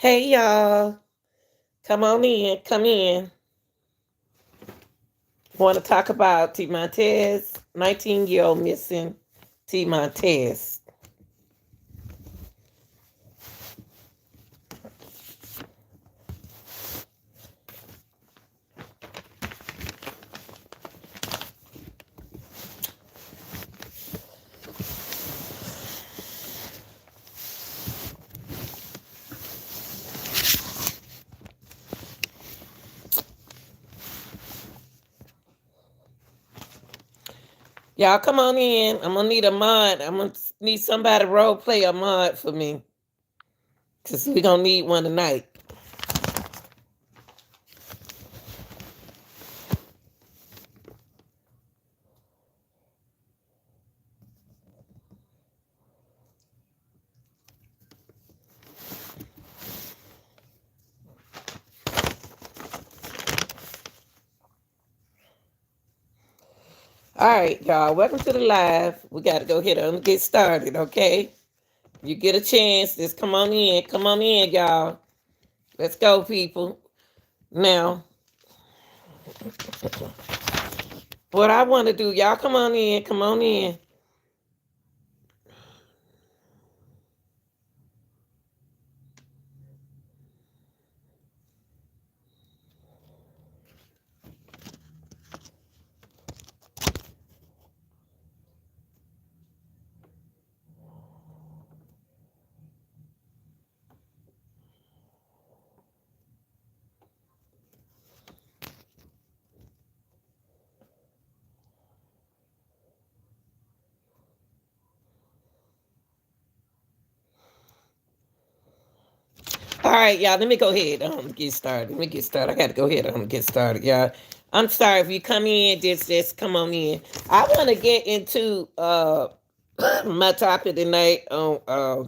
Hey y'all, come on in, come in. Want to talk about T. Montez, 19-year-old missing T. Montez. Y'all come on in. I'm gonna need a mod. I'm gonna need somebody to role play a mod for me. Cause we gonna need one tonight. All right, y'all. Welcome to the live. We gotta go ahead and get started, okay? You get a chance, just come on in. Come on in, y'all. Let's go, people. Now, what I want to do, y'all come on in, come on in. All right, y'all. Let me go ahead. Get started. Let me get started. I got to go ahead. Get started, y'all. I'm sorry if you come in. Just come on in. I want to get into my topic tonight on a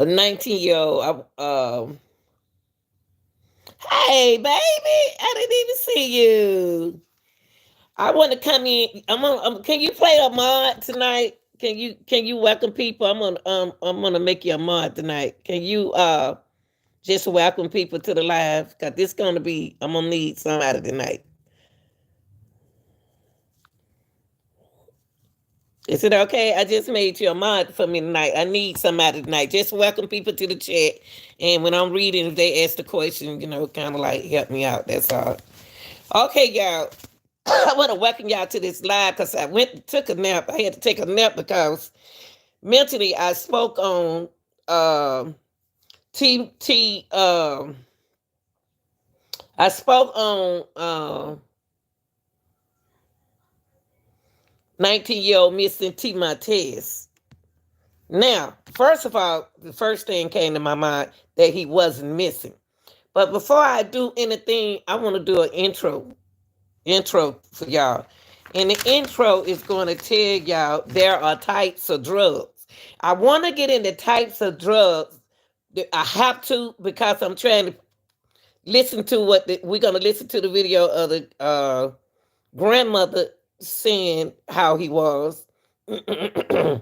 19-year-old. Hey, baby, I didn't even see you. I want to come in. Can you play a mod tonight? Can you welcome people? I'm gonna make you a mod tonight. Can you just welcome people to the live? Cause this gonna be. I'm gonna need somebody tonight. Is it okay? I just made you a mod for me tonight. I need somebody tonight. Just welcome people to the chat. And when I'm reading, if they ask the question, kind of like help me out. That's all. Okay, y'all. I want to welcome y'all to this live because I went and took a nap. I had to take a nap because mentally I spoke on T T I spoke on 19-year-old missing T Montez. Now, first of all, the first thing came to my mind that he wasn't missing. But before I do anything, I want to do an intro for y'all. And the intro is going to tell y'all there are types of drugs. I want to get into types of drugs. I have to because I'm trying to listen to we're going to listen to the video of the grandmother saying how he was. And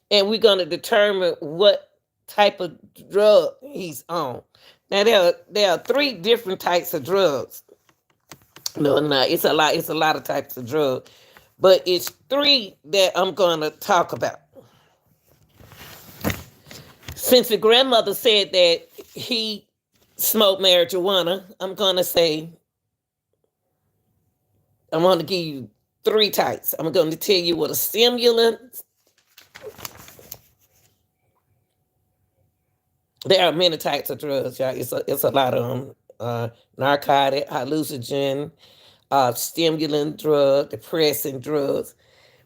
we're going to determine what type of drug he's on. Now there are three different types of drugs. No, it's a lot. It's a lot of types of drugs, but it's three that I'm gonna talk about. Since the grandmother said that he smoked marijuana, I'm gonna give you three types. I'm going to tell you what a stimulant. There are many types of drugs, y'all. It's a lot of them. Narcotic, hallucinogen, stimulant drug, depressant drugs.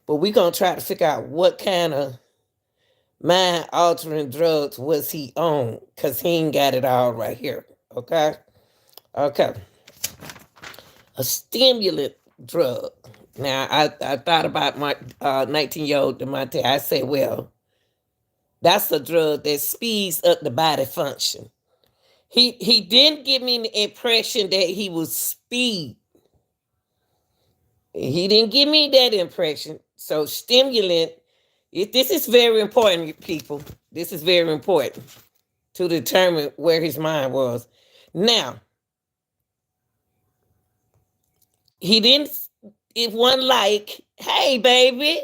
But we're gonna try to figure out what kind of mind altering drugs was he on, because he ain't got it all right here. Okay? Okay. A stimulant drug. Now I thought about my 19-year-old Demonte. I said, well, that's a drug that speeds up the body function. He didn't give me the impression that he was speed. He didn't give me that impression. So stimulant, this is very important, people. This is very important to determine where his mind was. Now, he didn't, it wasn't like, hey, baby,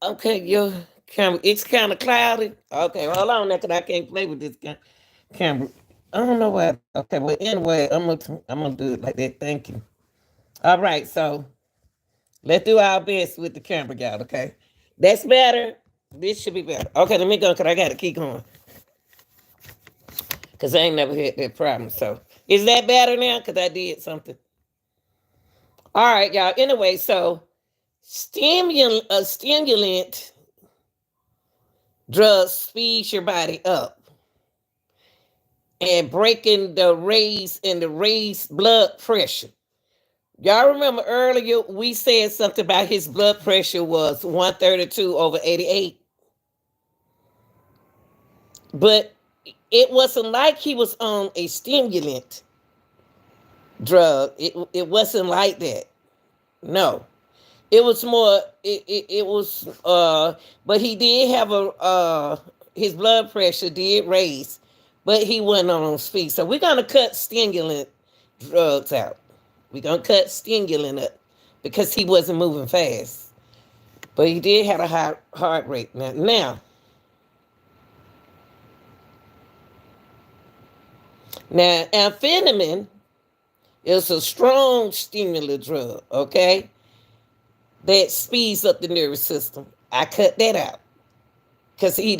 okay, your camera, it's kind of cloudy. Okay, hold on now, because I can't play with this camera. I don't know why. Okay, well, anyway, I'm gonna do it like that. Thank you. All right, so let's do our best with the camera, y'all, okay? That's better. This should be better. Okay, let me go, because I got to keep going. Because I ain't never had that problem. So, is that better now? Because I did something. All right, y'all. Anyway, so stimulant drugs speeds your body up and breaking the raised blood pressure. Y'all remember earlier we said something about his blood pressure was 132/88. But it wasn't like he was on a stimulant drug. It wasn't like that. No. It was more it was but he did have his blood pressure did raise, but he wasn't on speed. So we're gonna cut stimulant drugs out. We're gonna cut stimulant up because he wasn't moving fast. But he did have a high heart rate. Now amphetamine is a strong stimulant drug, okay? That speeds up the nervous system. I cut that out because he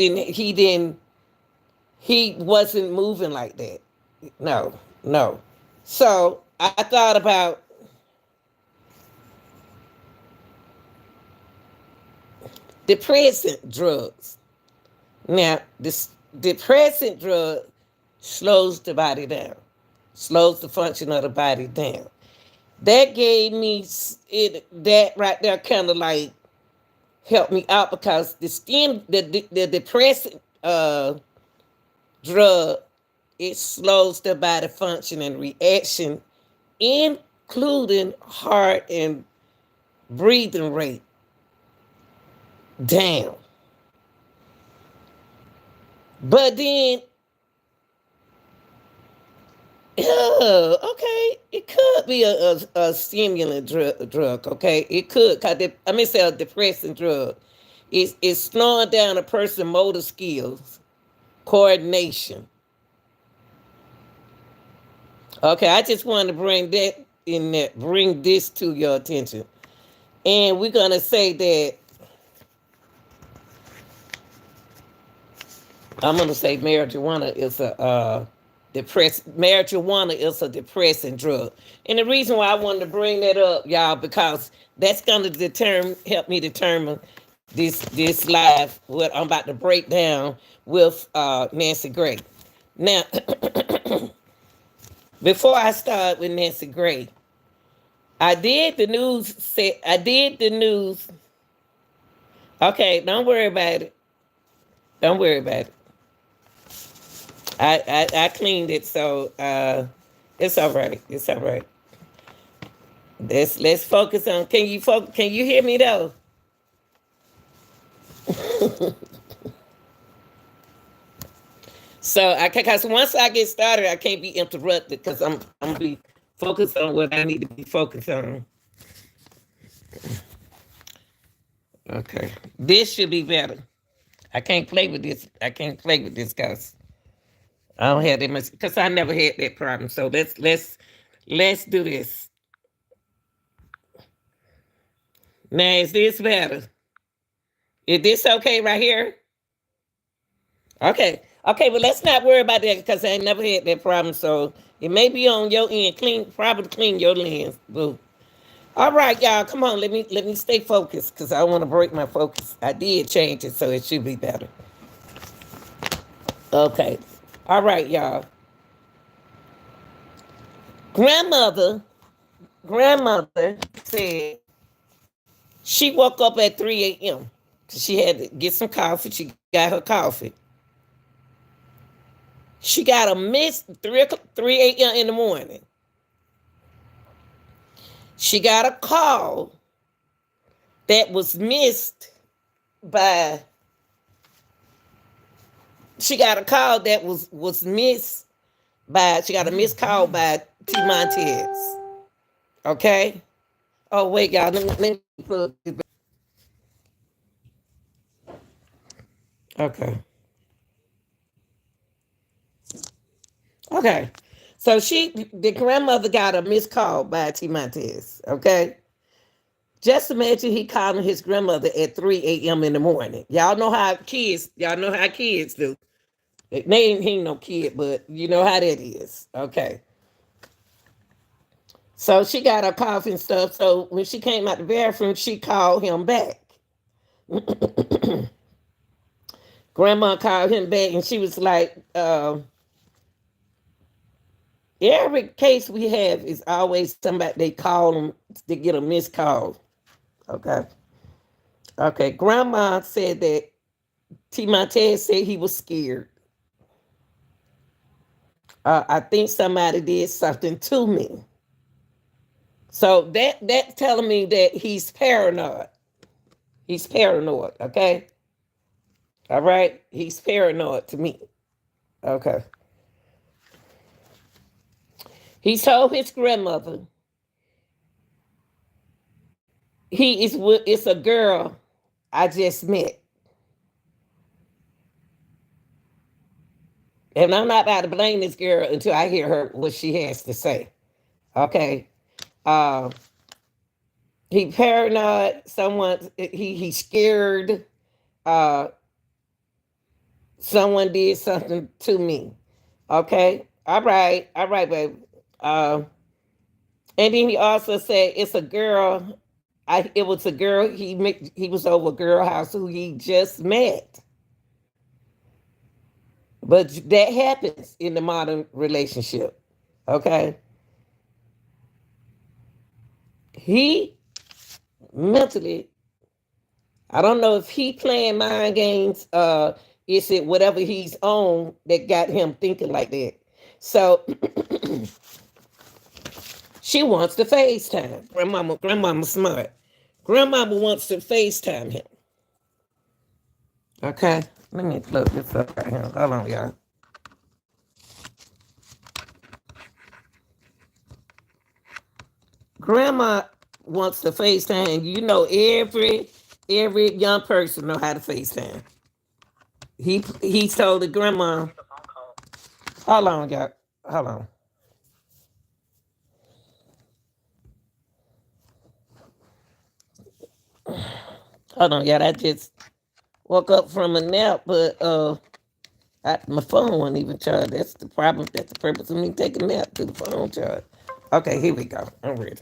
wasn't moving like that. No. So I thought about depressant drugs. Now, this depressant drug slows the body down, slows the function of the body down. That gave me that right there kind of like helped me out because the depressant drug, it slows the body function and reaction, including heart and breathing rate down. But then, okay, it could be a stimulant drug, okay? It could, say a depressant drug. It's slowing down a person's motor skills, coordination. Okay, I just wanted to bring that in there, bring this to your attention. And we're going to say that I'm going to say marijuana is a depressing drug. And the reason why I wanted to bring that up, y'all, because that's going to help me determine this live, what I'm about to break down with Nancy Gray. Now, before I start with Nancy Gray, I did the news. Okay, don't worry about it. Don't worry about it. I cleaned it, so it's all right. It's all right. Let's focus on. Can you hear me though? So because once I get started, I can't be interrupted because I'm gonna be focused on what I need to be focused on. Okay, this should be better. I can't play with this. I can't play with this because I don't have that much. Because I never had that problem. So let's do this. Now is this better? Is this okay right here? Okay. Okay, but let's not worry about that because I ain't never had that problem. So it may be on your end. Probably clean your lens. Boo. All right, y'all. Come on, let me stay focused because I don't want to break my focus. I did change it, so it should be better. Okay. All right, y'all. Grandmother said she woke up at 3 a.m. She had to get some coffee. She got her coffee. She got a miss 3 a.m. in the morning. She got a call that was missed by She got a call that was missed by. She got a missed call by T Montez. Okay. Oh wait, y'all. Let me plug this back. Okay. Okay. So the grandmother got a missed call by T Montez. Okay. Just imagine he calling his grandmother at 3 a.m. in the morning. Y'all know how kids do. He ain't no kid, but you know how that is. Okay. So she got her cough and stuff. So when she came out the bathroom, she called him back. Grandma called him back and she was like, every case we have is always somebody they call them to get a missed call. Okay. Okay. Grandma said that T. Montez said he was scared. I think somebody did something to me. So that's telling me that he's paranoid. He's paranoid. Okay. All right. He's paranoid to me. Okay. He told his grandmother it's a girl I just met. And I'm not about to blame this girl until I hear her what she has to say. Okay. Uh he paranoid, he's scared, uh someone did something to me. Okay. All right, baby. Um and then he also said it's a girl. It was a girl he was over a girl house who he just met. But that happens in the modern relationship. Okay. He mentally, I don't know if he playing mind games, is it whatever he's on that got him thinking like that. So she wants to FaceTime. Grandmama smart. Grandmama wants to FaceTime him. Okay. Let me look this up right here. Hold on, y'all. Grandma wants to FaceTime. You know, every young person know how to FaceTime. He told the grandma, hold on, y'all. Hold on. Hold on, y'all. I just woke up from a nap, but my phone wasn't even charged. That's the problem. That's the purpose of me taking a nap to the phone charge. Okay, here we go. I'm ready.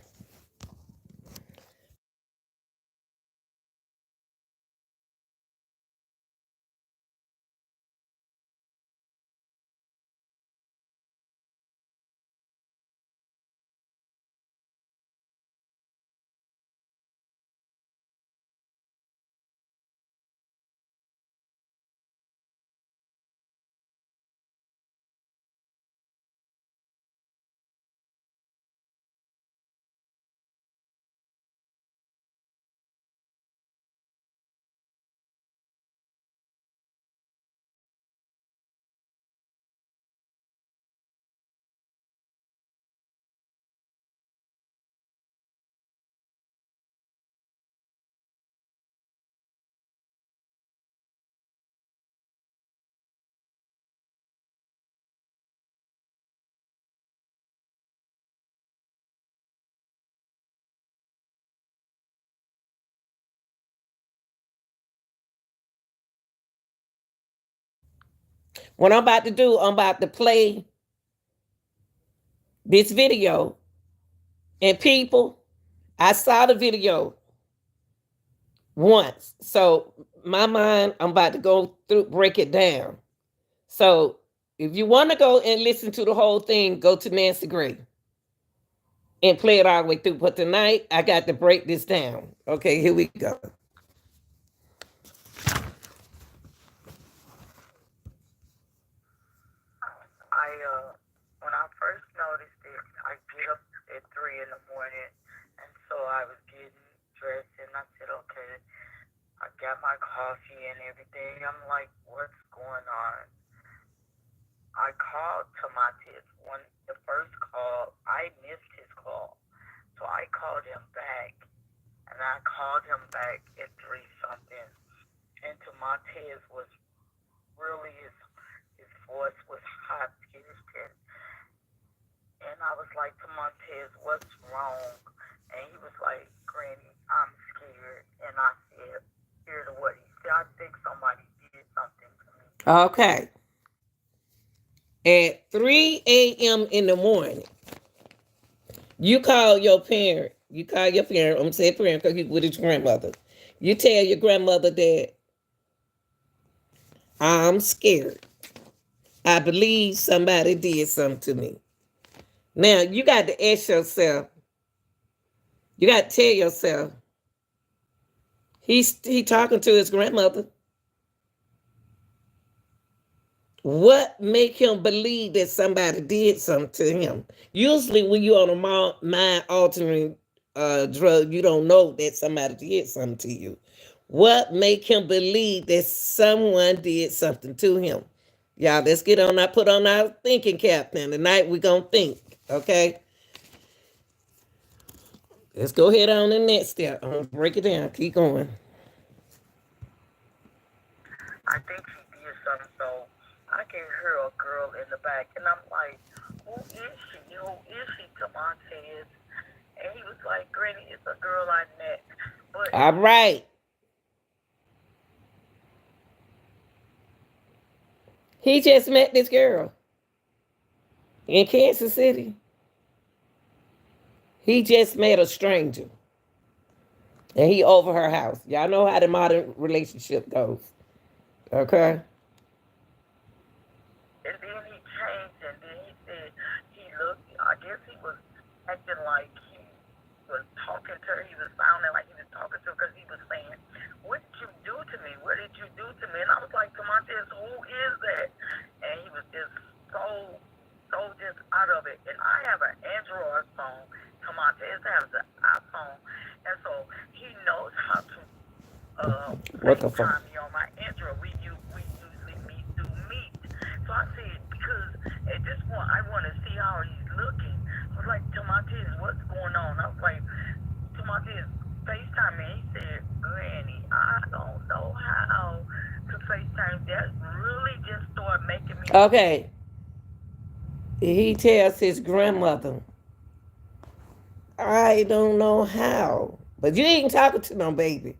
What I'm about to do, I'm about to play this video. And people, I saw the video once. So my mind, I'm about to go through, break it down. So if you want to go and listen to the whole thing, go to Nancy Gray and play it all the way through. But tonight, I got to break this down. Okay, here we go. When I first noticed it, I get up at 3 in the morning, and so I was getting dressed, and I said, okay, I got my coffee and everything. I'm like, what's going on? this. When the first call, I missed his call. So I called him back. And I called him back at 3 something. And Montez was really, his voice was high pitched. And I was like to Montez, what's wrong? And he was like, Granny, I'm scared. And I said, scared of what? He said, I think somebody did something to me. Okay. At 3 a.m. in the morning, you call your parent. You call your parent. I'm saying parent because you with his grandmother. You tell your grandmother that I'm scared. I believe somebody did something to me. Now you got to ask yourself. You got to tell yourself. He talking to his grandmother. What make him believe that somebody did something to him? Usually, when you're on a mind altering drug, you don't know that somebody did something to you. What make him believe that someone did something to him? Y'all, let's get on. I put on our thinking cap now. Tonight we gonna think. Okay, let's go ahead on the next step. I'm gonna break it down. Keep going. I think he did something. So I can hear a girl in the back. And I'm like, who is she? Who is she? To Montez. And he was like, Granny, it's a girl I met. But All right. He just met this girl in Kansas City. He just met a stranger and he over her house. Y'all know how the modern relationship goes. Okay? and then he changed, and then he said he looked. I guess he was acting like he was talking to her. He was sounding like he was talking to her because he was saying, "What did you do to me? What did you do to me?" And I was like, "Tamontes, who is that?" And he was just so just out of it. And I have an Android phone. Tamontes has an iPhone, and so he knows how to What the fuck? FaceTime me on my Android. We usually meet through Meet. So I said, because at this point I want to see how he's looking. I was like, Tomates, what's going on? I was like, Tomates, FaceTime me. He said, Granny, I don't know how to FaceTime. That really just started making me. Okay. He tells his grandmother, I don't know how. But you ain't talking to no baby.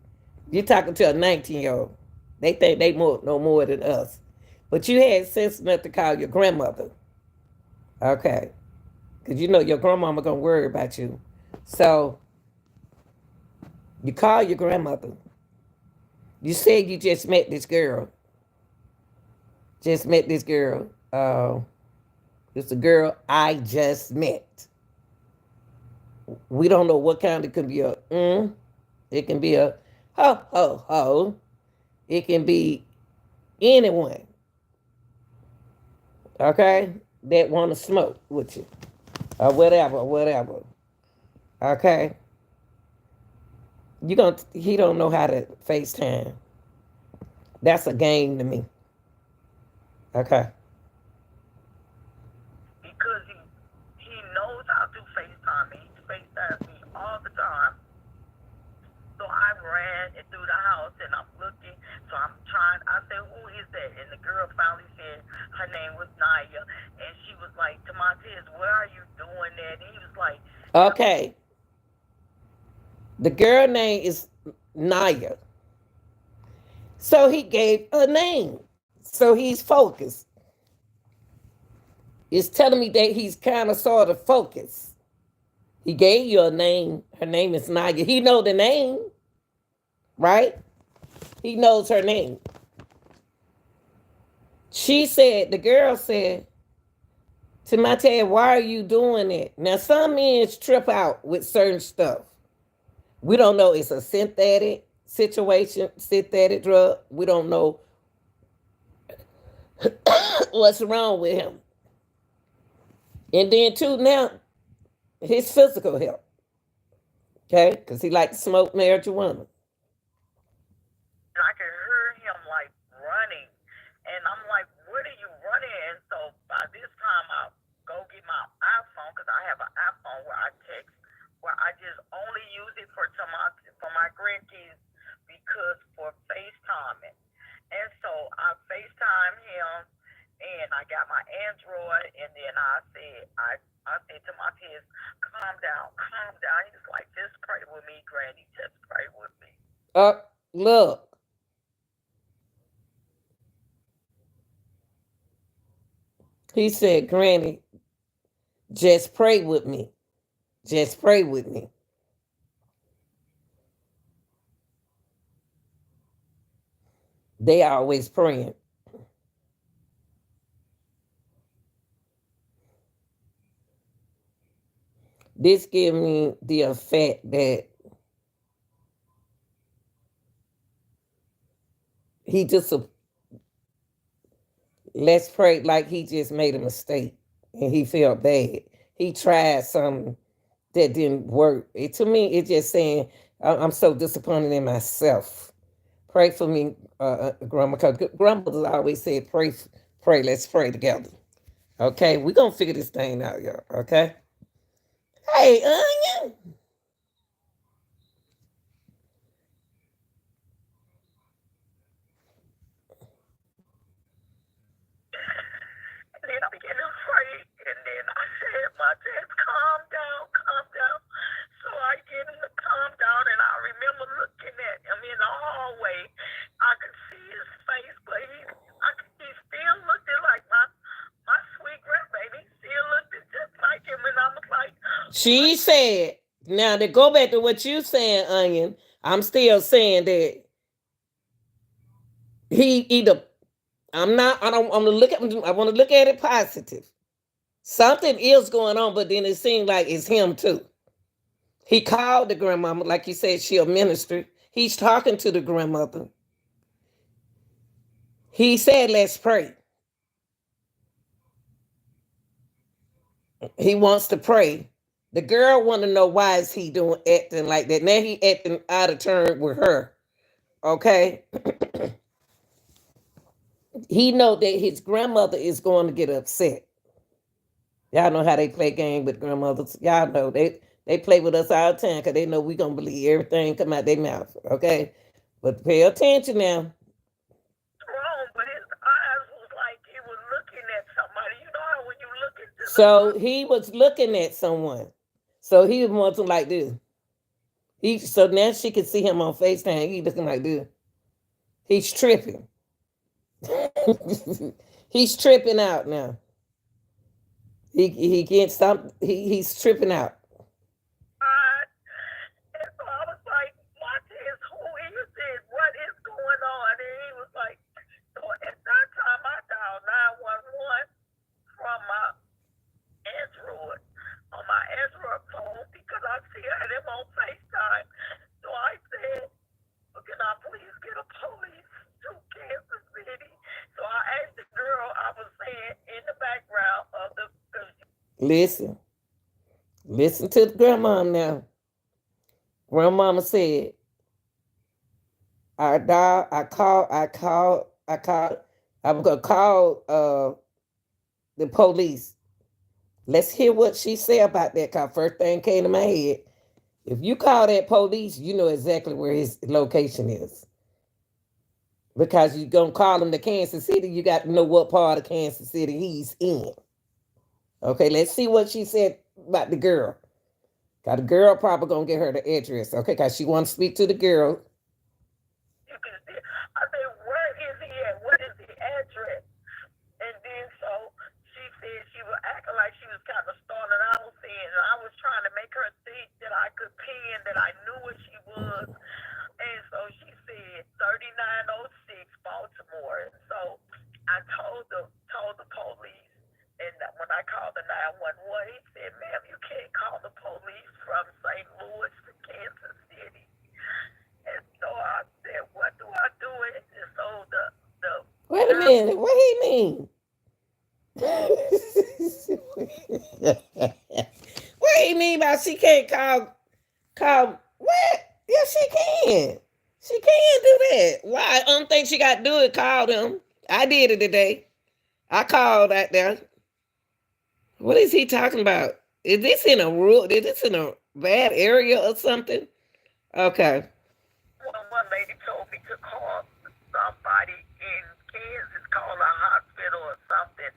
You're talking to a 19-year-old. They think they know more than us. But you had sense enough to call your grandmother. Okay. Because you know your grandmama gonna worry about you. So you call your grandmother. You said you just met this girl. Just met this girl. It's a girl I just met. We don't know what kind. It can be a it can be a ho ho ho. It can be anyone. Okay, that want to smoke with you or whatever, whatever. Okay, you gonna he don't know how to FaceTime. That's a game to me. Okay. Because he knows how to FaceTime me. He FaceTimes me all the time. So I ran through the house and I'm looking. So I'm trying. I said, who is that? And the girl finally said her name was Naya. And she was like, Tamontes, where are you doing that? And he was like, Okay. The girl name is Naya. So he gave a name. So he's focused. It's telling me that he's kind of sort of focused. He gave you a name. Her name is Naya. He know the name, right? He knows her name. She said, the girl said, to my Ted, why are you doing it? Now, some men trip out with certain stuff. We don't know it's a synthetic situation, synthetic drug. We don't know what's wrong with him. And then, too, now, his physical health, okay? Because he likes to smoke marijuana. and I could hear him like running. And I'm like, what are you running? And so by this time, I then I got my Android, and then I said to my kids, calm down, calm down. He was like, just pray with me, Granny, just pray with me. Look. He said, Granny, just pray with me. Just pray with me. They always praying. This gives me the effect that he just, let's pray like he just made a mistake and he felt bad. He tried something that didn't work. To me, it's just saying, I'm so disappointed in myself. Pray for me, Grandma, because grandmothers always said, pray, let's pray together. Okay, we're going to figure this thing out, y'all, okay? Hey, Onion. And then I began to pray, and then I said, my dad, calm down, calm down. So I get him to calm down, and I remember looking at him in the hallway. I could see his face, but he still looked like my sweet grandbaby. Still looked just like him, and I was like, she said, now to go back to what you saying, Onion, I'm still saying that he either, I want to look at it positive. Something is going on, but then it seems like it's him too. He called the grandmama, like you said, she a minister. He's talking to the grandmother. He said, let's pray. He wants to pray. The girl want to know why is he acting like that. Now he acting out of turn with her. Okay. He know that his grandmother is going to get upset. Y'all know how they play game with grandmothers. Y'all know they play with us all the time because they know we gonna believe everything come out their mouth. Okay, but pay attention now. wrong, but his eyes was like he was looking at somebody. You know how when you look into So he was looking at someone. So he was wanting like this. So now she can see him on FaceTime. He looking like this. He's tripping. He's tripping out now. He can't stop. He's tripping out. And so I was like, Martez, who is this? What is going on? And he was like, so at that time I dialed 911 from my Android, on my Android phone, because I see him on FaceTime. So I said, well, can I please get a police to Kansas City? So I asked the girl I was saying in the background of the Listen to the grandma now. Grandmama said, I'm gonna call the police. Let's hear what she said about that, cause first thing came to my head. If you call that police, you know exactly where his location is. Because you're gonna call him to Kansas City, you got to know what part of Kansas City he's in. Okay, let's see what she said about the girl. Cause the girl probably gonna get her the address, okay? Cause she wants to speak to the girl. I said, where is he at? What is the address? And then so she said she was acting like she was kind of stalling. I was saying, I was trying to make her think that I could pin, that I knew where she was. And so she said 3906 Baltimore. And so I told the police. And when I called the 911, he said, ma'am, you can't call the police from St. Louis to Kansas City. And so I said, what do I do? And so the Wait a minute, what he mean? What he mean by she can't call what? Yeah, she can. She can do that. Why? I don't think she got to do it. Call them. I did it today. I called out there. What is he talking about? Is this in a bad area or something? Okay. One lady told me to call somebody in Kansas, call a hospital or something.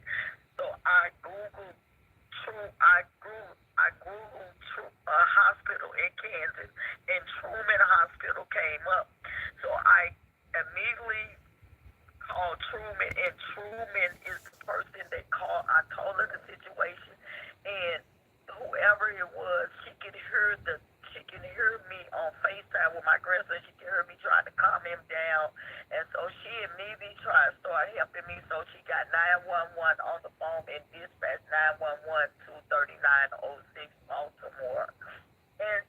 Truman, and Truman is the person that called. I told her the situation, and whoever it was, she can hear me on FaceTime with my grandson. She can hear me trying to calm him down, and so she immediately tried to start helping me. So she got 911 on the phone and dispatched 911 to 3906 Baltimore, and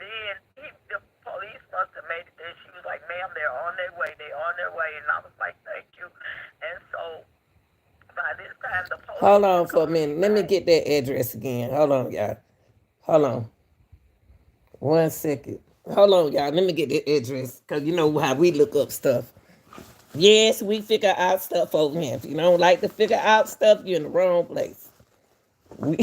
then the police must have made it there. She was like, "Ma'am, they're on their way. They're on their way," and I was like, "Thank you," and so by this time the Hold police is on for a calling me minute. Let me back. get that address again. Hold on, y'all. Hold on. 1 second. Hold on, y'all. Let me get the address. Because you know how we look up stuff. Yes, we figure out stuff over here. If you don't like to figure out stuff, you're in the wrong place. We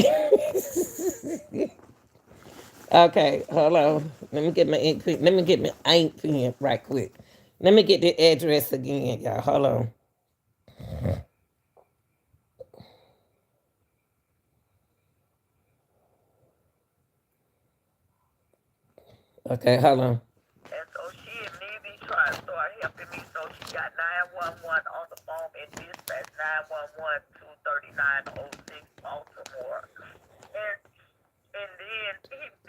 okay, hold on. Let me get my ink pen. Let me get my ink pen right quick. Let me get the address again, y'all. Hold on. Okay, hold on. And so she immediately tried to start helping me. So she got 911 on the phone and dispatched 911 to 3906 Baltimore. And then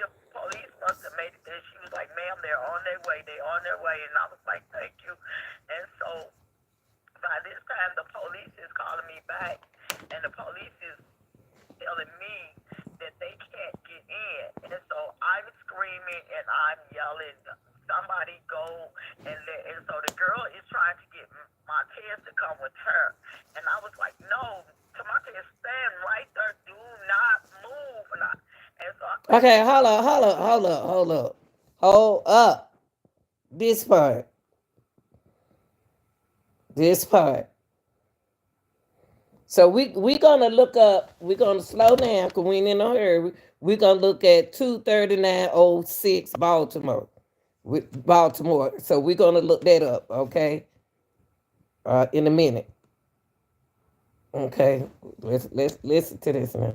the police must have made it there. She was like, "Ma'am, they're on their way. They're on their way." And I was like, "Thank you." And so by this time, the police is calling me back, and the police is telling me that they can't get in. And so I'm screaming and I'm yelling, "Somebody go!" And so the girl is trying to get Montez to come with her. And I was like, "No, Montez, stand right there. Do not move." And so I said, Okay, hold up. This part. This part. So we gonna look up. We're gonna slow down because we ain't in a hurry. We're gonna look at 23906 Baltimore. Baltimore. So we're gonna look that up. Okay. In a minute. Okay. Let's listen to this now.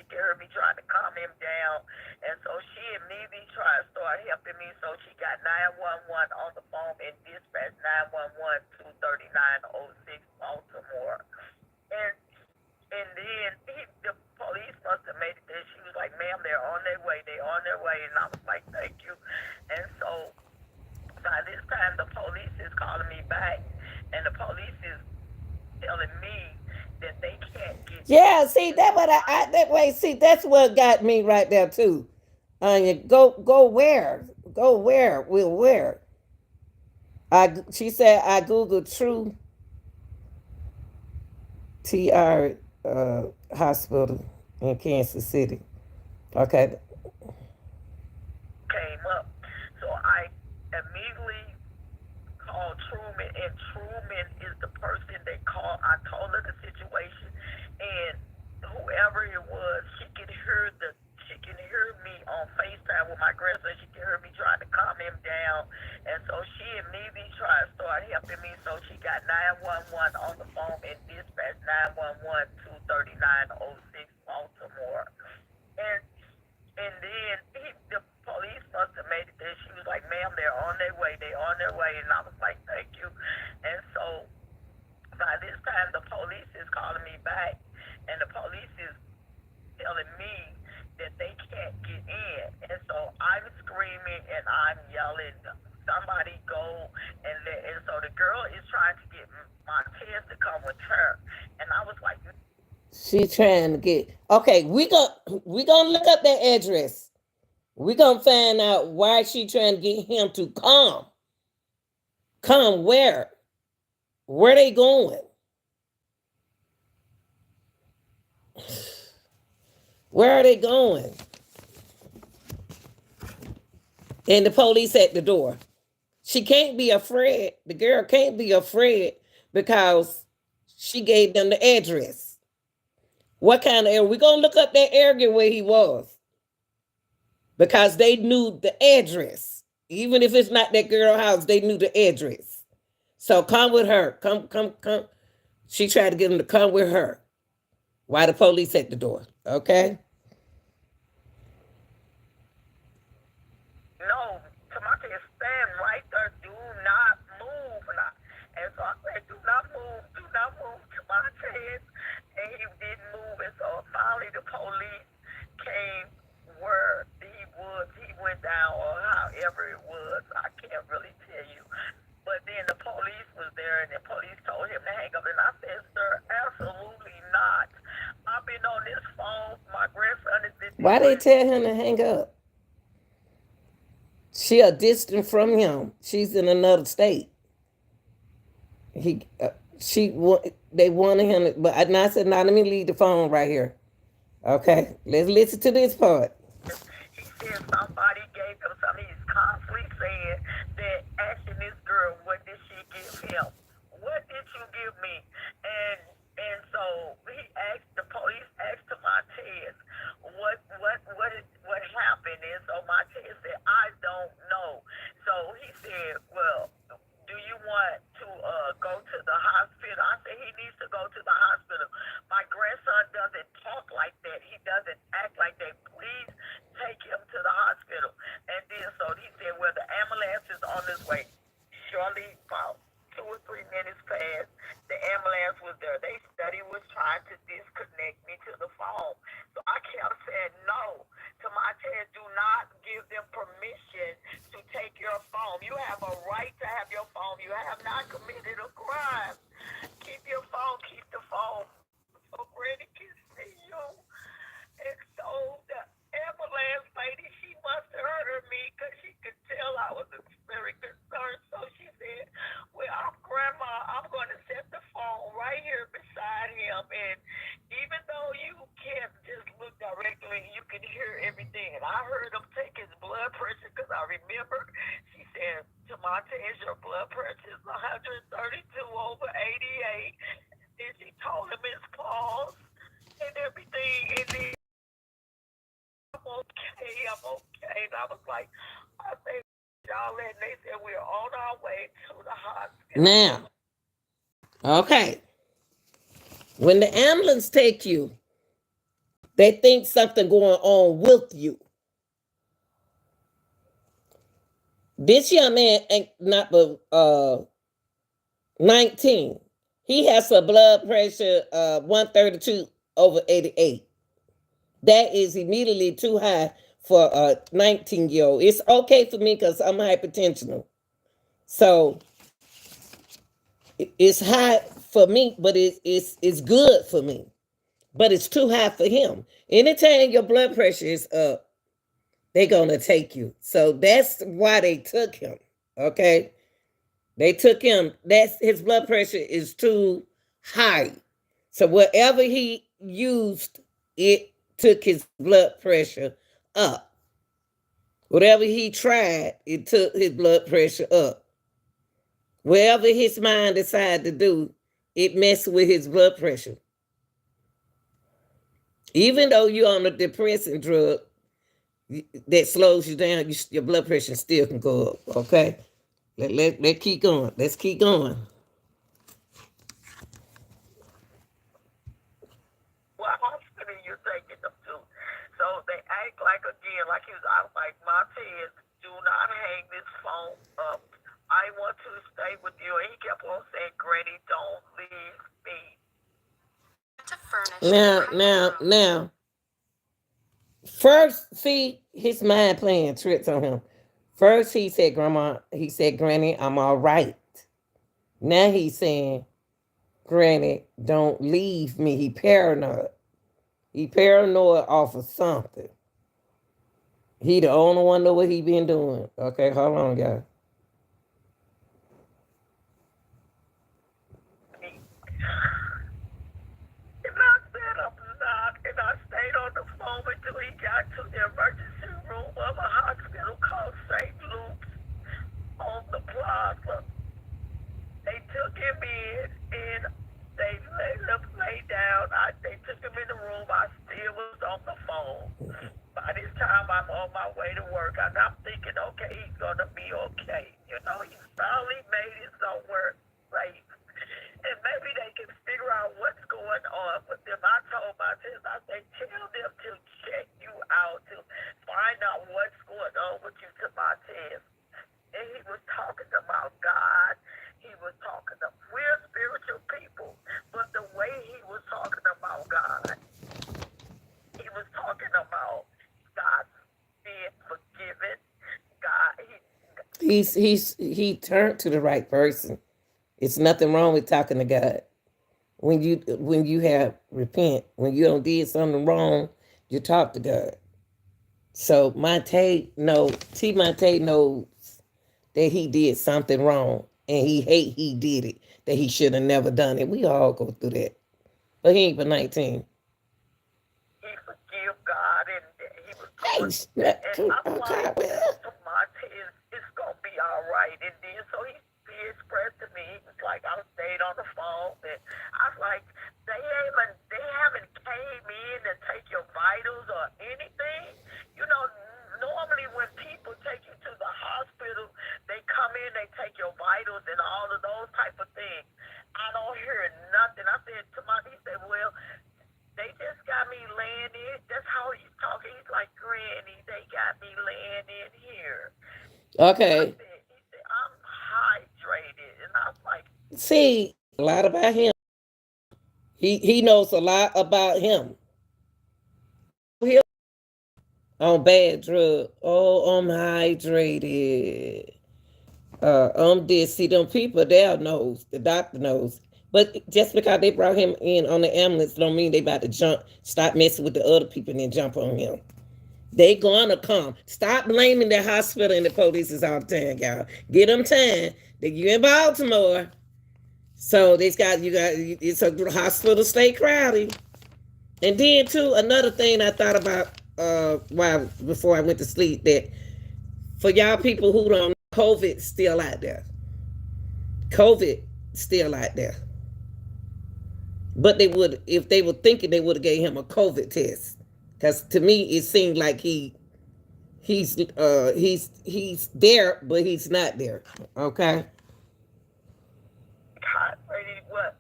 she heard me trying to calm him down. And so she immediately tried to start helping me. So she got 911 on the phone and dispatched 911 to 3906 Baltimore. And then the police must have made it there. She was like, "Ma'am, they're on their way. They're on their way." And I was like, "Thank you." And so by this time, the police is calling me back, and the police is telling me that they can't get in. Yeah, see that what I that way. See that's what got me right there too. Anya, go where? Go where? Will where? She said I googled True TR hospital in Kansas City. Okay. Came up. So I immediately called Truman, and Truman is the person that called. I told her the situation, and whoever it was, she can hear me on FaceTime with my grandson. She can hear me trying to calm him down, and so she immediately tried to start helping me. So she got 911 on the phone and dispatched 911 to 3906 Baltimore, and then the police must have made it there. She was like, "Ma'am, they're on their way. They're on their way." And I was like, "Thank you." And so by this time, the police is calling me back, and the police is telling me that they can't get in. And so I'm screaming and I'm yelling, "Somebody go!" And so the girl is trying to get Montez to come with her. And I was like, She trying to get okay. We gonna look up that address. We gonna find out why she trying to get him to come. Come where? Where they going? Where are they going? And the police at the door. She can't be afraid. The girl can't be afraid because she gave them the address. What kind of area? We're gonna look up that area where he was. Because they knew the address. Even if it's not that girl house, they knew the address. So come with her. Come. She tried to get him to come with her. Why the police at the door? Okay. "No, Montez, stand right there. Do not move." And so I said, "Do not Why they tell him to hang up? She a distant from him. She's in another state. He, they wanted him, but I said, "Now let me leave the phone right here." Okay, let's listen to this part. He said somebody gave him something. He's constantly saying that asking this girl, what did she give him? What did you give me? And so he asked the police asked to Montez what happened, and so Montez said, I don't know. So he said, well, do you want to go to the hospital? I said he needs to go to the hospital. My grandson doesn't talk like that. He doesn't act like that. Please take him to the hospital. And then so he said, well, the ambulance is on its way. Shortly, about 2 or 3 minutes passed. The ambulance was there. They said he was trying to disconnect me to the phone. So I kept saying no to Montez. Do not give them permission to take your phone. You have a right to have your phone. You have not committed a crime. Keep your phone. Keep the phone. So Granny can see you. And so the ambulance lady, she must have heard me because she could tell I was very concerned. So she said, well, Grandma, I'm going to set the phone right here beside him. And even though you can't just look directly, you can hear everything. And I heard him take his blood pressure because I remember she said to Montez, your blood pressure is 132 over 88. And she told him his pulse and everything. And then I'm okay. And I was like, I think y'all, and they said we're on our way to the hospital. Now, okay. When the ambulance take you, they think something going on with you. This young man ain't not but 19. He has a blood pressure 132 over 88. That is immediately too high for a 19-year-old. It's okay for me because I'm hypertensional. So it's high for me, but it's good for me. But it's too high for him. Anytime your blood pressure is up, they're going to take you. So that's why they took him. Okay? They took him. His blood pressure is too high. So whatever he used, it took his blood pressure up. Whatever he tried, it took his blood pressure up. Whatever his mind decided to do, it messed with his blood pressure. Even though you're on a depressant drug that slows you down, your blood pressure still can go up. Okay? Let's keep going. Let's keep going. What hospital you taking them to? So they act like again, like he was. I was like, Montez, do not hang this phone up. I want to stay with you. And he kept on saying, Granny, don't leave me. Now. First, see his mind playing tricks on him. First, he said, Granny, I'm all right. Now he's saying, Granny, don't leave me. He paranoid. He paranoid off of something. He the only one know what he been doing. Okay, hold on, guys. And I stayed on the phone until he got to the emergency room of a hospital called St. Luke's on the plaza. They took him in and they let him lay down. They took him in the room. I still was on the phone. By this time, I'm on my way to work, and I'm thinking, okay, he's going to be okay. You know, he finally made it somewhere safe. And maybe they can figure out what's going on with them. I told my sister, I said, tell them to check you out, to find out what's going on with you, to my test. And he was talking about God. He was talking about, we're spiritual people, but the way he was talking about God, he was talking about God being forgiven. He turned to the right person. It's nothing wrong with talking to God. When you have repent, when you don't did something wrong, you talk to God. So T. Monte knows that he did something wrong, and he did it. That he should have never done it. We all go through that, but he ain't but 19. He forgive God, and he was Hey, going, and I'm okay, like, well, Monte, it's gonna be all right. And then so he expressed to me, he was like, I stayed on the phone, and I was like, they haven't came in to take your vitals or anything. You know, normally when people take you to the hospital, they come in, they take your vitals and all of those type of things. I don't hear nothing. I said to Monte, he said, well, they just got me laying in. That's how he's talking. He's like, Granny, they got me laying in here. okay. He said, I'm hydrated. And I was like, See a lot about him. He knows a lot about him. He on bad drug. Oh, I'm hydrated. This. See them people there knows. The doctor knows. But just because they brought him in on the ambulance don't mean they about to stop messing with the other people and then jump on him. They gonna come. Stop blaming the hospital and the police all the time, y'all. Get them time. You in Baltimore. So it's a hospital stay crowded. And then too, another thing I thought about before I went to sleep, that for y'all people who don't know, COVID still out there. COVID still out there. But they would, if they were thinking, they would have gave him a COVID test. Because to me it seemed like he's there, but he's not there. Okay. God, ready, what?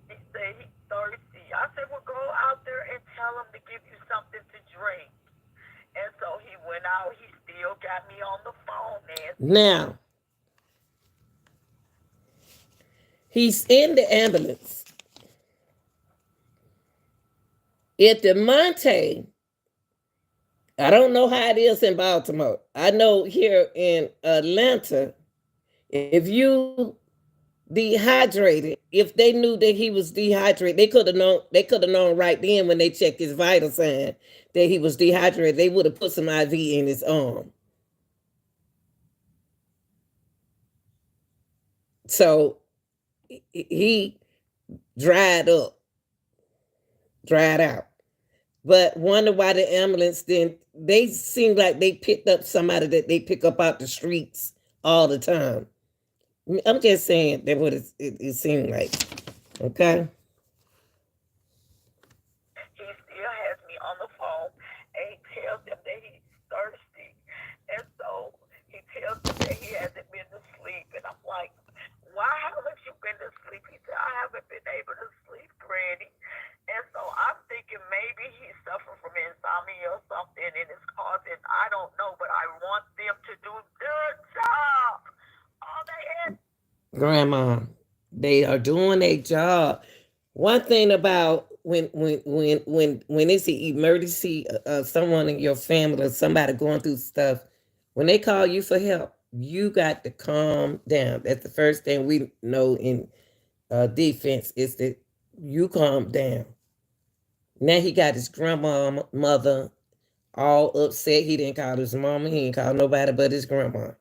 He said he's thirsty. I said, well, go out there and tell him to give you something to drink. And so he went out. He still got me on the phone, man. Now, he's in the ambulance. At the Monte, I don't know how it is in Baltimore. I know here in Atlanta, if you dehydrated, if they knew that he was dehydrated, they could have known. They could have known right then when they checked his vital sign that he was dehydrated. They would have put some IV in his arm. So he dried out. But wonder why the ambulance didn't. They seemed like they picked up somebody that they pick up out the streets all the time. I'm just saying that what it seemed like. Okay. He still has me on the phone, and he tells them that he's thirsty. And so he tells them that he hasn't been to sleep. And I'm like, why haven't you been to sleep? He said, I haven't been able to sleep, Granny. And so I'm thinking maybe he's suffering from insomnia or something, and it's causing, I don't know, but I want them to do their job. All they had. Grandma, they are doing their job. One thing about when it's an emergency, someone in your family or somebody going through stuff, when they call you for help, you got to calm down. That's the first thing we know in defense, is that you calm down. Now he got his grandmother all upset. He didn't call his mama. He didn't call nobody but his grandma.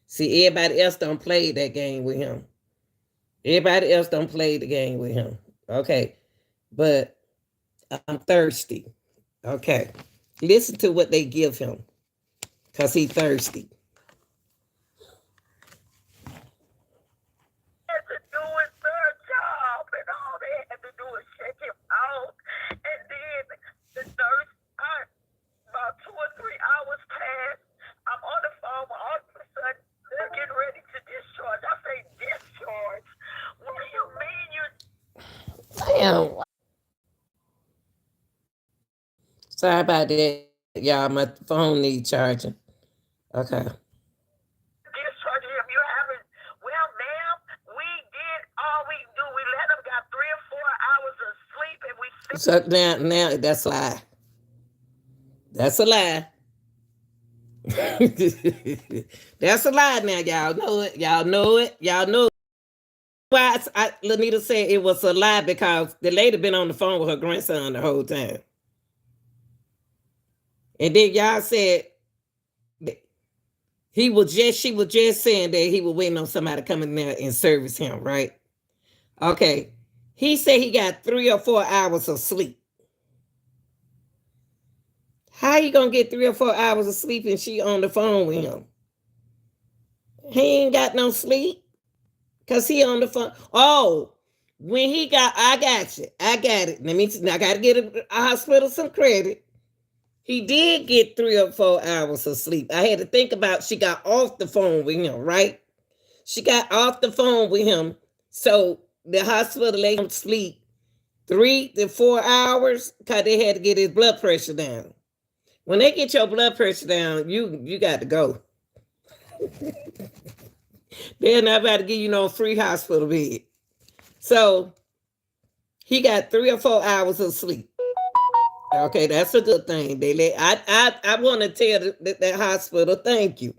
See, everybody else don't play that game with him. Everybody else don't play the game with him. Okay. But I'm thirsty. Okay. Listen to what they give him. Because he's thirsty. Damn. Sorry about that, y'all. My phone needs charging. Okay. Discharging him. You haven't. Well, ma'am, we did all we do. We let him got 3 or 4 hours of sleep, and we. So now that's a lie. That's a lie. That's a lie. Now y'all know it. Y'all know it. Y'all know it. Why Lanita said it was a lie, because the lady been on the phone with her grandson the whole time. And then y'all said she was just saying that he was waiting on somebody to come in there and service him, right? Okay. He said he got 3 or 4 hours of sleep. How you gonna get 3 or 4 hours of sleep and she on the phone with him? He ain't got no sleep because he on the phone. Oh, when he got, I got you. I got it. I got to get a hospital some credit. He did get 3 or 4 hours of sleep. I had to think about she got off the phone with him, right? She got off the phone with him. So the hospital let him sleep 3 to 4 hours because they had to get his blood pressure down. When they get your blood pressure down, you got to go. They're not about to give you no free hospital bed. So he got 3 or 4 hours of sleep. Okay, that's a good thing. They let I want to tell that hospital thank you,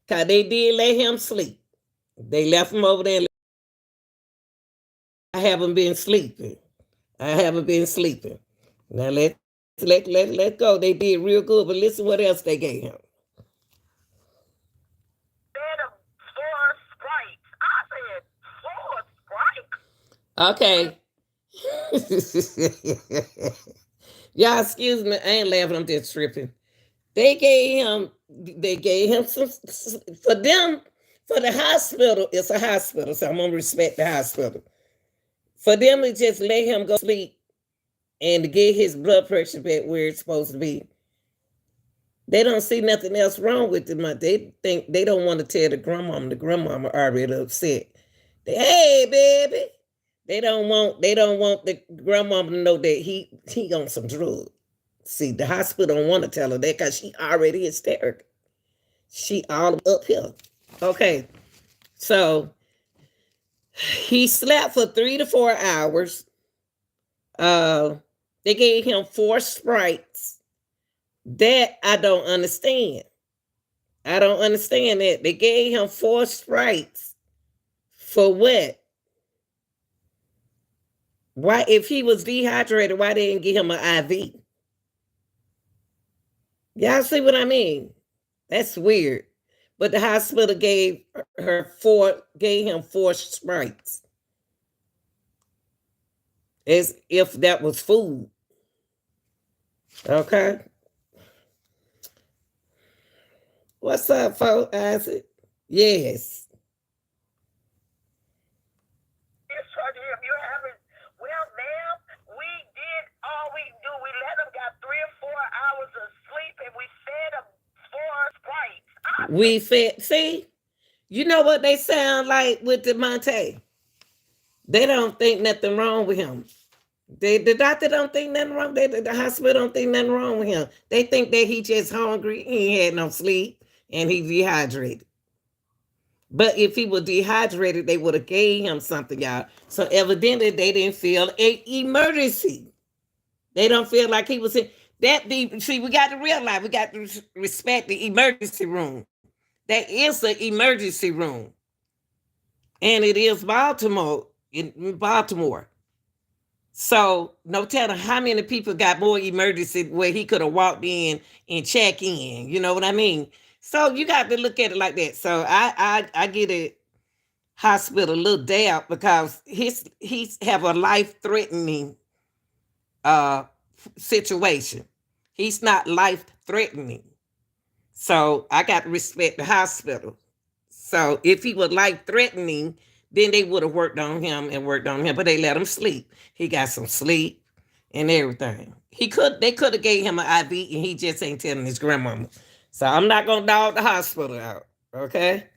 cause they did let him sleep. They left him over there. I haven't been sleeping. Now let go. They did real good, but listen what else they gave him. Okay. Y'all, excuse me. I ain't laughing. I'm just tripping. They gave him some for them, for the hospital. It's a hospital, so I'm gonna respect the hospital. For them to just let him go sleep and to get his blood pressure back where it's supposed to be. They don't see nothing else wrong with him. They think they don't want to tell the grandmama. The grandmama already upset. Hey, baby. They don't want the grandmama to know that he on some drugs. See, the hospital don't want to tell her that because she already hysterical. She all up here. Okay. So he slept for 3 to 4 hours. They gave him 4 Sprites. That I don't understand. I don't understand that. They gave him 4 Sprites. For what? Why, if he was dehydrated, why they didn't give him an IV? Y'all see what I mean? That's weird. But the hospital gave him 4 Sprites. As if that was food. Okay. What's up, folks? Isaac? Yes. We fed. See, you know what they sound like with DeMonte? They don't think nothing wrong with him. The doctor don't think nothing wrong. The hospital don't think nothing wrong with him. They think that he just hungry. He ain't had no sleep and he dehydrated. But if he was dehydrated, they would have gave him something, y'all. So evidently they didn't feel an emergency. They don't feel like he was in that deep. See, we got to realize, we got to respect the emergency room. There is an emergency room. And it is Baltimore, in Baltimore. So no telling how many people got more emergency where he could have walked in and check in. You know what I mean? So you got to look at it like that. So I get it hospital a little doubt because he's have a life-threatening situation. He's not life-threatening. So I got to respect the hospital. So if he was life-threatening, then they would have worked on him, but they let him sleep. He got some sleep and everything. They could have gave him an IV and he just ain't telling his grandmama. So I'm not gonna dog the hospital out, okay?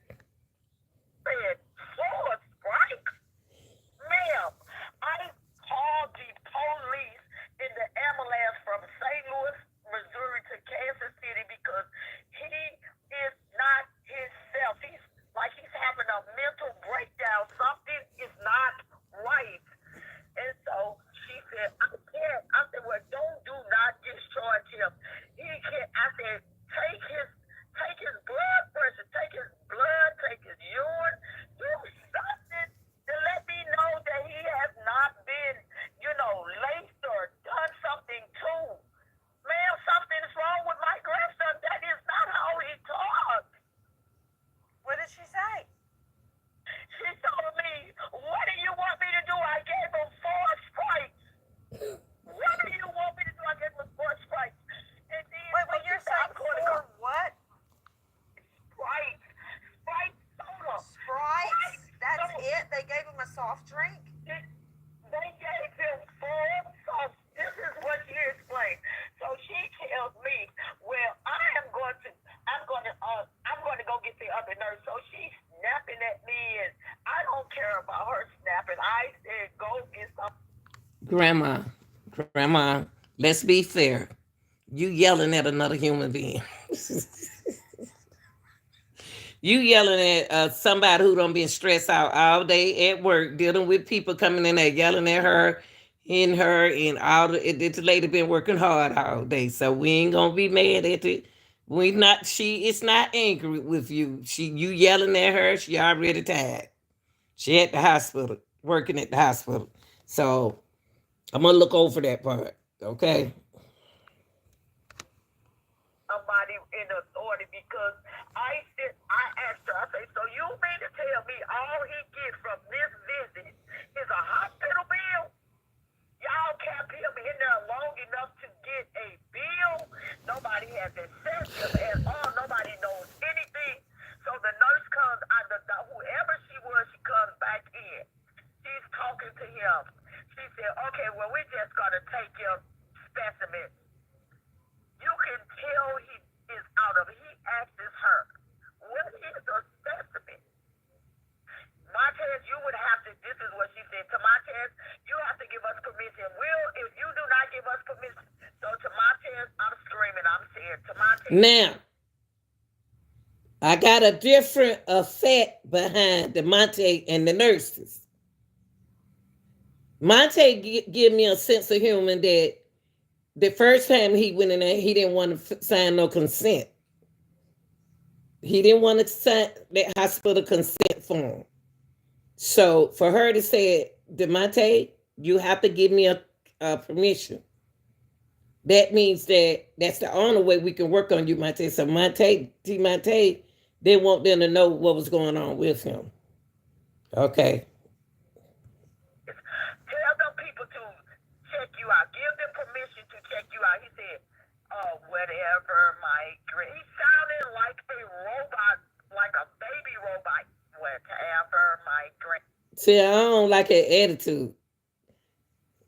Grandma, let's be fair. You yelling at another human being. You yelling at somebody who don't been stressed out all day at work, dealing with people coming in there yelling at her, and all this lady been working hard all day. So we ain't gonna be mad at it. We not she it's not angry with you. You yelling at her, she already tired. She at the hospital, working at the hospital. So I'm gonna look over that part. Okay. Somebody in authority because I asked her, I say, so you mean to tell me all he gets from this visit is a hospital bill? Y'all kept him in there long enough to get a bill. Nobody has assessed him at all. Nobody knows anything. So the nurse comes, whoever she was, she comes back in. She's talking to him. She said, okay, well, we just got to take your specimen. You can tell he is out of it. He asks her, what is a specimen? Montez, you would have to, this is what she said, to Montez, you have to give us permission. If you do not give us permission, so to Montez, I'm screaming, I'm saying, to Montez. Now, I got a different effect behind the Monte and the nurses. Monte give me a sense of humor that the first time he went in there, he didn't want to sign no consent. He didn't want to sign that hospital consent form. So for her to say, DeMonte, you have to give me a permission. That means that's the only way we can work on you, Monte. So Monte, they want them to know what was going on with him. Okay. Tell them people to check you out. Give them permission to check you out. He said, whatever, Mike. He sounded like a robot, like a baby robot. Whatever, Mike. See, I don't like that attitude.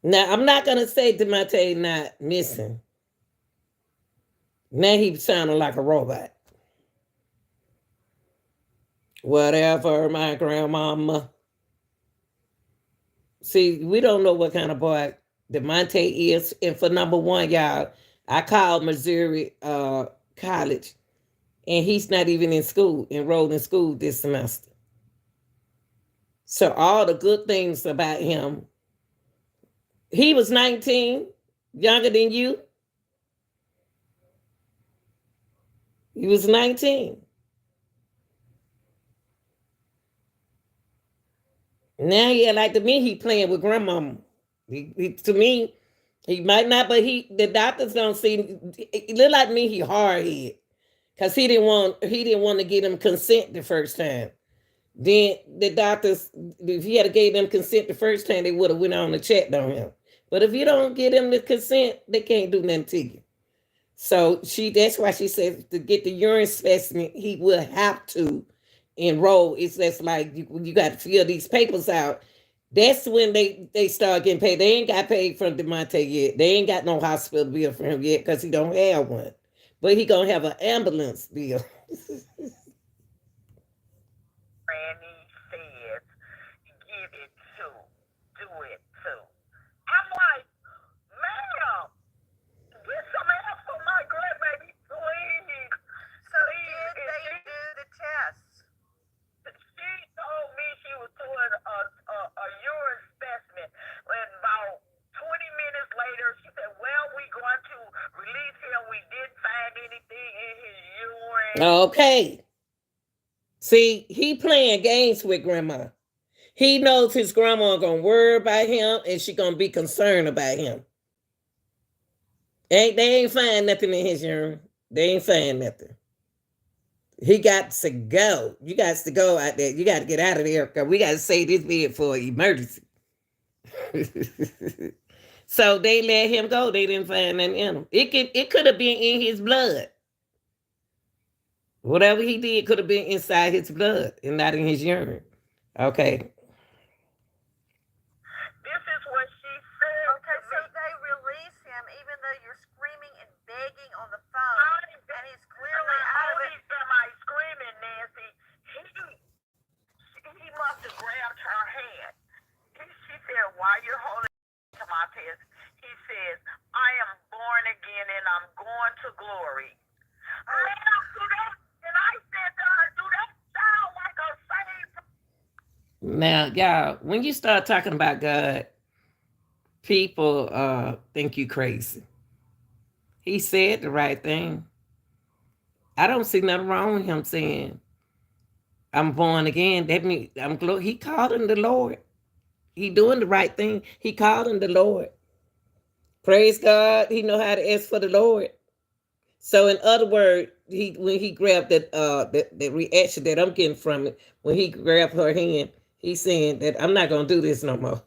Now, I'm not going to say DeMonte not missing. Now he sounding like a robot. Whatever, my grandmama. See, we don't know what kind of boy DeMonte is. And for number one, y'all, I called Missouri College, and he's not even in school, enrolled in school this semester. So all the good things about him, he was 19, younger than you. He was 19. Now, yeah, like to me, he playing with grandmama. To me, he might not, but the doctors don't see. It look like me. He hard head because he didn't want to get him consent the first time. Then the doctors, if he had gave them consent the first time, they would have went on and checked on him. But if you don't get them the consent, they can't do nothing to you. So that's why she said to get the urine specimen, he will have to enroll. It's just like you got to fill these papers out. That's when they start getting paid. They ain't got paid from DeMonte yet. They ain't got no hospital bill for him yet because he don't have one. But he gonna have an ambulance bill. Granny says, give it to, do it to. I'm like, ma'am, get some help for my grandbaby, please. So did they do the tests? She told me she was doing a urine specimen. And about 20 minutes later, she said, well, we're going to release him. We didn't find anything in his urine. Okay. See, he playing games with grandma. He knows his grandma gonna worry about him and she gonna be concerned about him. They ain't find nothing in his urine. They ain't find nothing. He got to go. You got to go out there. You got to get out of there because we got to save this bed for an emergency. So they let him go. They didn't find nothing in him. It could have been in his blood. Whatever he did could have been inside his blood and not in his urine. Okay. This is what she said. Okay, so they release him even though you're screaming and begging on the phone, and he's clearly out of it. Am I screaming, Nancy? He must have grabbed her hand. She said, why you're holding to my Montez. He says, I am born again and I'm going to glory. Ma'am, do that. And I said to her, do that sound like a saved? Now, y'all, when you start talking about God, people think you crazy. He said the right thing. I don't see nothing wrong with him saying, I'm born again. That means he called him the Lord. He doing the right thing. He called him the Lord. Praise God. He know how to ask for the Lord. So in other words, when he grabbed that reaction that I'm getting from it, when he grabbed her hand, he's saying that I'm not gonna do this no more.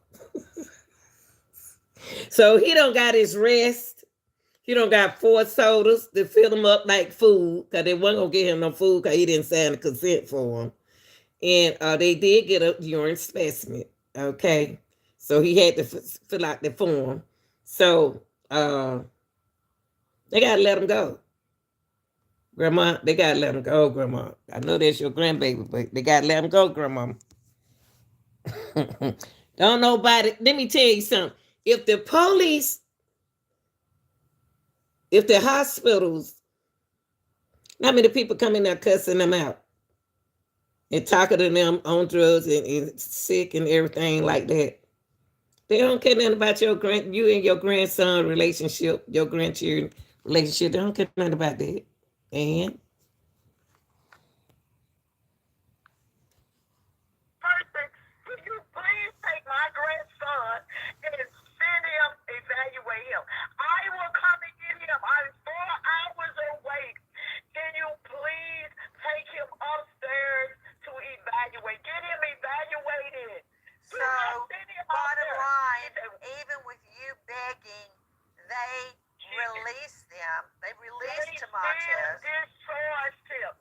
So he don't got his rest. He don't got 4 sodas to fill him up like food, because they wasn't gonna get him no food because he didn't sign the consent form. And they did get a urine specimen. Okay. So he had to fill out the form. So they gotta let him go. Grandma, they gotta let him go, Grandma. I know that's your grandbaby, but they gotta let him go, Grandma. Don't nobody, let me tell you something. If the police, if the hospitals, how many people come in there cussing them out and talking to them on drugs and sick and everything like that? They don't care nothing about you and your grandson relationship, your grandchildren relationship. They don't care nothing about that. And Person, will you please take my grandson and send him, evaluate him? I will come and get him. I'm 4 hours away. Can you please take him upstairs to evaluate? Get him evaluated. So, bottom line, even with you begging, they released them. They released Tamontez. Discharged him.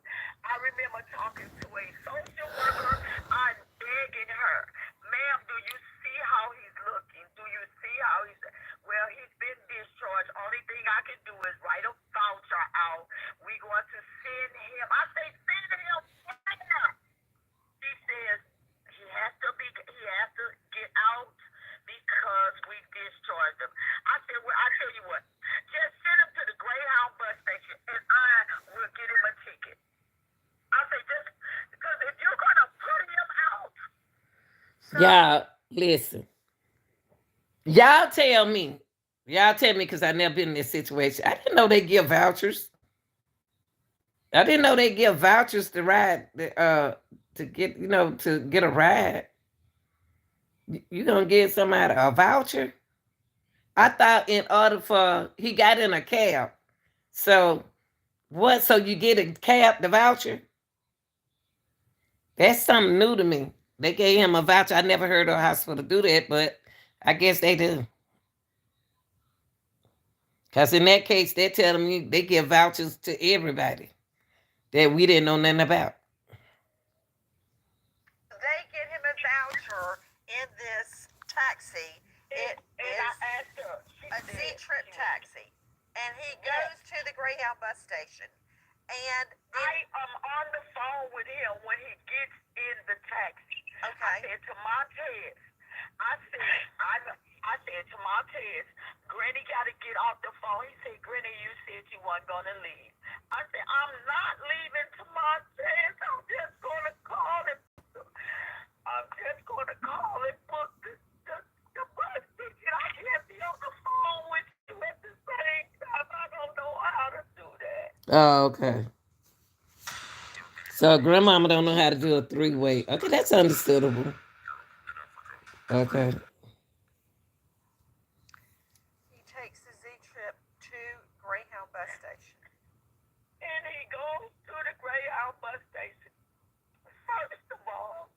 I remember talking to a social worker. I'm begging her, ma'am, do you see how he's looking? Do you see how he's? Well, he's been discharged. Only thing I can do is write a voucher out. We're going to send him. I say send him right now. She says he has to get out because we discharged him. I said, well, I tell you what, just send him to the Greyhound bus station and I will get him a ticket. I say just because if you're gonna put him out. y'all, listen. Y'all tell me. Y'all tell me, because I never been in this situation. I didn't know they give vouchers. I didn't know they give vouchers to ride, to get, to get a ride. You gonna give somebody a voucher? I thought in order for, he got in a cab. So what? So you get a cab, the voucher? That's something new to me. They gave him a voucher. I never heard of a hospital do that, but I guess they do. Because in that case, they're telling me they give vouchers to everybody that we didn't know nothing about. They get him a voucher in this taxi. It is a Z-Trip taxi. And he goes to the Greyhound bus station. And I am on the phone with him when he gets in the taxi. Okay. I said to Montez, I said to Montez, Granny got to get off the phone. He said, Granny, you said you weren't going to leave. I said, I'm not leaving to Montez. I'm just going to call him. I'm just going to call and book the bus ticket. I can't be on the phone with you at the same time. I don't know how to do that. Oh, okay. So grandmama don't know how to do a 3-way. Okay, that's understandable. Okay. he takes the Z-Trip to Greyhound bus station. And he goes to the Greyhound bus station. First of all,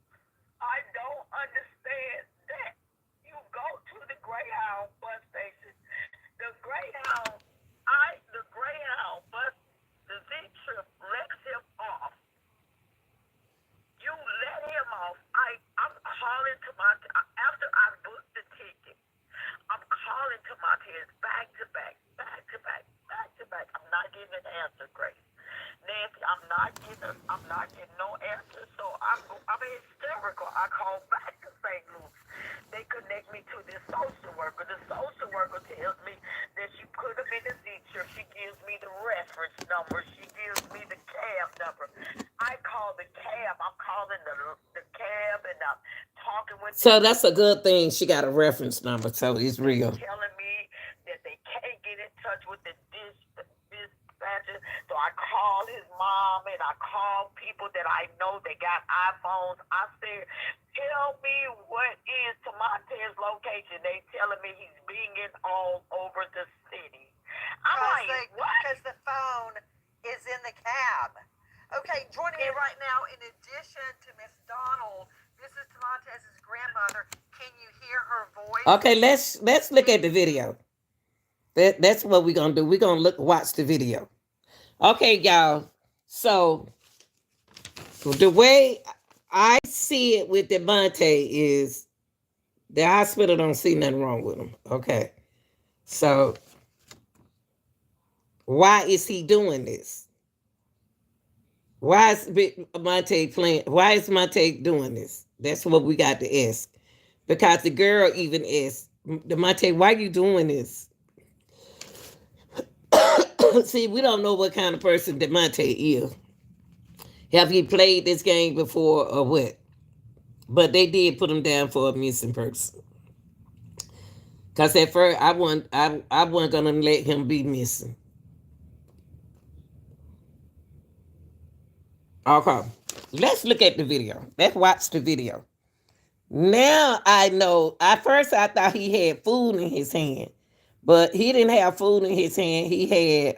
I don't understand that. You go to the Greyhound bus station. The Greyhound bus, the Z-Trip lets him off. You let him off. I'm calling to after I booked the ticket, I'm calling to Montez back to back. I'm not getting an answer, Grace. Nancy, I'm not getting no answer. So I'm hysterical. I call back to St. Luke's. They connect me to this social worker. The social tells me that she put them in the feature. She gives me the reference number. She gives me the cab number. I call the cab. I'm calling the cab and I'm talking with So that's a good thing. She got a reference number, so it's real. telling me that they can't get in touch with the dispatcher. So I call his mom and I call people that I know that got iPhones. I said, tell me what is Tamonte's location. They telling me he's being all over the city. I'm like, what? Because the phone is in the cab. Okay, joining me right now, in addition to Miss Donald, this is Tamontez's grandmother. Can you hear her voice? Okay, let's look at the video. That's what we're gonna do. We're gonna watch the video. Okay, y'all. So the way I see it with Devontae is the hospital don't see nothing wrong with him. Okay. So why is he doing this? Why is Monte playing? Why is Monte doing this? That's what we got to ask. Because the girl even asked, Monte, why are you doing this? See, we don't know what kind of person DeMonte is. Have he played this game before or what? But they did put him down for a missing person. Because at first I wasn't gonna let him be missing. Okay. Let's look at the video. Let's watch the video. Now I know. At first I thought he had food in his hand. But he didn't have food in his hand. He had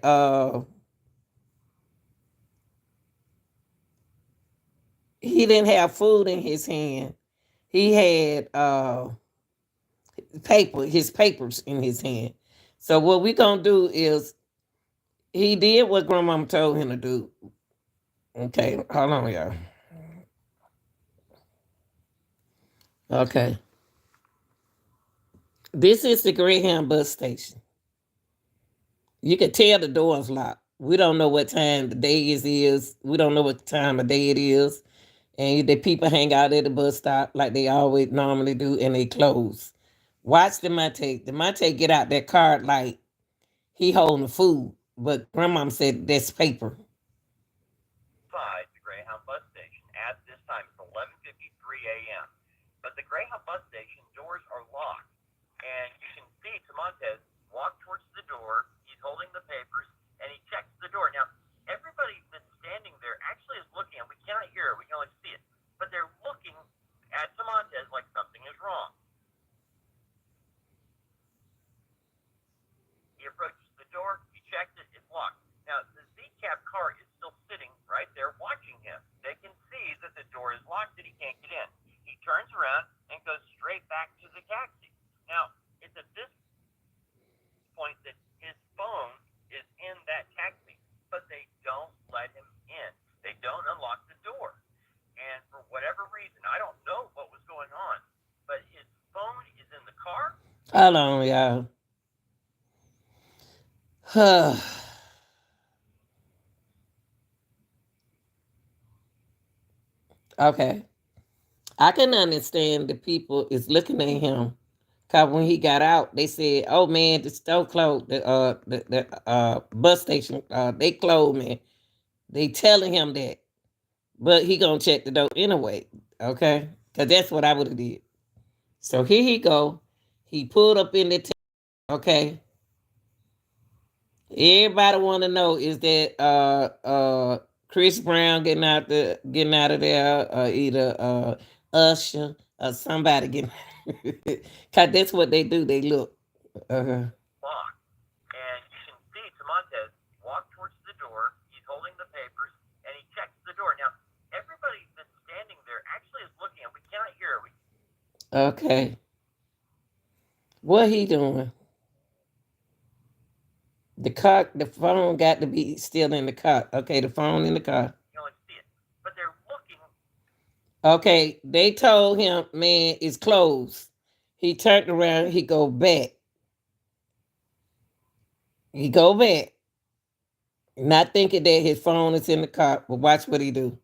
he didn't have food in his hand. He had his papers in his hand. So what we gonna do is he did what grandmama told him to do. Okay, hold on, y'all. Okay. This is the Greyhound bus station. You can tell the door's locked. We don't know what time the day is. We don't know what time of day it is. And the people hang out at the bus stop like they always normally do, and they close. Watch DeMonte get out that card like he holding the food. But grandmom said that's paper. Inside the Greyhound bus station at this time. It's 11:53 a.m. But the Greyhound bus station doors are locked. And you can see Tamontez walk towards the door. He's holding the papers, and he checks the door. Now, everybody that's standing there actually is looking, and we cannot hear it. We can only see it. But they're looking at Tamontez like something is wrong. He approaches the door. He checks it. It's locked. Now, the Z-Cab car is still sitting right there watching him. They can see that the door is locked, that he can't get in. He turns around and goes straight back to the taxi. Now, it's at this point that his phone is in that taxi, but they don't let him in. They don't unlock the door. And for whatever reason, I don't know what was going on, but his phone is in the car. Hold on, y'all. Okay. I can understand the people is looking at him. Cause when he got out, they said, "Oh man, the store closed. The bus station they closed, man." They telling him that, but he gonna check the door anyway. Okay, cause that's what I would have did. So here he go. He pulled up in the okay. Everybody want to know is that Chris Brown getting out of there, either Usher or somebody getting. Cause that's what they do. They look. Locked. And you can see Tamontez walk towards the door. He's holding the papers, and he checks the door. Now, everybody that's standing there actually is looking, and we cannot hear it. Okay. What he doing? The phone got to be still in the car. Okay, the phone in the car. You only see it. But they're looking. Okay, they told him, man, it's closed. He turned around, he go back. He go back. Not thinking that his phone is in the car, but watch what he do.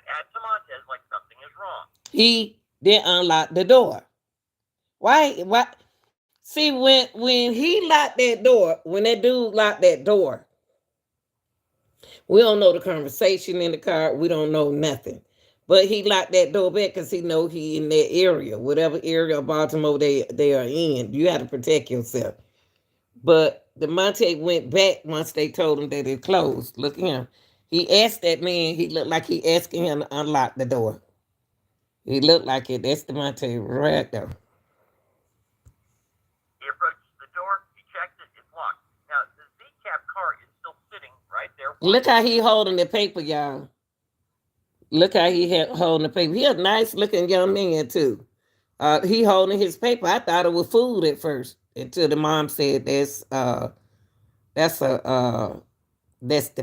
At Tamontez like something is wrong. He didn't unlock the door. Why? See, when he locked that door, when that dude locked that door, we don't know the conversation in the car. We don't know nothing. But he locked that door back because he know he in that area, whatever area of Baltimore they are in. You have to protect yourself. But the Monte went back once they told him that it closed. Look at him. He asked that man. He looked like he asking him to unlock the door. He looked like it. That's the Monte right there. He approaches the door. He checks it. It's locked. Now, the Z-Cab car is still sitting right there. Look how he holding the paper, y'all. Look how he holding the paper. He a nice looking young man too. He holding his paper. I thought it was food at first until the mom said that's the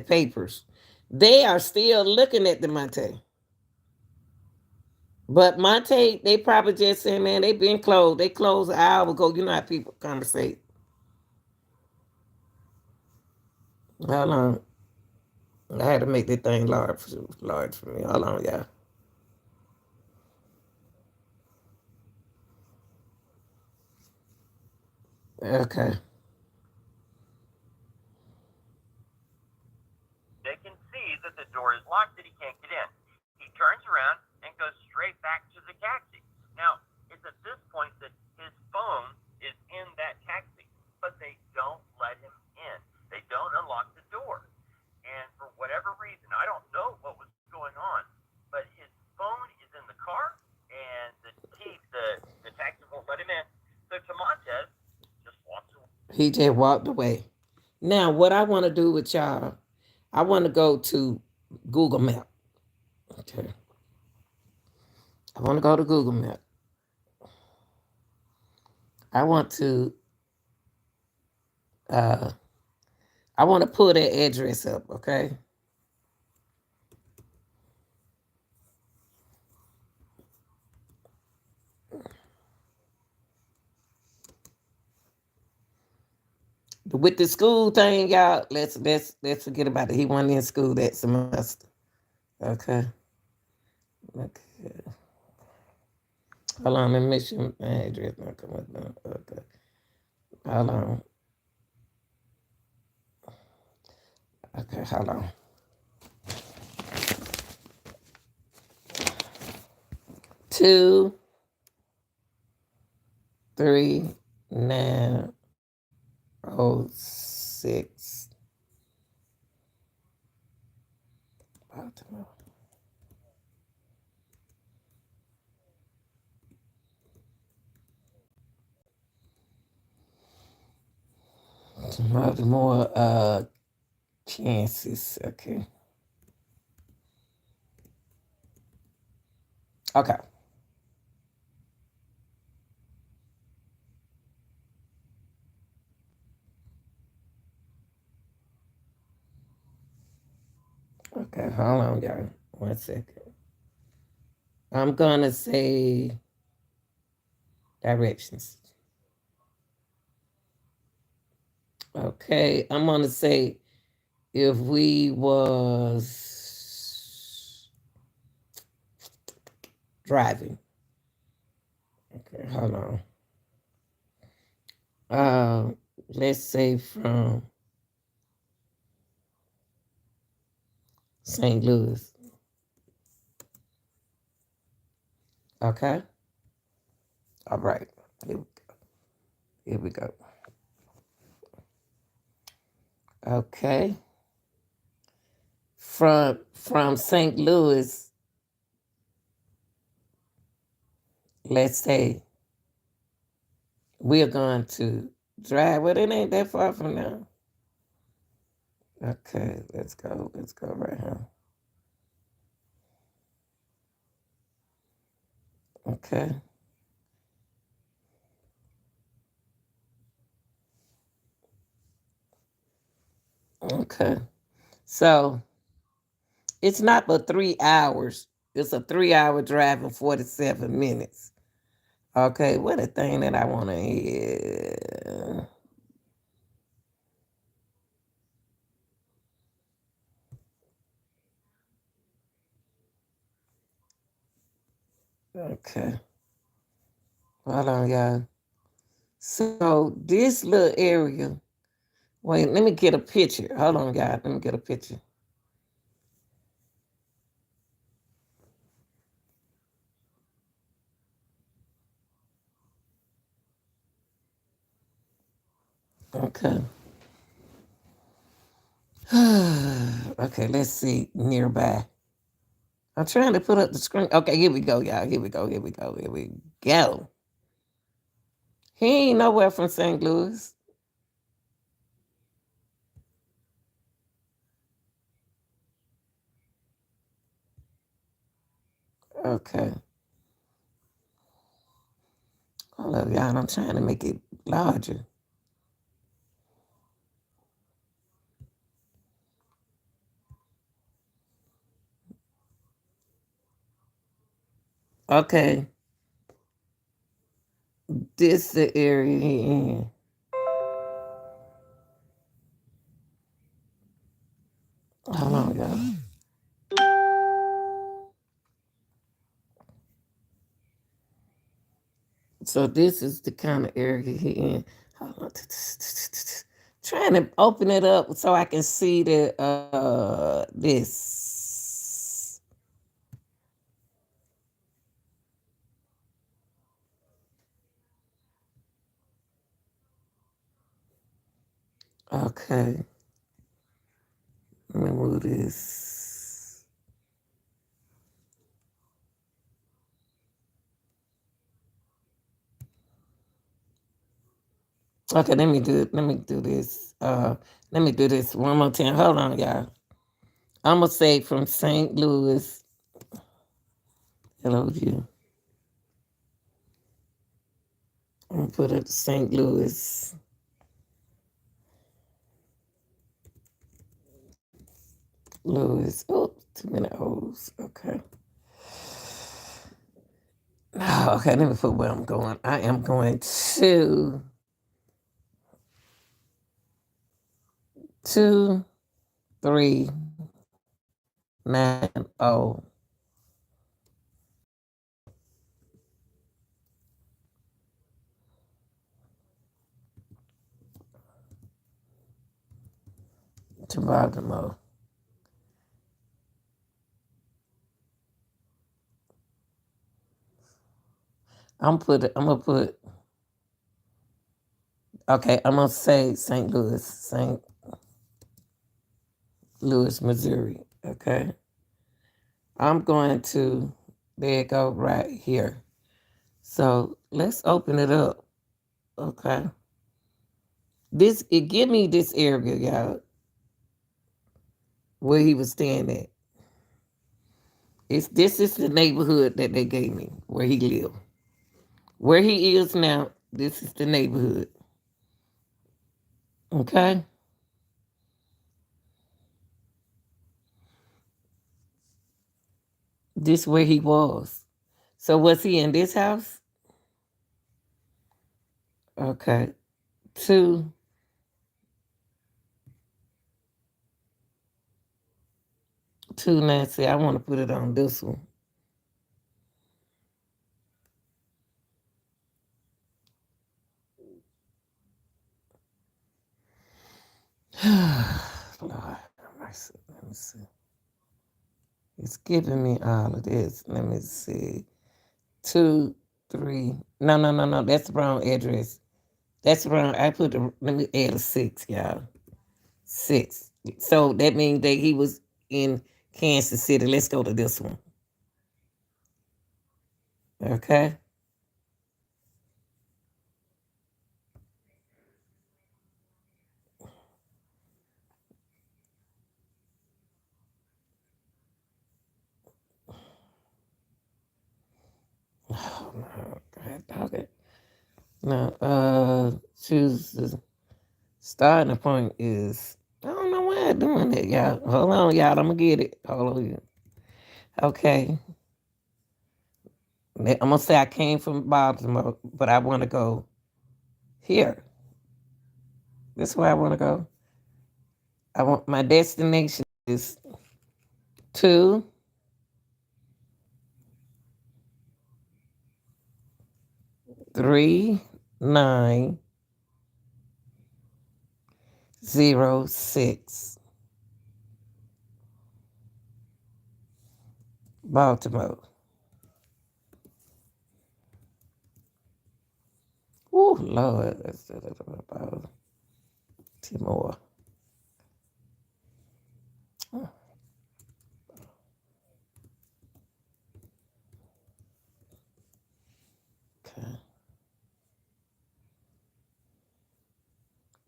papers. They are still looking at the Monte. But Monte, they probably just saying, man, they been closed. They closed an hour ago. You know how people conversate. Hold on. I had to make that thing large for me. Hold on, y'all. Okay. They can see that the door is locked, that he can't get in. He turns around and goes straight back to the taxi. Now, it's at this point that his phone is in that taxi, but they don't let him in. They don't unlock the door. And for whatever reason, I don't know what was going on, but his phone is in the car, and the taxi won't let him in. So Tamontez just walks away. He just walked away. Now, what I want to do with y'all, I want to go to Google Map. Okay. I want to go to Google Map. I want to pull that address up, okay? With the school thing, y'all, let's forget about it. He wasn't in school that semester. Okay. Hold on, let me make sure my address not come up now. Okay. Hold on. Okay, hold on. 2 3 9 06 Baltimore. Baltimore, Kansas. Okay. Okay. Okay, hold on, y'all. 1 second. I'm gonna say directions. Okay, I'm gonna say if we was driving. Okay, hold on. Let's say from St. Louis. Okay. All right. Here we go. Here we go. Okay. From St. Louis, let's say we're going to drive. Well, it ain't that far from now. Okay, let's go. Let's go right here. Okay. Okay. So it's not but 3 hours. It's a 3-hour drive in 47 minutes. Okay, what a thing that I want to hear. Okay. Hold on, y'all. So this little area. Wait, let me get a picture. Hold on, guys. Let me get a picture. Okay. Okay, let's see nearby. I'm trying to put up the screen. Okay, here we go, y'all. Here we go. Here we go. Here we go. He ain't nowhere from St. Louis. Okay. Hold up, y'all. I'm trying to make it larger. Okay. This the area he in. Hold on, y'all. So this is the kind of area he in. Hold on. Trying to open it up so I can see the this. Okay. Let me move this. Okay, let me do this. Let me do this one more time. Hold on, y'all. I'm gonna say from St. Louis. Hello, you. I'm gonna put it St. Louis. Louis. Oh, too many O's. Okay. Okay, let me put where I'm going. I am going to 2390. To Baltimore. I'm gonna put okay, I'm gonna say St. Louis, Missouri. Okay. I'm going to there it go right here. So let's open it up. Okay. Give me this area, y'all, where he was staying at. This is the neighborhood that they gave me where he lived. Where he is now, this is the neighborhood. Okay? This where he was. So was he in this house? Okay. 290. I want to put it on this one. Lord, let me see. It's giving me all of this. Let me see. 2, 3. No. That's the wrong address. That's wrong. Let me add a 6, y'all. 6. So that means that he was in Kansas City. Let's go to this one. Okay. Oh, no. Okay. No, choose the starting point is, I don't know why I'm doing that, y'all. Hold on, y'all. I'm going to get it. Hold on. Okay. I'm going to say I came from Baltimore, but I want to go here. This is where I want to go. My destination is 2, 3, 906 Baltimore. Oh Lord, that's about Timor. Okay.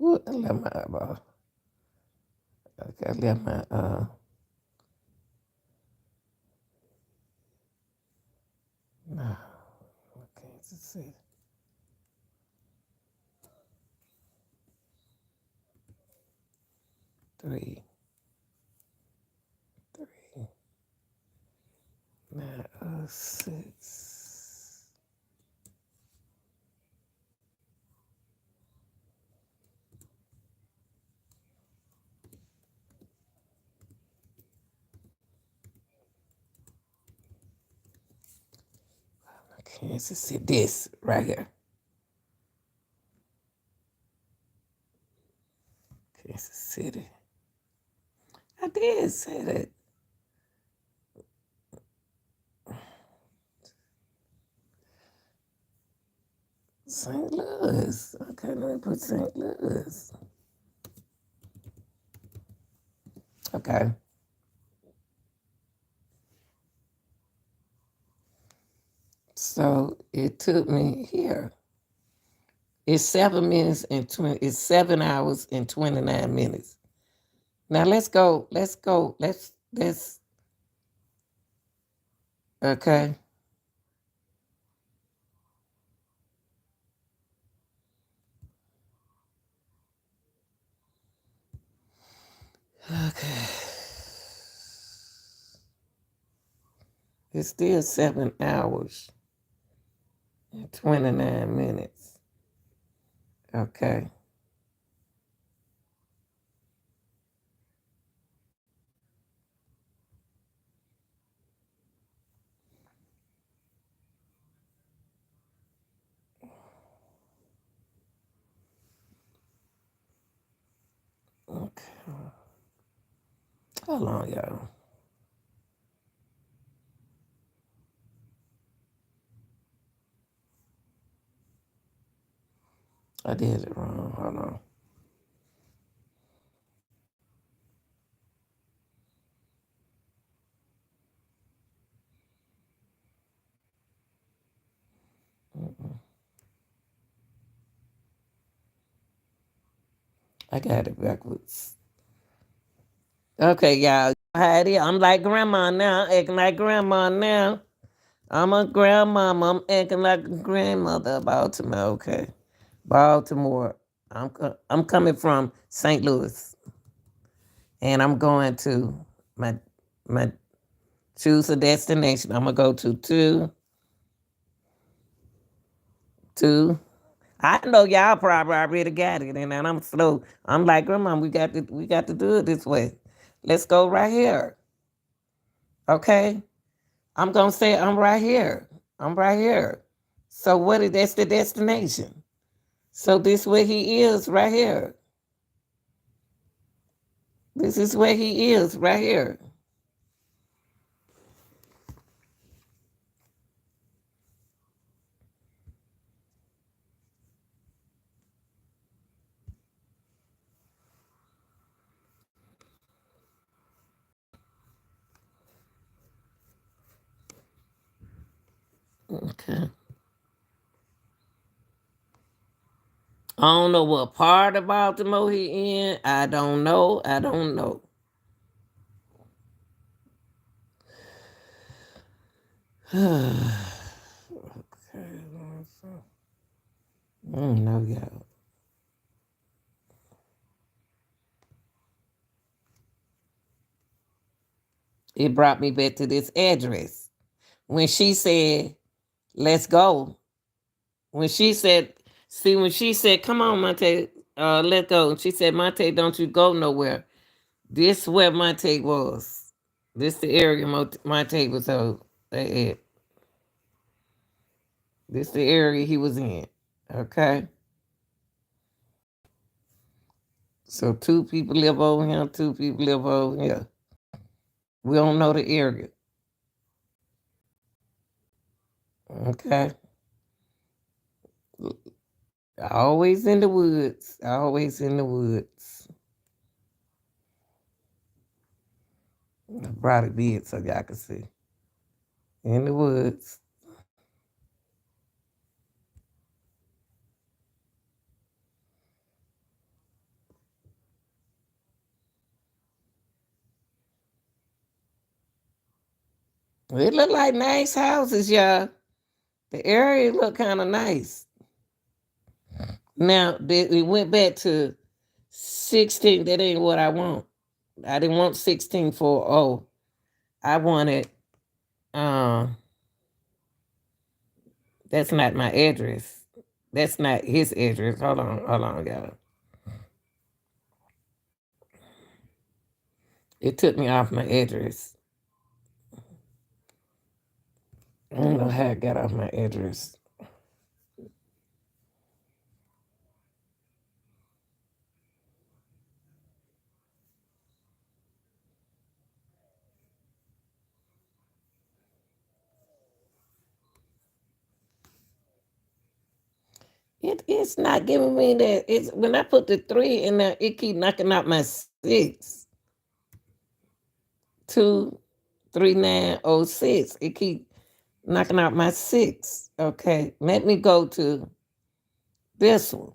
Ooh, I left my eyeball. Okay, I left my no, Kansas City. Three, 906. Kansas City. This right here. Kansas City. I did say that. St. Louis. Okay, let me put St. Louis. Okay. So it took me here. It's 7 minutes and 20. It's 7 hours and 29 minutes. Now let's go. Let's. Okay. Okay. It's still 7 hours and 29 minutes. Okay. Okay. Hold on, y'all. I did it wrong. Hold on. I got it backwards. Okay, y'all. Heidi, I'm like grandma now, acting like grandma now. I'm a grandmama. I'm acting like a grandmother. Baltimore, okay. Baltimore. I'm coming from St. Louis, and I'm going to my choose a destination. I'm gonna go to two. I know y'all probably already got it, and I'm slow. I'm like, grandma, we got to do it this way. Let's go right here. Okay? I'm gonna say I'm right here. I'm right here. So that's the destination. So this where he is right here. This is where he is right here. Okay. I don't know what part of Baltimore he in. I don't know. I don't know. Okay. I don't know, y'all. It brought me back to this address. When she said, let's go. When she said, come on, Monte, let's go. And she said, Monte, don't you go nowhere. This where Monte was. This the area Monte was at. This the area he was in. Okay. So 2 people live over here, 2 people live over here. We don't know the area. Okay. Always in the woods. Always in the woods. I brought it big so y'all can see. In the woods. It look like nice houses, y'all. The area look kind of nice. Now, we went back to 16. That ain't what I want. I didn't want 1640. I wanted, that's not my address. That's not his address. Hold on, y'all. It took me off my address. I don't know how I got off my address. It's not giving me that. It's when I put the 3 in there, it keep knocking out my 6. 23906. It keep knocking out my 6. Okay, let me go to this one.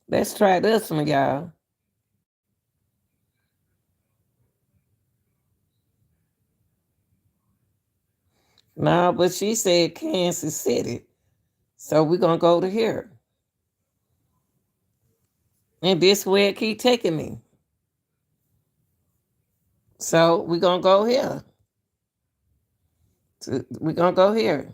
Let's try this one, y'all. No, but she said Kansas City. So we're going to go to here. And this way it keep taking me. So we're going to go here. We're going to go here.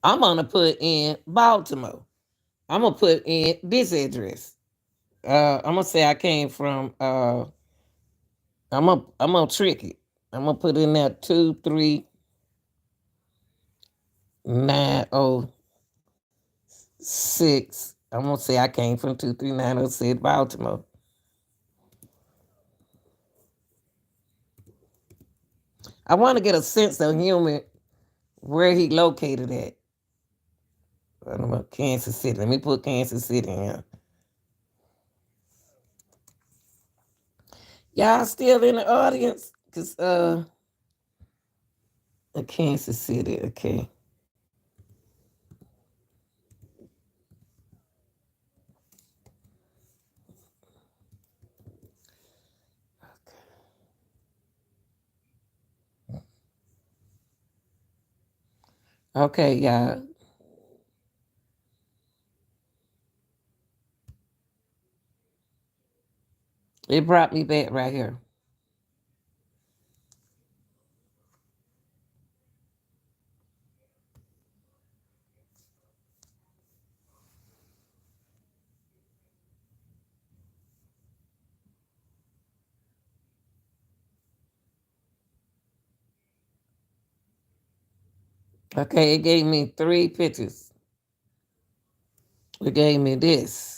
I'm going to put in Baltimore. I'm going to put in this address. I'm going to say I came from, I'm gonna trick it. I'm going to put in there 23906. I'm going to say I came from 23906 Baltimore. I want to get a sense of human where he located at. I don't know, Kansas City. Let me put Kansas City in. Y'all still in the audience? Cause Kansas City, okay. Okay, y'all. It brought me back right here. Okay, it gave me 3 pictures. It gave me this.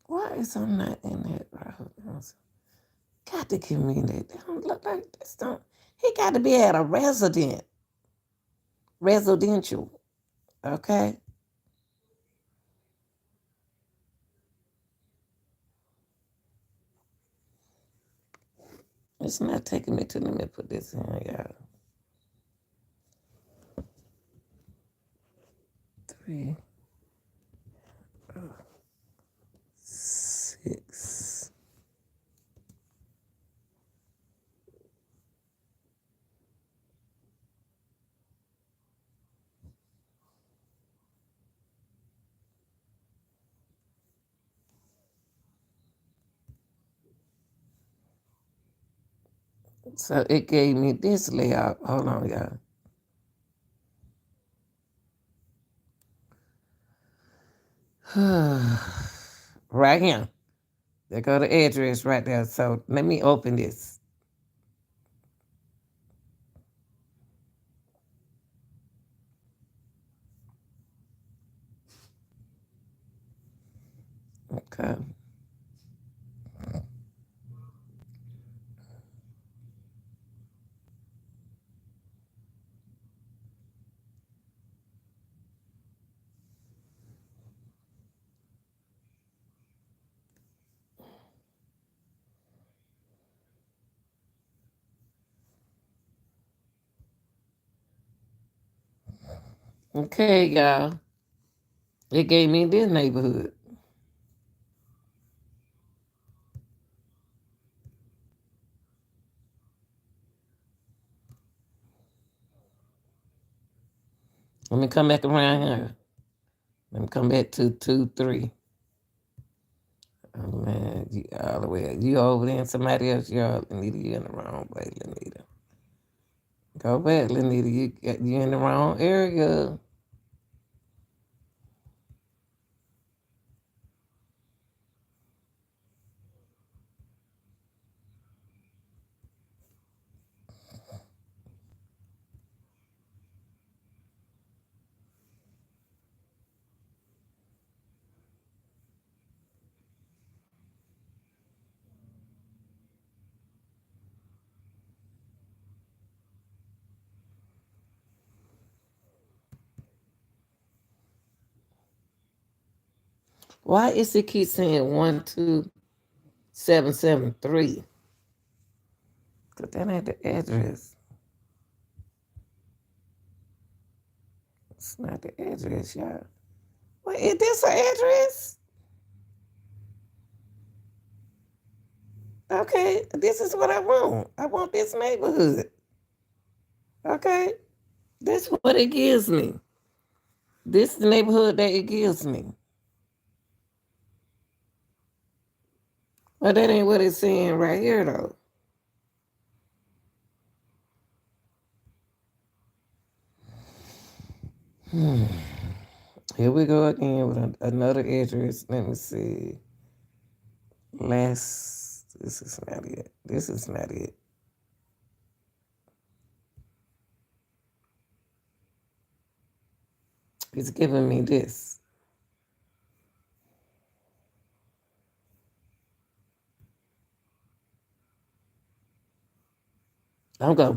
Why is I'm not in that? Got to give me that. They don't look like this. Don't. He got to be at a residential. Okay. It's not taking me to. Let me put this in, y'all. 3, 6. So it gave me this layout. Hold on, y'all. Right here. There go the address right there. So let me open this. Okay. Okay, y'all. It gave me this neighborhood. Let me come back around here. Let me come back to 2-3. Oh man, you all the way. You over there and somebody else, y'all. Lenita, you in the wrong way, Lenita. Go back, Lenita. You in the wrong area. Why is it keep saying 12773? Cause that ain't the address. It's not the address, y'all. Wait, is this an address? Okay, this is what I want. I want this neighborhood. Okay, that's what it gives me. This is the neighborhood that it gives me. But that ain't what it's saying right here, though. Here we go again with another address. Let me see. This is not it. This is not it. It's giving me this. I'm gonna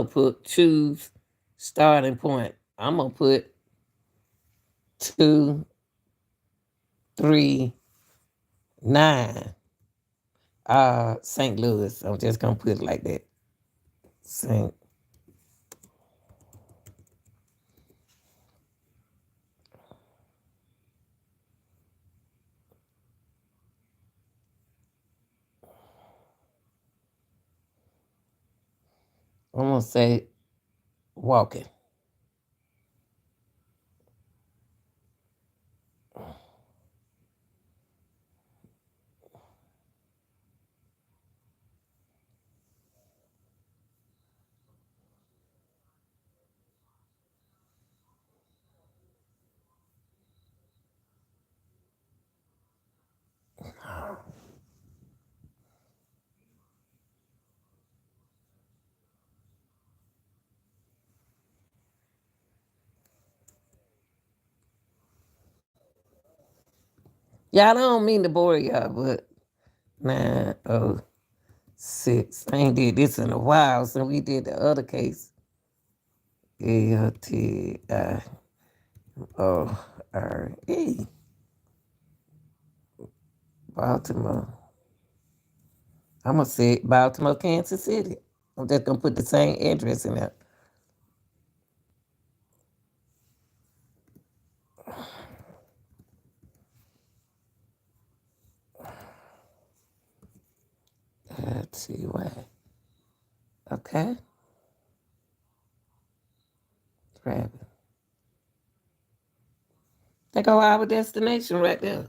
put choose starting point. I'm gonna put 239 St. Louis. I'm just gonna put it like that. St. I'm gonna say walking. Y'all, I don't mean to bore y'all, but 906. I ain't did this in a while, so we did the other case. ALTIORE. Baltimore. I'm gonna say Baltimore, Kansas City. I'm just gonna put the same address in there. Let's see why. Okay. Travis. There go our destination right there.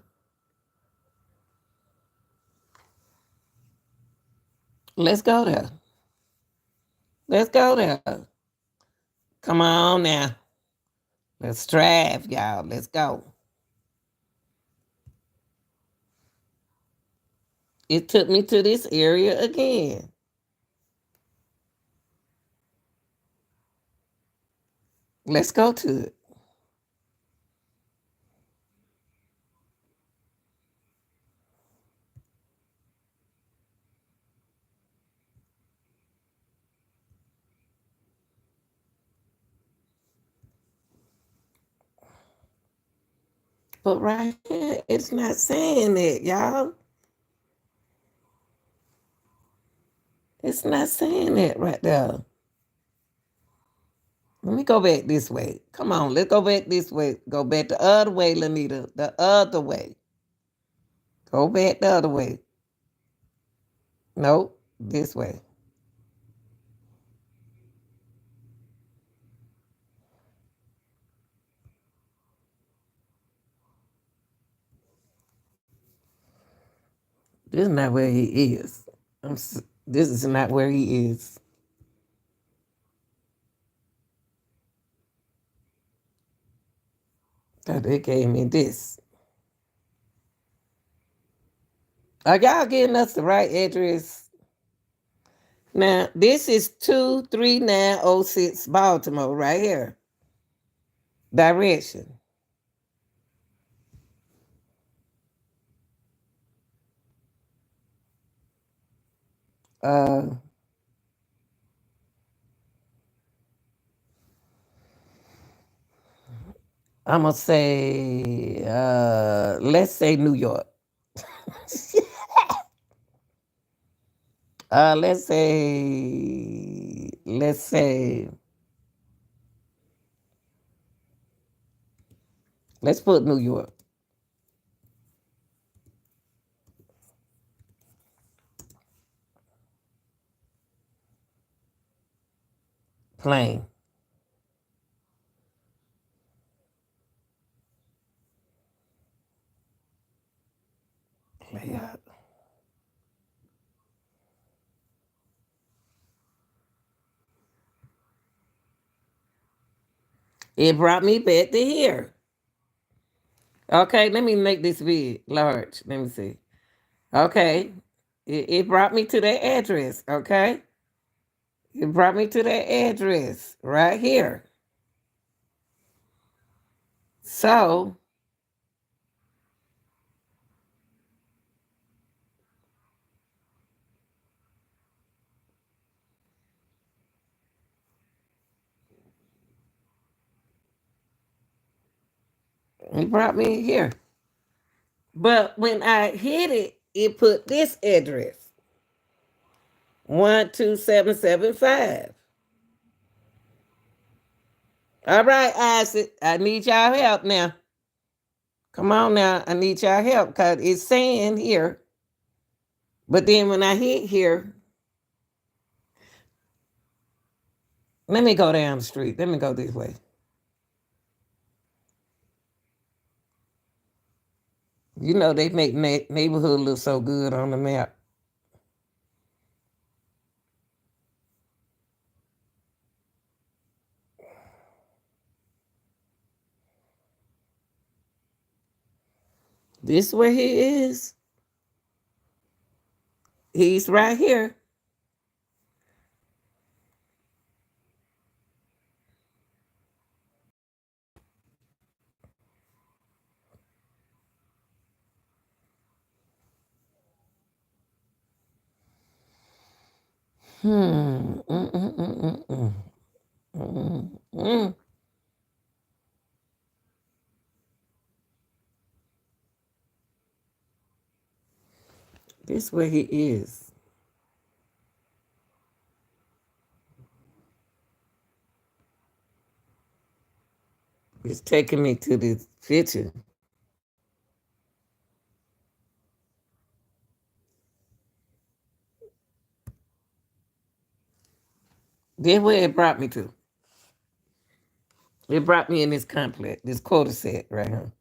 Let's go there. Let's go there. Come on now. Let's strive, y'all. Let's go. It took me to this area again. Let's go to it. But right here, it's not saying it, y'all. It's not saying it right there. Let me go back this way. Come on, let's go back this way. Go back the other way, Lanita. The other way. Go back the other way. Nope, this way. This is not where he is. This is not where he is. So they gave me this. Are y'all getting us the right address? Now, this is 23906 Baltimore right here. Direction. I'm going to say, let's say New York. Let's say, let's put New York. Plain. Yeah. It brought me back to here. Okay, let me make this big, large. Let me see. Okay. It brought me to that address, okay? It brought me to that address right here. So, it brought me here. But when I hit it, it put this address 12775. All right, Isaac, I need y'all help now. Come on now, I need y'all help because it's saying here. But then when I hit here, let me go down the street. Let me go this way. You know, they make neighborhood look so good on the map. This where he is. He's right here. Hmm. This where he is. It's taking me to this picture. Then where it brought me to. It brought me in this complex, this quarter set right here.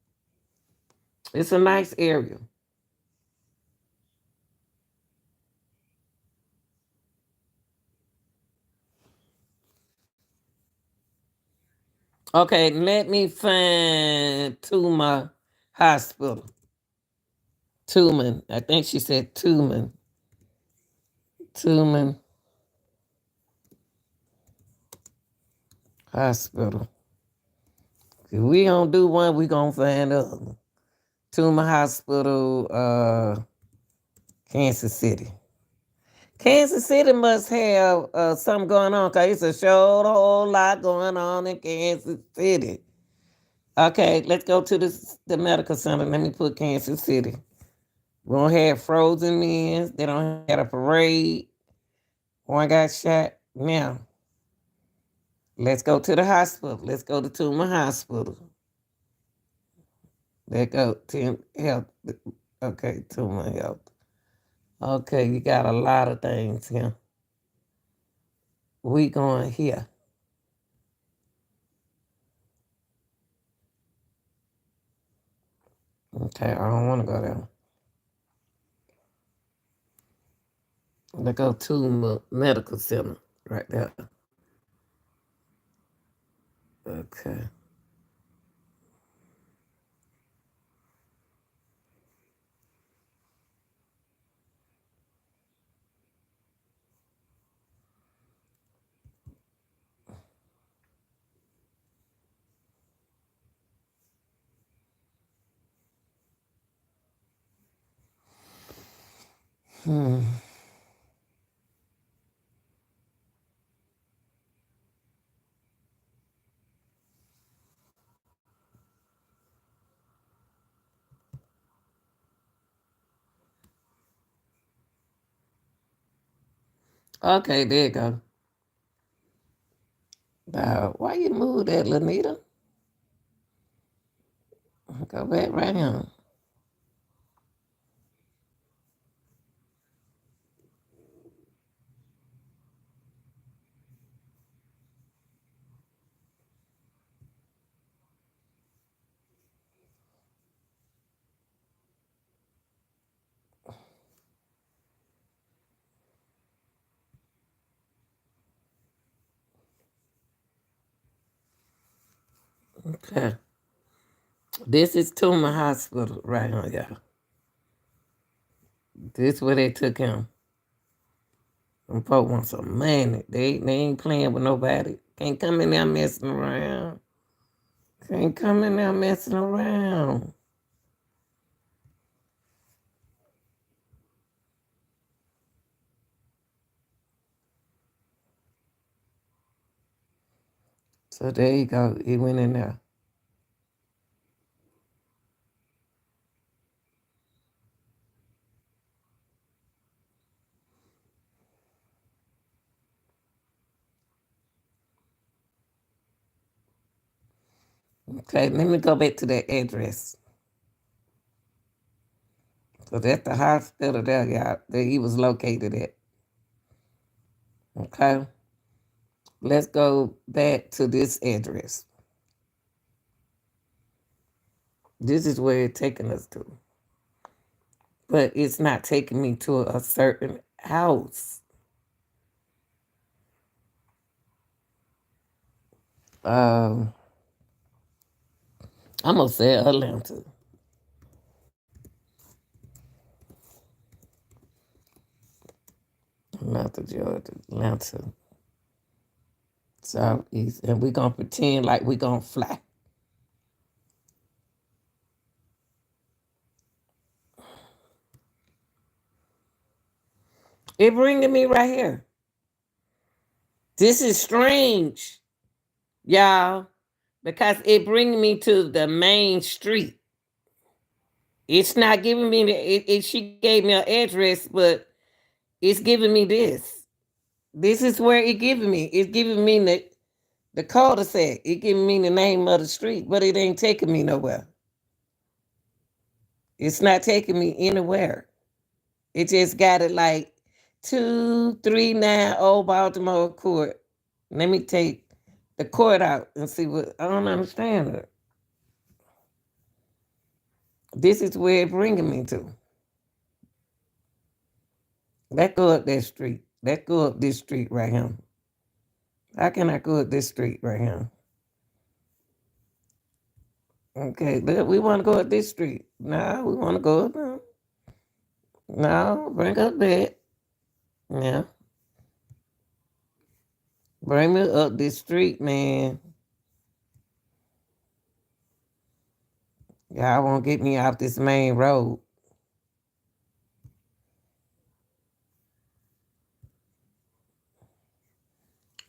It's a nice area. Okay, let me find Tuma Hospital. Tuman. I think she said Tuman. Tuman Hospital. If we don't do one, we gonna find other. Tuma Hospital, Kansas City. Kansas City must have something going on because it's a whole lot going on in Kansas City. Okay, let's go to the medical center. Let me put Kansas City. We don't have frozen men. They don't have a parade. One got shot. Now, let's go to the hospital. Let's go to Tuma Hospital. Let's go to health. Okay, Tuma Health. Okay, you got a lot of things here. We going here. Okay, I don't want to go there. Let's go to medical center right there. Okay. Hmm. Okay, there you go. Why you move that, Lanita? Go back right here. Okay. This is Tuma Hospital right here, y'all. This where they took him. Them folk want some money. They ain't playing with nobody. Can't come in there messing around. Can't come in there messing around. So there you go. He went in there. Okay, let me go back to that address. So that's the hospital there, y'all, that he was located at. Okay. Let's go back to this address. This is where it's taking us to. But it's not taking me to a certain house. I'm going to say Atlanta. Atlanta, Georgia. Atlanta. Southeast. And we're going to pretend like we're going to fly. It bringing me right here. This is strange, y'all, because it bringing me to the main street. It's not giving me she gave me an address, but it's giving me this. This is where it giving me. It's giving me the cul-de-sac. It giving me the name of the street, but it ain't taking me nowhere. It's not taking me anywhere. It just got it like 2390 Old Baltimore Court. Let me take the court out and see what I don't understand it. This is where it's bringing me to. Let's go up that street. Let's go up this street right here. How can I go up this street right here? Okay, we want to go up this street. No, we want to go up there. No, bring up that. Yeah. Bring me up this street, man. Y'all won't get me off this main road.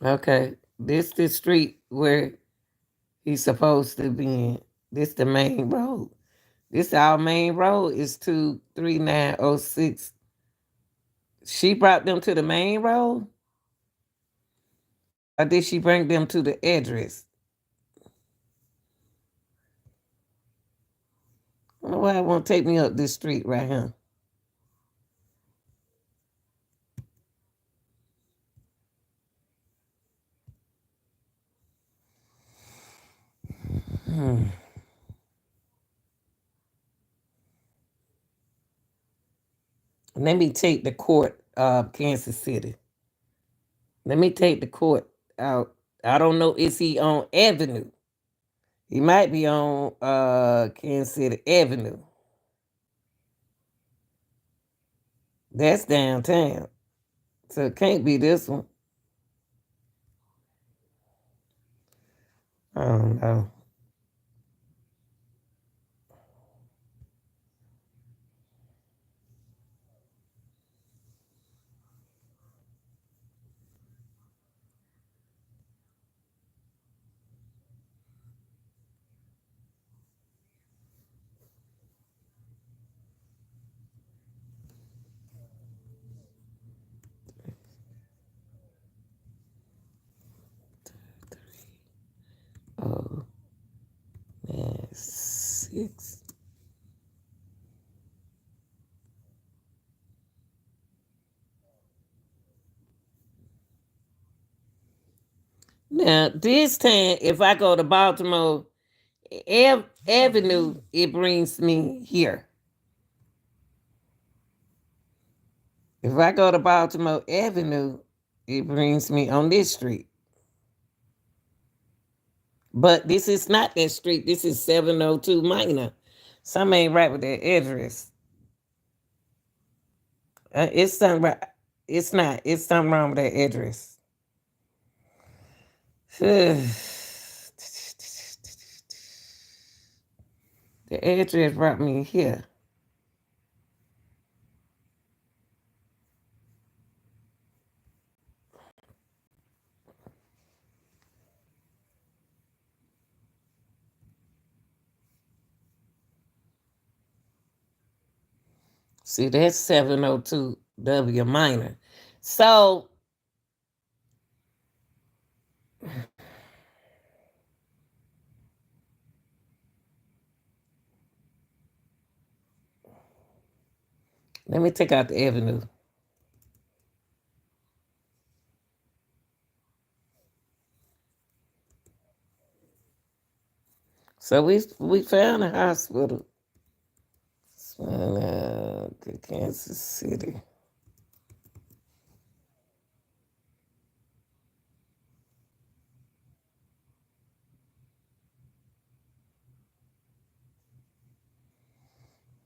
Okay, this the street where he's supposed to be in. This the main road. This our main road is 23906. She brought them to the main road? Or did she bring them to the address? I don't know why it won't take me up this street right here. Hmm. Let me take the court of Kansas City. Let me take the court out. I don't know, is he on Avenue? He might be on Kansas City Avenue. That's downtown. So it can't be this one. I don't know. Oh, man, 6. Now, this time, if I go to Baltimore Avenue, it brings me here. If I go to Baltimore Avenue, it brings me on this street. But this is not that street. This is 702 Minor. Something ain't right with that address. It's something right. It's not. It's something wrong with that address. The address brought me here. See, that's 702 W Minor. So let me take out the avenue. So we found a hospital. Kansas City.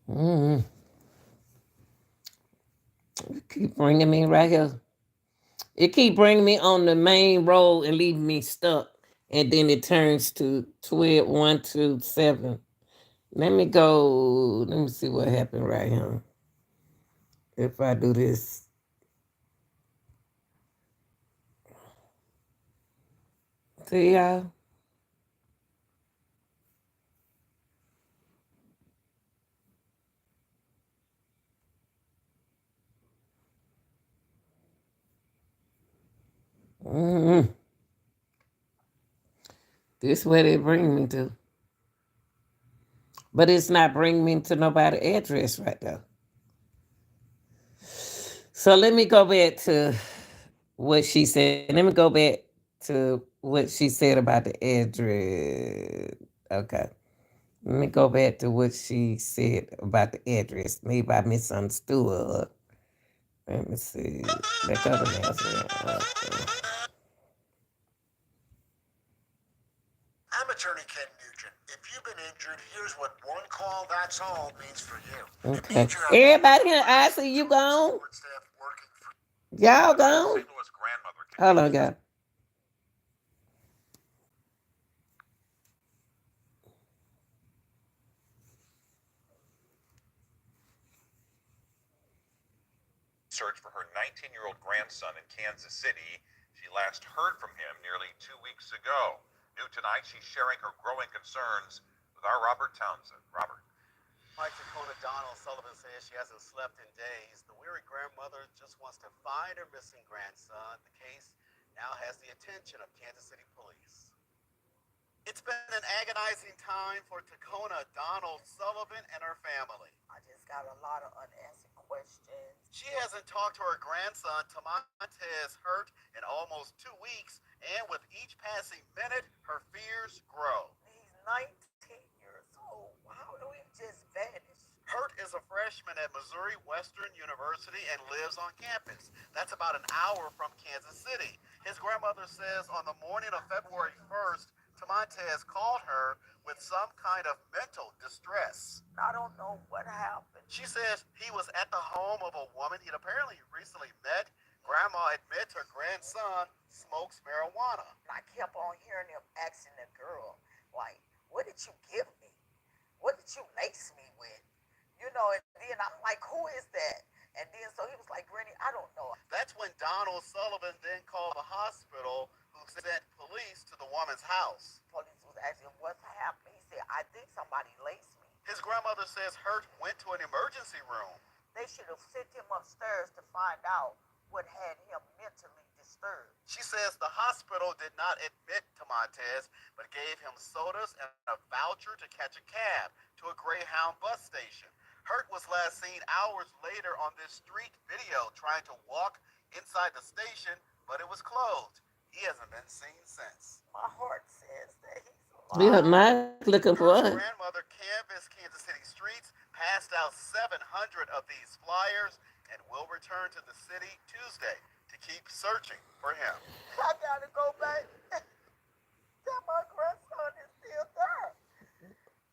Mm-hmm. It keep bringing me right here. It keep bringing me on the main road and leaving me stuck. And then it turns to 127. Let me go. Let me see what happened right here. If I do this. See y'all? Mm-hmm. This is where they bring me to. But it's not bringing me to nobody's address right now. So let me go back to what she said. Let me go back to what she said about the address. Okay. Let me go back to what she said about the address. Maybe I misunderstood her. Let me see. Let go to Nazareth. Okay. I'm attorney Ken Nugent. If you've been injured injured, here's what one call, that's all means for you. Okay. Everybody here, I see you gone. Y'all gone. St. Louis grandmother. Hold on, guys. Search for her 19-year-old grandson in Kansas City. She last heard from him nearly 2 weeks ago. New tonight, she's sharing her growing concerns with our Robert Townsend. Robert. Mike Tacona Donald Sullivan says she hasn't slept in days. The weary grandmother just wants to find her missing grandson. The case now has the attention of Kansas City police. It's been an agonizing time for Tacona Donald Sullivan and her family. I just got a lot of unanswered questions. She hasn't talked to her grandson, Tamontez Hurt, in almost 2 weeks, and with each passing minute, her fears grow. He's 19 years old. How do he just vanish? Hurt is a freshman at Missouri Western University and lives on campus. That's about an hour from Kansas City. His grandmother says on the morning of February 1st, Tamontez called her with some kind of mental distress. I don't know what happened. She says he was at the home of a woman he'd apparently recently met. Grandma admits her grandson smokes marijuana. I kept on hearing him asking the girl, like, what did you give me? What did you lace me with? You know, and then I'm like, who is that? And then so he was like, Granny, I don't know. That's when Donald Sullivan then called the hospital, who sent police to the woman's house. Police was asking what's happening. He said, I think somebody laced me. His grandmother says Hurt went to an emergency room. They should have sent him upstairs to find out what had him mentally disturbed. She says the hospital did not admit Tamontez, but gave him sodas and a voucher to catch a cab to a Greyhound bus station. Hurt was last seen hours later on this street video trying to walk inside the station, but it was closed. He hasn't been seen since. My heart says that he's We are alive. not looking for Hurt's us. grandmother canvassed Kansas City streets, passed out 700 of these flyers, and will return to the city Tuesday to keep searching for him. I gotta go back. Tell my grandson is still there.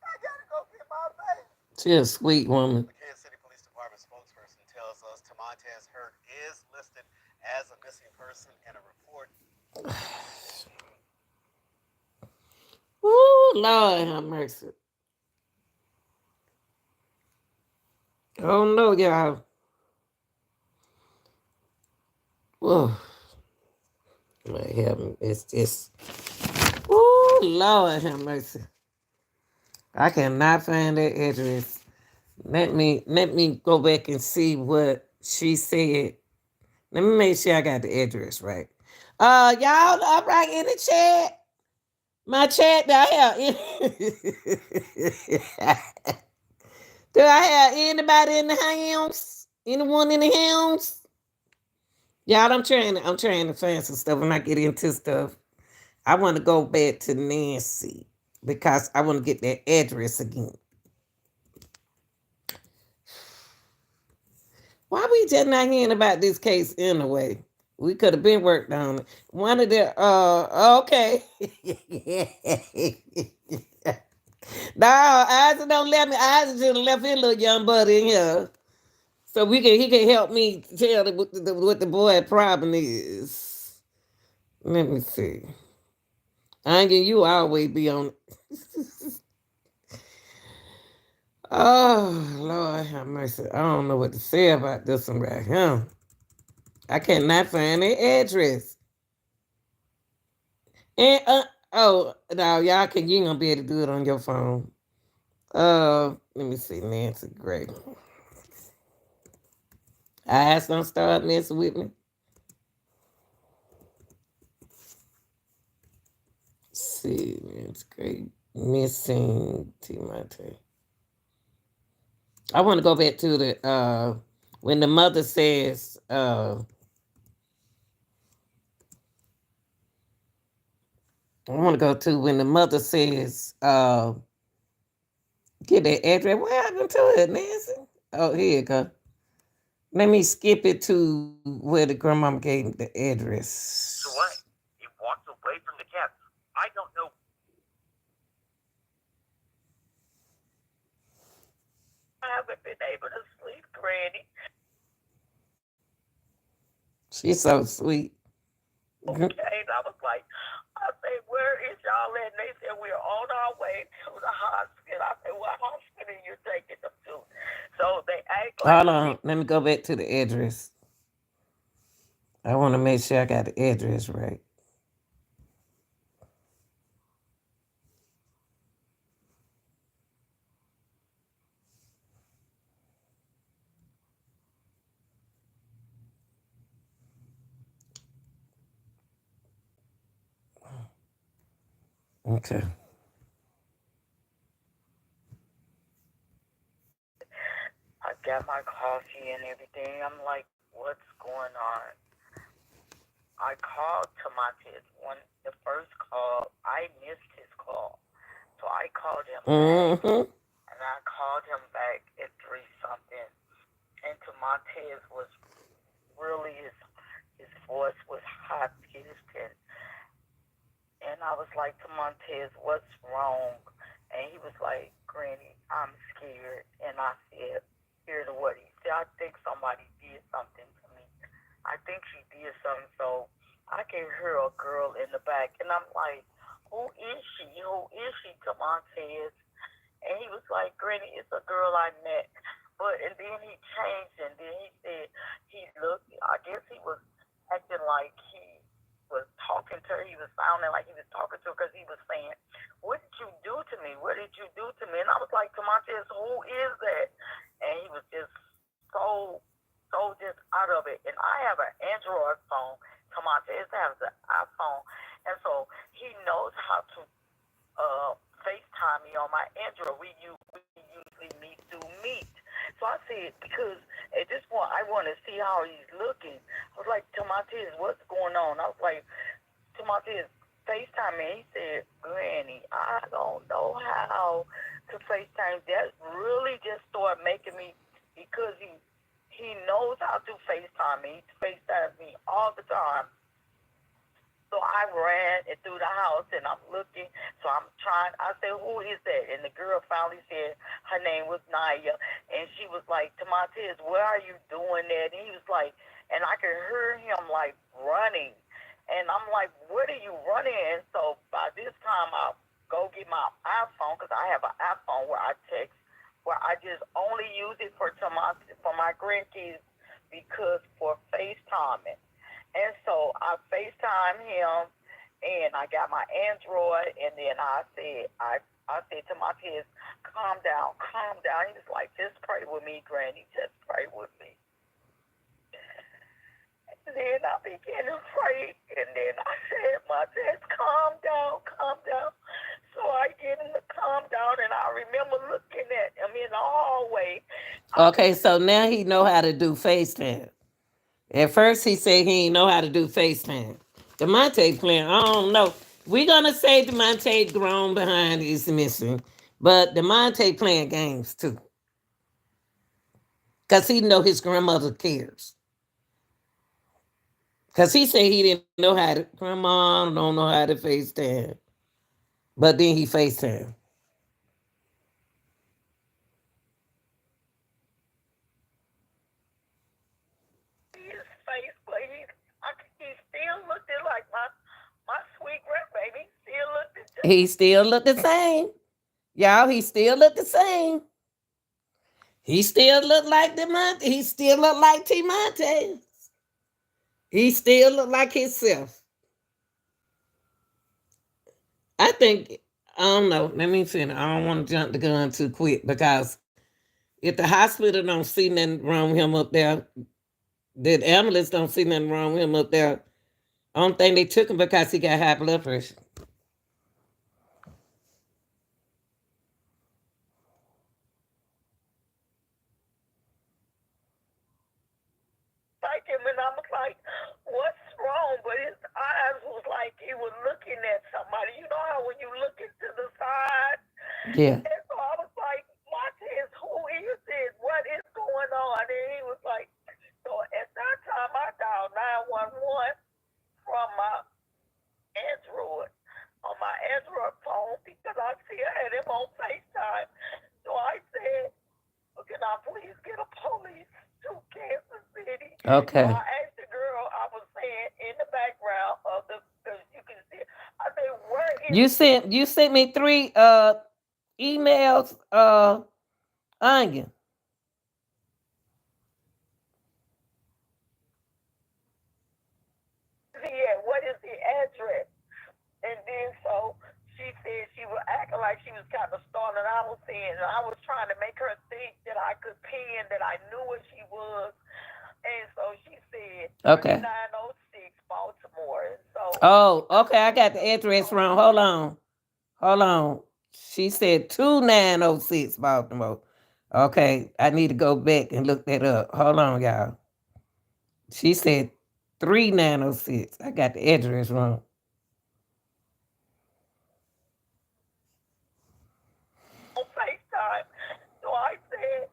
I gotta go get my baby. She's a sweet woman. The Kansas City Police Department spokesperson tells us Tamontez Hurt is listed as a missing person in a report. Ooh, Lord have mercy. Oh no, y'all. Whoa. My heaven, it's just. Ooh, Lord have mercy. I cannot find that address. Let me go back and see what she said. Let me make sure I got the address right. Y'all, all right in the chat. My chat, do I have do I have anybody in the house? Anyone in the house? Y'all, I'm trying to find some stuff. When I get into stuff, I want to go back to Nancy because I want to get that address again. Why we just not hearing about this case anyway? We could have been worked on it. One of the okay. No, Isaac don't let me. Isaac just left his little young buddy in here. So he can help me tell what the boy problem is. Let me see. I ain't getting you always be on. Oh Lord have mercy. I don't know what to say about this one right here. I cannot find the address. And oh no, you ain't gonna be able to do it on your phone. Let me see, Nancy Gray. Eyes don't start messing with me. Let's see, Nancy Gray missing Timothy. I want to go back to the when the mother says I want to go to when the mother says, get that address. What happened to it, Nancy? Oh, here you go. Let me skip it to where the grandmama gave the address. So what? He walked away from the cab. I don't know. been able to sleep, Granny. She's so sweet. Okay, and I said, where is y'all at? And they said, we're on our way to the hospital. I said, what hospital you taking them to? So they act like Hold on. Let me go back to the address. I want to make sure I got the address right. Okay. I got my coffee and everything. I'm like, what's going on? I called Tomatis the first call. I missed his call. So I called him back. Mm-hmm. And I called him back at 3 something. And Tomatis was really, his voice was high pitched. And I was like, Tomatis, what's wrong? And he was like, Granny, I'm scared. And I said, scared of what? He said, I think somebody did something to me. I think she did something. So I can hear a girl in the back. And I'm like, who is she? Who is she, Tomatis? And he was like, Granny, it's a girl I met. And then he changed, and then he said he looked, I guess he was acting like he was talking to her. He was sounding like he was talking to her because he was saying, what did you do to me? What did you do to me? And I was like, Tomatis, who is that? And he was just so just out of it. And I have an Android phone. Tomatis has an iPhone. And so he knows how to FaceTime me on my Android. We usually meet through Meet. So I said, because at this point, I want to see how he's looking. I was like, Tomatis, what's going on? I was like, Tomatis, FaceTime me. He said, Granny, I don't know how to FaceTime. That really just started making me, because he knows how to FaceTime me. He FaceTimes me all the time. So I ran through the house and I'm looking. So I'm trying. I said, who is that? And the girl finally said her name was Naya. And she was like, Tomatis, where are you doing that? And he was like, and I could hear him like running. And I'm like, what are you running? And so by this time, I'll go get my iPhone because I have an iPhone where I text, where I just only use it for my grandkids because for FaceTiming. And so I FaceTime him, and I got my Android, and then I said to my kids, calm down. He was like, just pray with me, Granny, just pray with me. And then I began to pray, and then I said, my dad, calm down. So I get him to calm down, and I remember looking at him in the hallway. Okay, so now he know how to do FaceTime. At first, he said he didn't know how to do FaceTime. DeMonte playing, I don't know. We're going to say DeMonte grown behind is missing. But DeMonte playing games, too. Because he know his grandmother cares. Because he said he didn't know how to, Grandma don't know how to FaceTime. But then he FaceTime. His face, but he still looked like my sweet grandbaby. He still looked the same. Y'all, he still looked the same. He still looked like DeMonte. He still looked like T-Monte. He still looked like himself. I think, I don't know. Let me finish. I don't want to jump the gun too quick because if the hospital don't see nothing wrong with him up there, the ambulance don't see nothing wrong with him up there, I don't think they took him because he got high blood pressure. Like him, and I was like, what's wrong? But his eyes was like he was looking at somebody. You know how when you look into the side? Yeah. And so I was like, Martez, who is this? What is going on? And he was like, so at that time I dialed 911 from my Android, on my Android phone, because I see I had him on FaceTime. So I said, can I please Okay. I asked the girl, I was saying in the background of the, because you can see, I said, where is You sent me 3 emails, Onion. he at? What is the address? And then so she said she was acting like she was kind of starting. I was saying, and I was trying to make her think that I could pin, that I knew what she was. And so she said Okay. 3906 Baltimore. And so Oh, okay. I got the address wrong. Hold on. Hold on. She said 2906 Baltimore. Okay. I need to go back and look that up. Hold on, y'all. She said 3906. I got the address wrong. on FaceTime. So I said,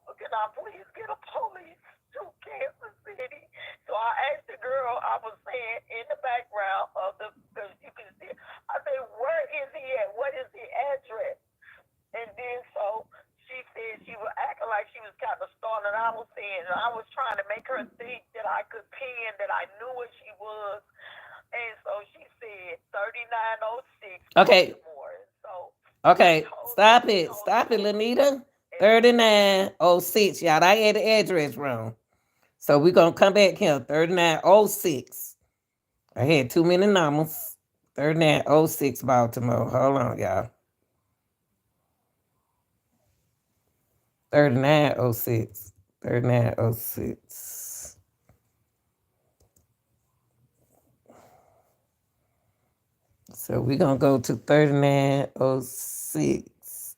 well, can I please get a police to Kansas City? So I asked the girl, I was saying in the background of the, because you can see, I said, where is he at? What is the address? And then so she said she was acting like she was kind of starting. I was saying, I was trying to make her think that I could pin, that I knew what she was. And so she said 3906 Okay. Baltimore. So Okay. Stop it. Stop it, Lanita. 3906. Y'all, I had the address wrong. So we're going to come back here. 3906. I had too many numbers. 3906 Baltimore. Hold on, y'all. 3906. 3906. So we're going to go to 3906.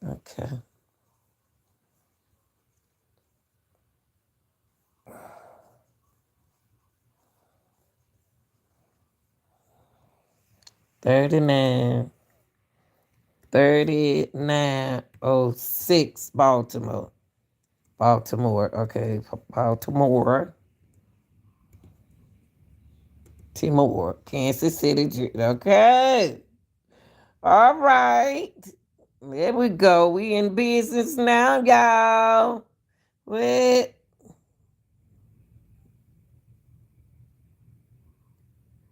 Okay. Thirty-nine 3906 Baltimore. Baltimore. Okay. Baltimore. Timor. Kansas City. Okay. All right. There we go. We in business now, y'all. What?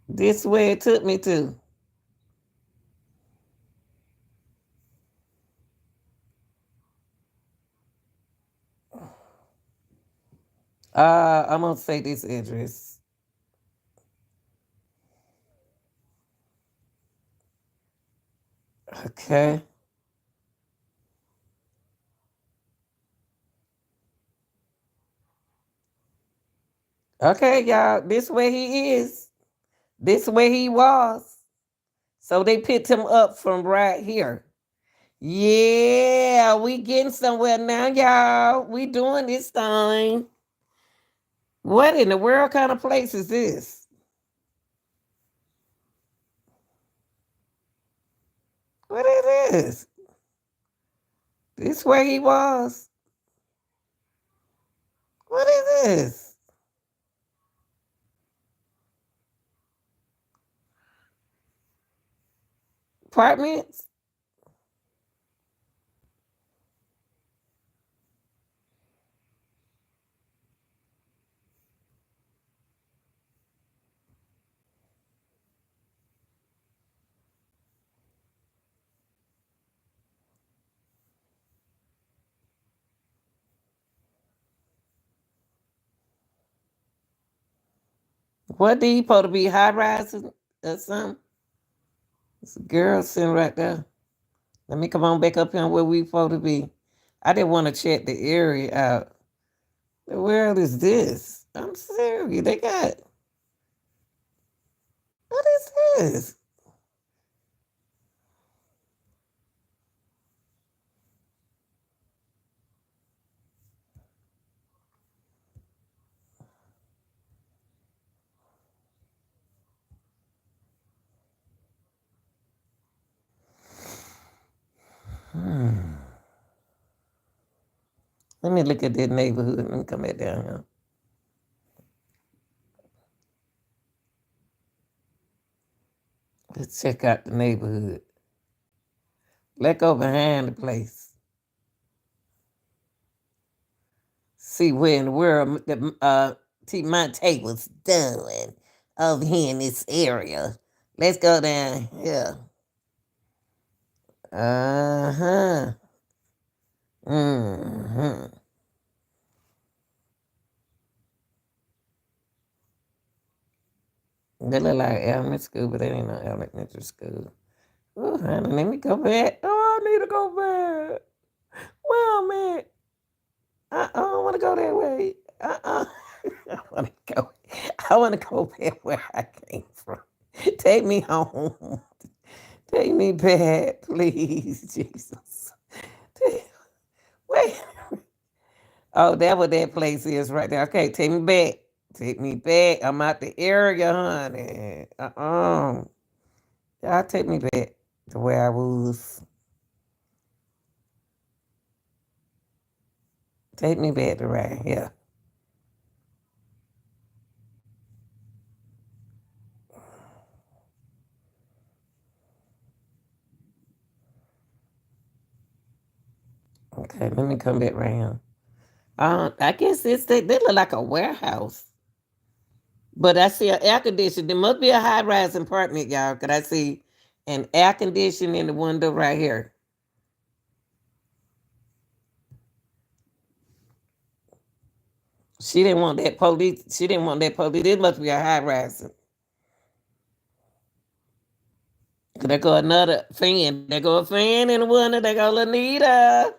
This where it took me to. I'm gonna say this address. Okay. Okay, y'all. This where he is. This where he was. So they picked him up from right here. Yeah, we getting somewhere now, y'all. We doing this thing. What in the world kind of place is this? What is this? This where he was? What is this? Apartments? What these supposed to be high rises or something? It's a girl sitting right there. Let me come on back up here where we supposed to be. I didn't want to check the area out. The world is this? I'm serious. They got, what is this? Hmm. Let me look at that neighborhood and come back down here. Let's check out the neighborhood. Let's go behind the place. see where in the world the T Monte was doing over here in this area. Let's go down here. Uh-huh. Mm-hmm. They look like elementary school, but they ain't no elementary school. Oh, honey, let me go back. Oh, I need to go back. Well, man, I don't want to go that way. I want to go. I want to go back where I came from. Take me home. Take me back, please, Jesus. Wait. Oh, that what that place is right there. Okay, take me back. Take me back. I'm out the area, honey. Y'all take me back to where I was. Take me back to right here. Okay, let me come back right here. I guess they look like a warehouse. But I see an air conditioner. There must be a high rise apartment, y'all. Cause I see an air conditioner in the window right here. She didn't want that police. She didn't want that police. This must be a high rise. There go another fan. There go a fan in the window. There go Lanita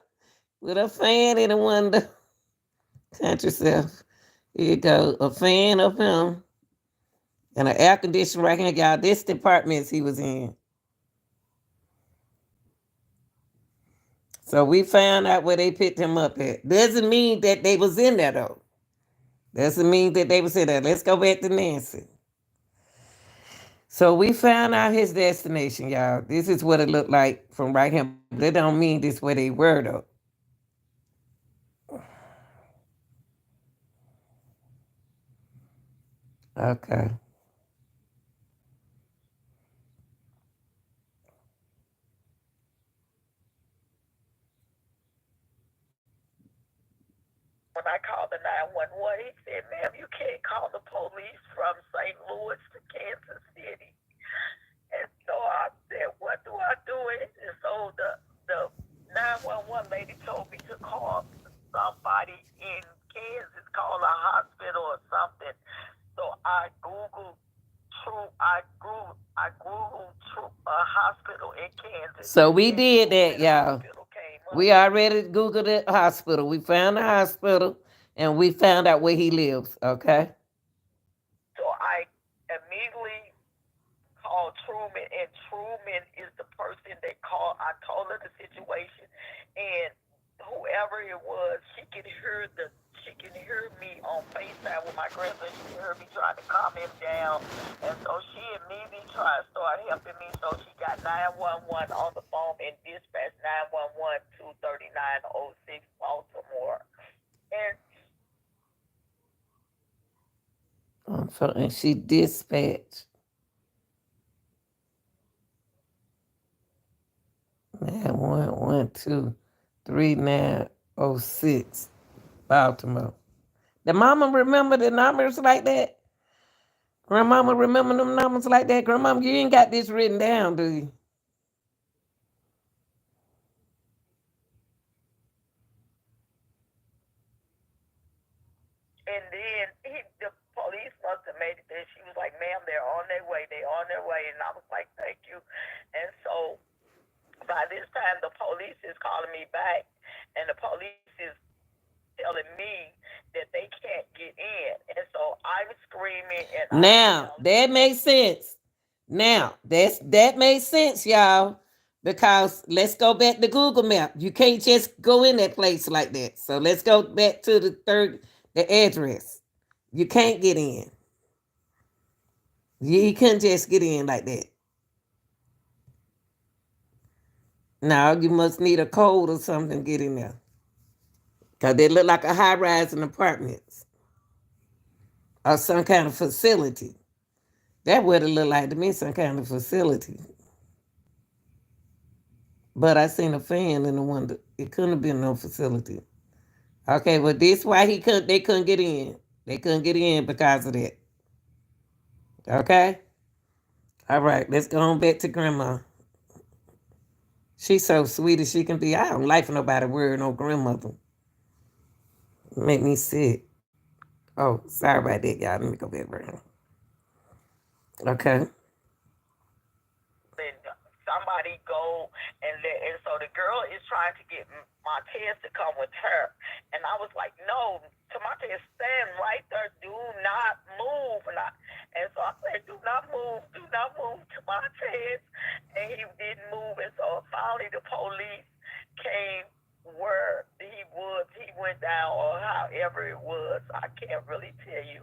with a fan in the window. Count yourself. Here you go. A fan of him. And an air conditioner right here, y'all. This the apartments he was in. So we found out where they picked him up at. Doesn't mean that they was in there though. Doesn't mean that they was in there. Let's go back to Nancy. So we found out his destination, y'all. This is what it looked like from right here. That don't mean this where they were though. Okay. When I called the 911, he said, ma'am, you can't call the police from St. Louis to Kansas City. And so I said, what do I do? And so the 911 lady told me to call somebody in Kansas, call a hospital or something. So I Googled a hospital in Kansas. So we did that, y'all. We already Googled the hospital. We found the hospital and we found out where he lives, okay? So I immediately called Truman, and Truman is the person that called. I told her the situation, and whoever it was, she can hear me on FaceTime with my grandson. She heard me trying to calm him down, and so she immediately tried to start helping me. So she got 911 on the phone and dispatched 911 to 3906 Baltimore. And she dispatched 911-23906 Baltimore. The mama remember the numbers like that? Grandmama remember them numbers like that? Grandmama, you ain't got this written down, do you? And then the police must have made it there. She was like, ma'am, they're on their way. They're on their way. And I was like, thank you. And so by this time, the police is calling me back. And the police is telling me that they can't get in. And so I'm screaming. And now, that makes sense. Now, that makes sense, y'all. Because let's go back to Google Map. You can't just go in that place like that. So let's go back to the address. You can't get in. You couldn't just get in like that. Now you must need a code or something to get in there. Because they look like a high-rise in apartments. Or some kind of facility. That would have looked like to me some kind of facility. But I seen a fan in the window. It couldn't have been no facility. Okay, well, this why they couldn't get in. They couldn't get in because of that. Okay? All right, let's go on back to grandma. She's so sweet as she can be. I don't like for nobody word no grandmother. Make me sick. Oh, sorry about that, y'all. Let me go back around. Okay. And somebody go and so the girl is trying to get Montez to come with her, and I was like, no, Montez, stand right there, do not move, and so I said, do not move, Montez, and he didn't move, and so finally the police came where he went down, or however it was, I can't really tell you,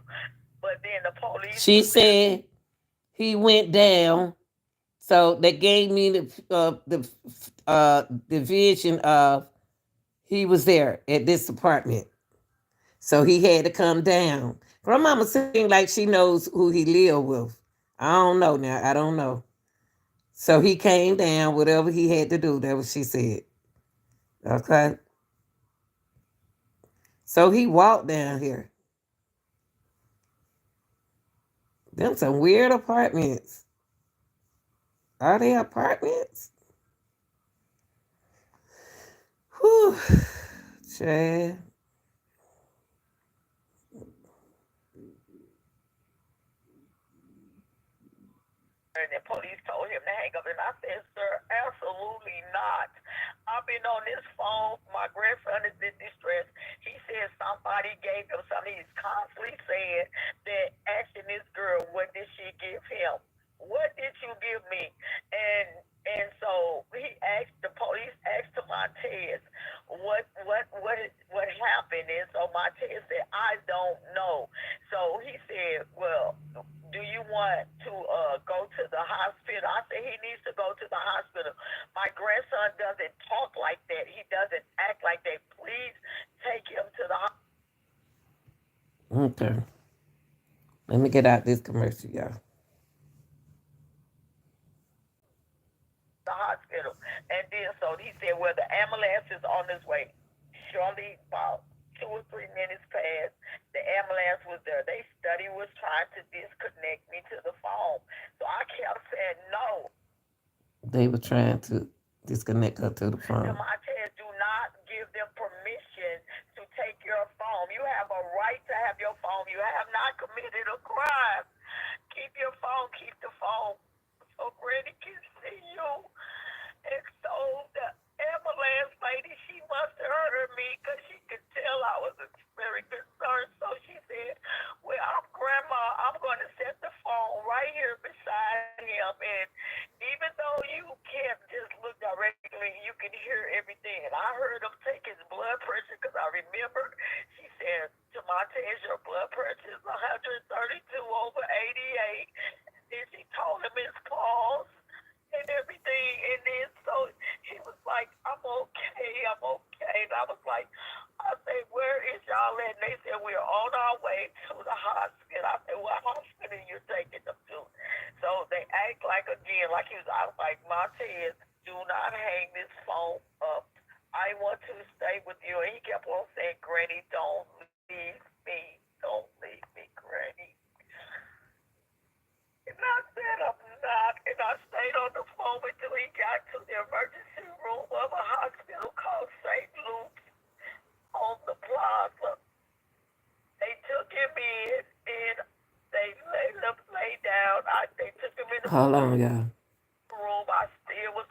but then the police She was there. said he went down. So they gave me the vision of he was there at this apartment. So he had to come down. Grandmama seemed like she knows who he lived with. I don't know now. I don't know. So he came down, whatever he had to do. That was she said. Okay. So he walked down here. Them some weird apartments. Are they apartments? Whew. Chad. And the police told him to hang up. And I said, sir, absolutely not. I've been on this phone. My grandson is in distress. He said somebody gave him something. He's constantly saying that asking this girl, what did she give him? What did you give me? And so the police asked to Montez what happened. And so Montez said, I don't know. So he said, well, do you want to go to the hospital? I said he needs to go to the hospital. My grandson doesn't talk like that. He doesn't act like that. Please take him to the Okay. Let me get out this commercial, y'all. hospital. And then so he said, well, the ambulance is on its way. Shortly, about 2 or 3 minutes passed, the ambulance was there. They study was trying to disconnect me to the phone. So I kept saying no. They were trying to disconnect her to the phone. Montez, do not give them permission to take your phone. You have a right to have your phone. You have not committed a crime. Keep your phone. Keep the phone. So Granny can see you. And so the ambulance lady, she must have heard me because she could tell I was very concerned. So she said, well, I'm grandma. I'm going to set the phone right here beside him. And even though you can't just look directly, you can hear everything. And I heard him take his blood pressure because I remember she said, to Montez, your blood pressure is 132 over 88. Then she told him his pulse and everything. And then so he was like, I'm okay. And I was like, I said, where is y'all at? And they said, we're on our way to the hospital. I said, what hospital are you taking them to? So they act like, again, like he was, I was like, Montez, do not hang this phone up. I want to stay with you. And he kept on saying, Granny, don't leave me. Don't leave me, Granny. And I said, I'm not. And I stayed on the phone until he got to the emergency room of a hospital called St. Luke's on the plaza. They took him in and they let him lay down. They took him in the Hold on, y'all. room. I still was.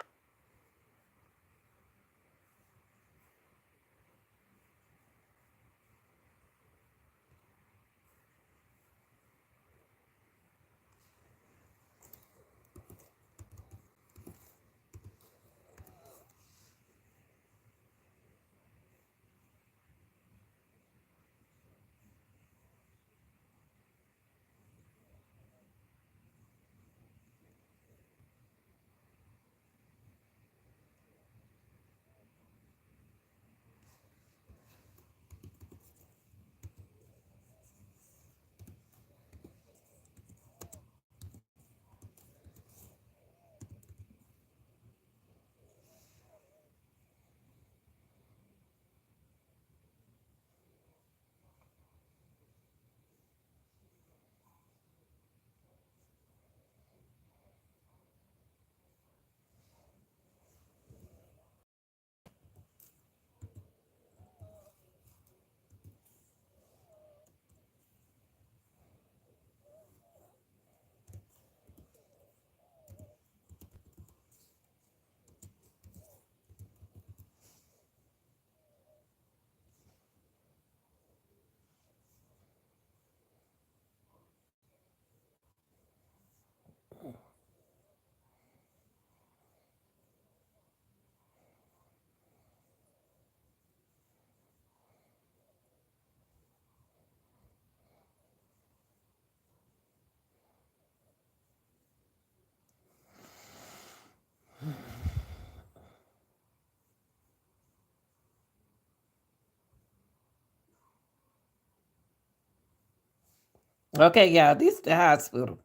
Okay, y'all, this is the hospital.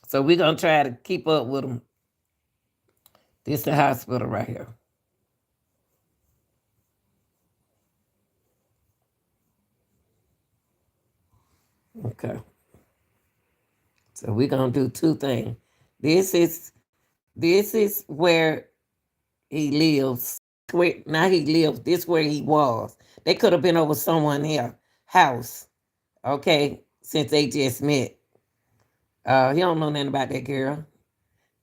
So we're going to try to keep up with them. This is the hospital right here. Okay. So we're going to do two things. This is where he lives. Now he lives. This where he was. They could have been over someone here house. Okay, since they just met. He don't know nothing about that girl.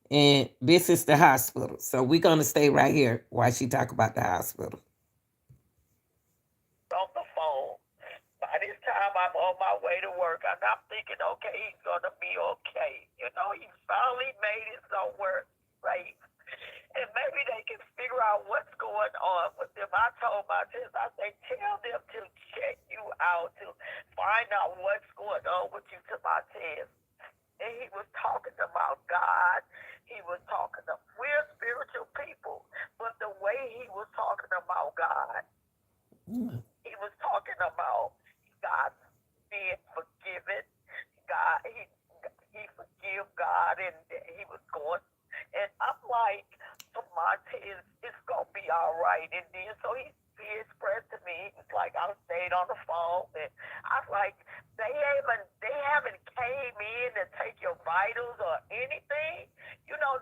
And this is the hospital. So we're gonna stay right here while she talk about the hospital. On the phone. By this time, I'm on my way to work, and I'm thinking, okay, he's gonna be okay. You know, he finally made it somewhere safe, and maybe they can figure out what's going on with them. I told my test, I say, tell them to check you out to find out what's going on with you to my test. And he was talking about God. He was talking about, we're spiritual people, but the way he was talking about God, he was talking about God being forgiven. God, he forgive God, and he was going. And I'm like, Monte, it's gonna be all right. And then so he expressed to me, it's like I stayed on the phone, and I was like, they haven't came in to take your vitals or anything. You know,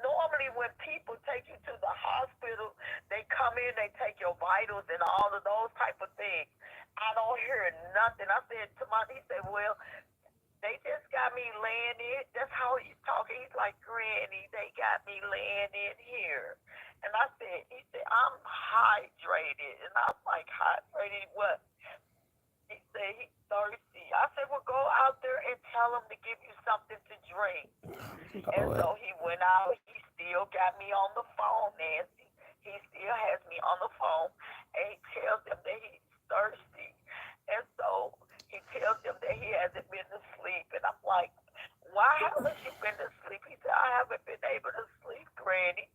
normally when people take you to the hospital, they come in, they take your vitals and all of those type of things. I don't hear nothing. I said to he said, well, they just got me laying in. That's how he's talking. He's like, Granny, they got me laying in here. And I said, he said, I'm hydrated. And I'm like, hydrated what? He said, he's thirsty. I said, well, go out there and tell him to give you something to drink. And so he went out. He still got me on the phone, Nancy. He still has me on the phone. And he tells them that he's thirsty. And so he tells them that he hasn't been to sleep. And I'm like, why haven't you been to sleep? He said, I haven't been able to sleep, Granny.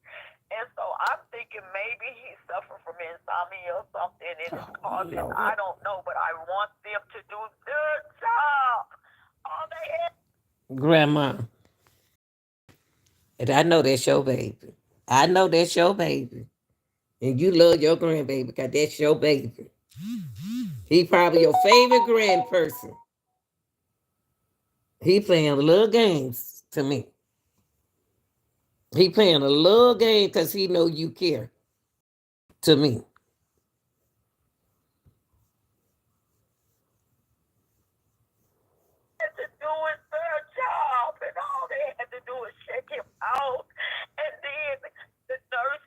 And so I'm thinking maybe he's suffering from insomnia or something, and it's causing, I don't know, but I want them to do their job. All they have. Grandma. And I know that's your baby. I know that's your baby. And you love your grandbaby because that's your baby. He probably your favorite grandperson. He playing little games to me. He playing a little game because he know you care to me. To do is their job, and all they had to do is check him out. And then the nurse,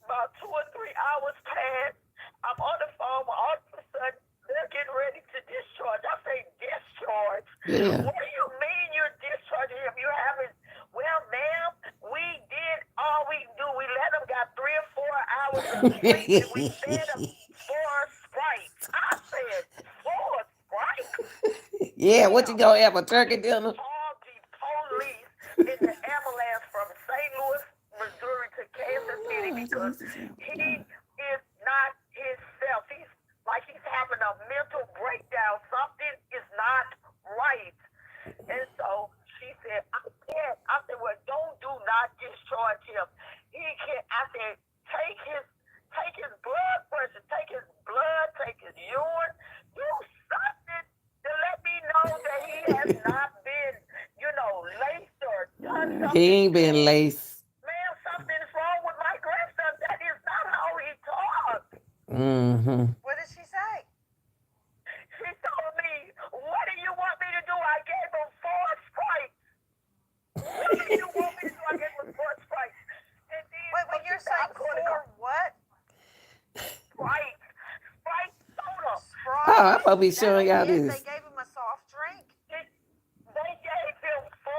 about 2 or 3 hours passed. I'm on the phone. All of a sudden, they're getting ready to discharge. I say discharge. Yeah. What do you mean you're discharging him? You haven't. Well, ma'am, we did all we do. We let him got 3 or 4 hours of sleep, and we fed him 4 Sprites. I said 4 Sprites. Yeah, what you gonna have, a turkey dinner? Called the police in the ambulance from St. Louis, Missouri to Kansas City because he is not himself. He's like he's having a mental breakdown. Something is not right. And so she said, I can't. I said, well, do not discharge him. He can't. I said, take his blood pressure, take his blood, take his urine, do something to let me know that he has not been, laced or done something. He ain't been laced. Ma'am, something's wrong with my grandson. That is not how he talks. Mm-hmm. What did she say? She told me, what do you want me to do? I gave him 4 Sprites. What do you want me to do? I gave him 4 Sprites. And then Wait, when you're saying 4 what? Sprite soda. Sprite. Oh, I'm gonna be showing y'all Yes, this. they gave him a soft drink. They gave him 4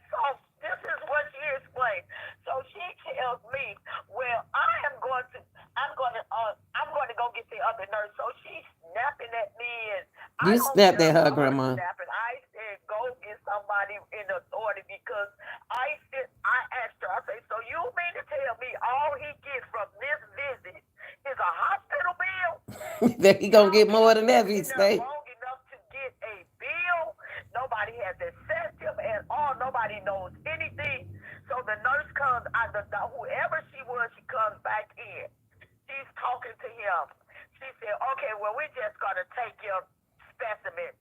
soft. This is what she explained. So she tells me, well, I'm going to go get the other nurse. So she's snapping at me, and You snapped at her, Grandma. I said, go get somebody in authority because I asked her, I said, so you mean to tell me all he gets from this visit is a hospital bill? That he gonna get more than that if he He's stay. long enough to get a bill. y'all, nobody knows anything. So the nurse comes, whoever she was, she comes back in. She's talking to him. She said, okay, well, we're just going to take your specimen.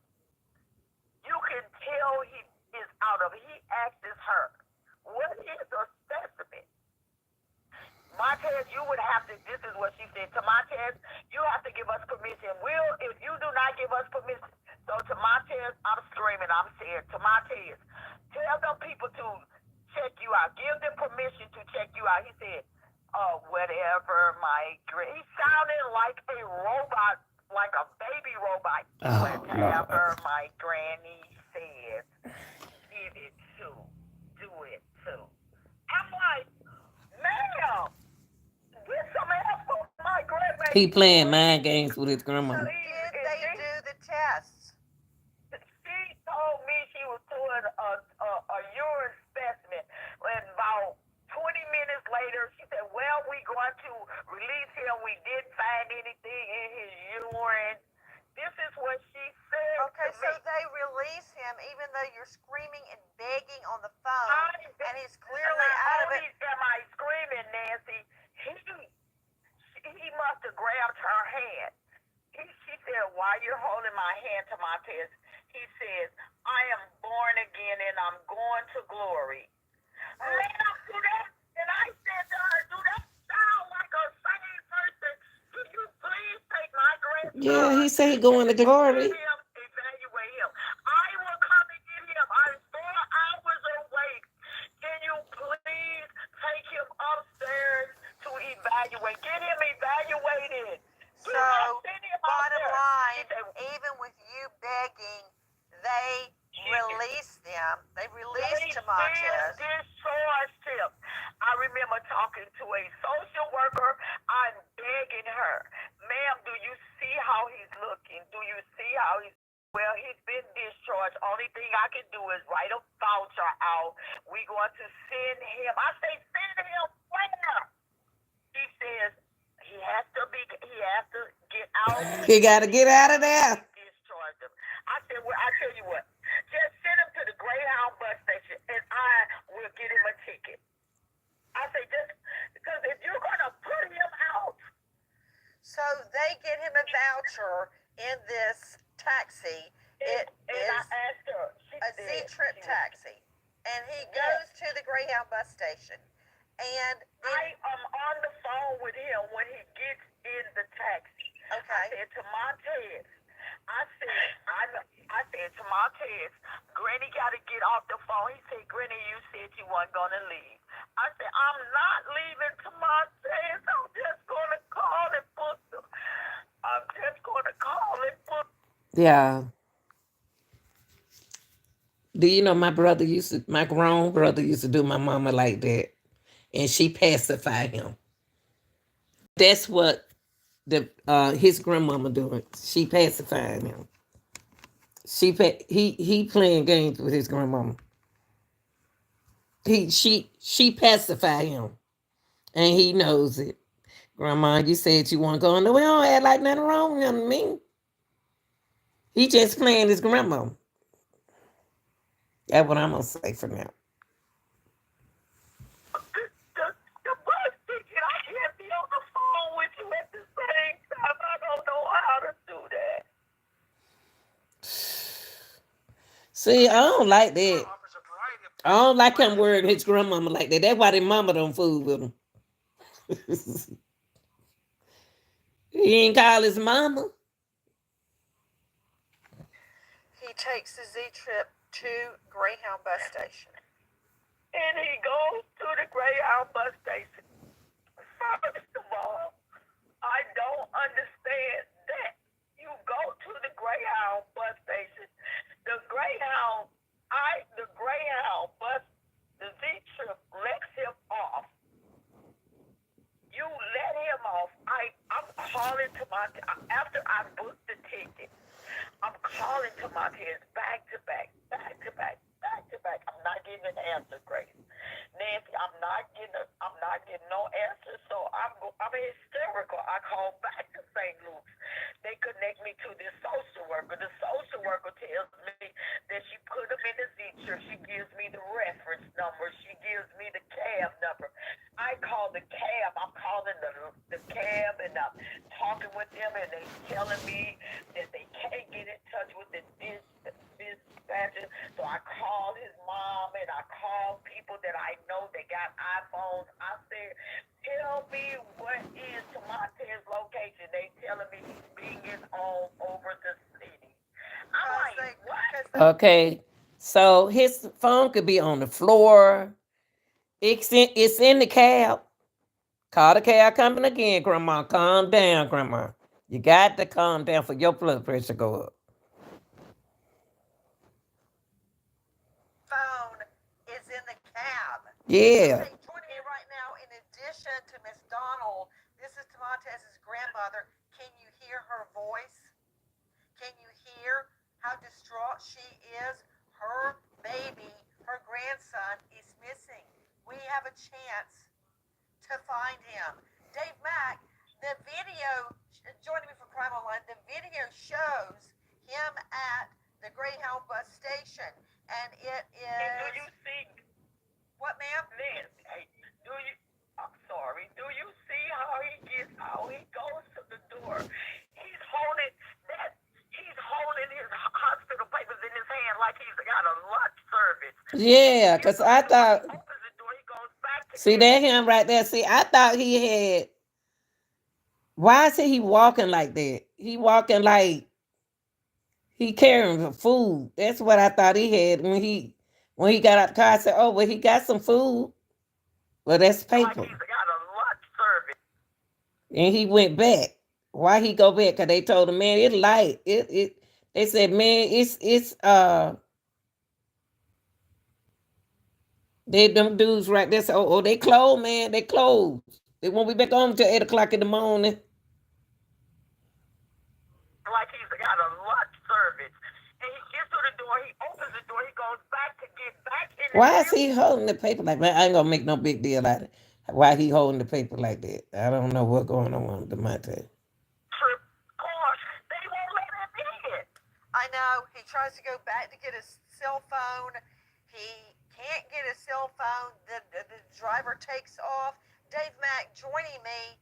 You can tell he is out of it. He asks her, what is a specimen? Montez, you would have to, this is what she said, to Montez, you have to give us permission. If you do not give us permission, so to Montez, I'm screaming, I'm saying, to Montez, tell them people to check you out. Give them permission to check you out. He said, whatever, he sounded like a robot, like a baby robot. Whatever my granny says, give it to, do it to. I'm like, ma'am, get some help for my grandma. He playing mind games with his grandma. Did they do the tests? She told me she was doing a urine specimen, and about 20 minutes later, she said, well, we're going to release him. We didn't find anything in his urine. This is what she said. Okay, to so me. they release him even though you're screaming and begging on the phone, and he's clearly out of it. Not only am I screaming, Nancy, he must have grabbed her hand. She said, why you're holding my hand, to Montez? He says, I am born again and I'm going to glory. Ma'am, do that? And I said to her, do that sound like a sane person? Could you please take my grandson? Yeah, he said he going to glory. Evaluate him. I will come and get him. I'm 4 hours awake. Can you please take him upstairs to evaluate? Get him evaluated. So, bottom line, even with you begging, they released them. They released to Montez. Discharged him. I remember talking to a social worker. I'm begging her, ma'am, do you see how he's looking? Do you see how he's... Well, he's been discharged. Only thing I can do is write a voucher out. We're going to send him. I say, send him where? He says he has to get out. He got to get out of there. Discharge him. I said, well, I tell you what, just send him to the Greyhound bus station and I will get him a ticket. I say, just because if you're going to put him out. So they get him a voucher in this taxi. It is I asked her, a Z-Trip taxi. And he goes to the Greyhound bus station. And I am on the phone with him when he gets in the taxi. Okay. I said to Montez, I said to Montez, Granny got to get off the phone. He said, Granny, you said you weren't going to leave. I said, I'm not leaving to Montez. I'm just going to call and book them. I'm just going to call and book. Yeah. Do you know my grown brother used to do my mama like that, and she pacified him. That's what his grandmama doing. She pacifying him. He playing games with his grandmama. She pacified him, and he knows it. Grandma, you said you want to go in the way. Don't act like nothing wrong with him. Me. He just playing his grandma. That's what I'm gonna say for now. The bus ticket, I can't be on the phone with you at the same time. I don't know how to do that. See, I don't like that. I don't like him worrying his grandmama like that. That's why their mama don't fool with him. He ain't call his mama. he takes the Z-Trip to Greyhound bus station. And he goes to the Greyhound bus station. First of all, I don't understand that. You go to the Greyhound bus station. The Greyhound bus, the Z-Trip lets him off. You let him off. I'm calling to after I booked the ticket, I'm calling to Montez back to back. I'm not getting an answer, Grace. Nancy, I'm not getting no answer, so I'm hysterical. I call back to St. Luke's. They connect me to this social worker. The social worker tells me that she put him in the Z-Trip. She gives me the Okay. So his phone could be on the floor. It's in the cab. Call the cab company again, Grandma. Calm down, Grandma. You got to calm down for your blood pressure go up. Phone is in the cab. Yeah. Okay, joining me right now, in addition to Miss Donald, this is Montez's grandmother. Can you hear her voice? Can you hear how distraught she is? Her baby, her grandson is missing. We have a chance to find him. Dave Mack, the video, joining me from Crime Online, the video shows him at the Greyhound bus station. And it is. And do you see, What, ma'am? Liz, hey, I'm sorry, do you see how he gets out? He goes to the door. He's holding his hospital papers in his hand like he's got a lunch service. Yeah, because I thought, He opens the door, he goes back to see that him right there. See, I thought he had, why is he walking like that? He walking like he carrying food. That's what I thought he had when he got out the car. I said, oh, well, he got some food. Well, that's like paper. he's got a lunch service. And he went back. Why he go back? Cause they told him, man, it's light. They said, man, it's they them dudes right there. So, oh, they closed, man. They closed. They won't be back on until 8 o'clock in the morning. Like he's got a lunch service. And he gets to the door, he opens the door, he goes back to get back in the Why is he holding the paper like that? I ain't gonna make no big deal out of it. Why he holding the paper like that? I don't know what's going on with Demonte. trip? Gosh, they won't let him in. I know. He tries to go back to get his cell phone. He can't get his cell phone. The driver takes off. Dave Mack joining me.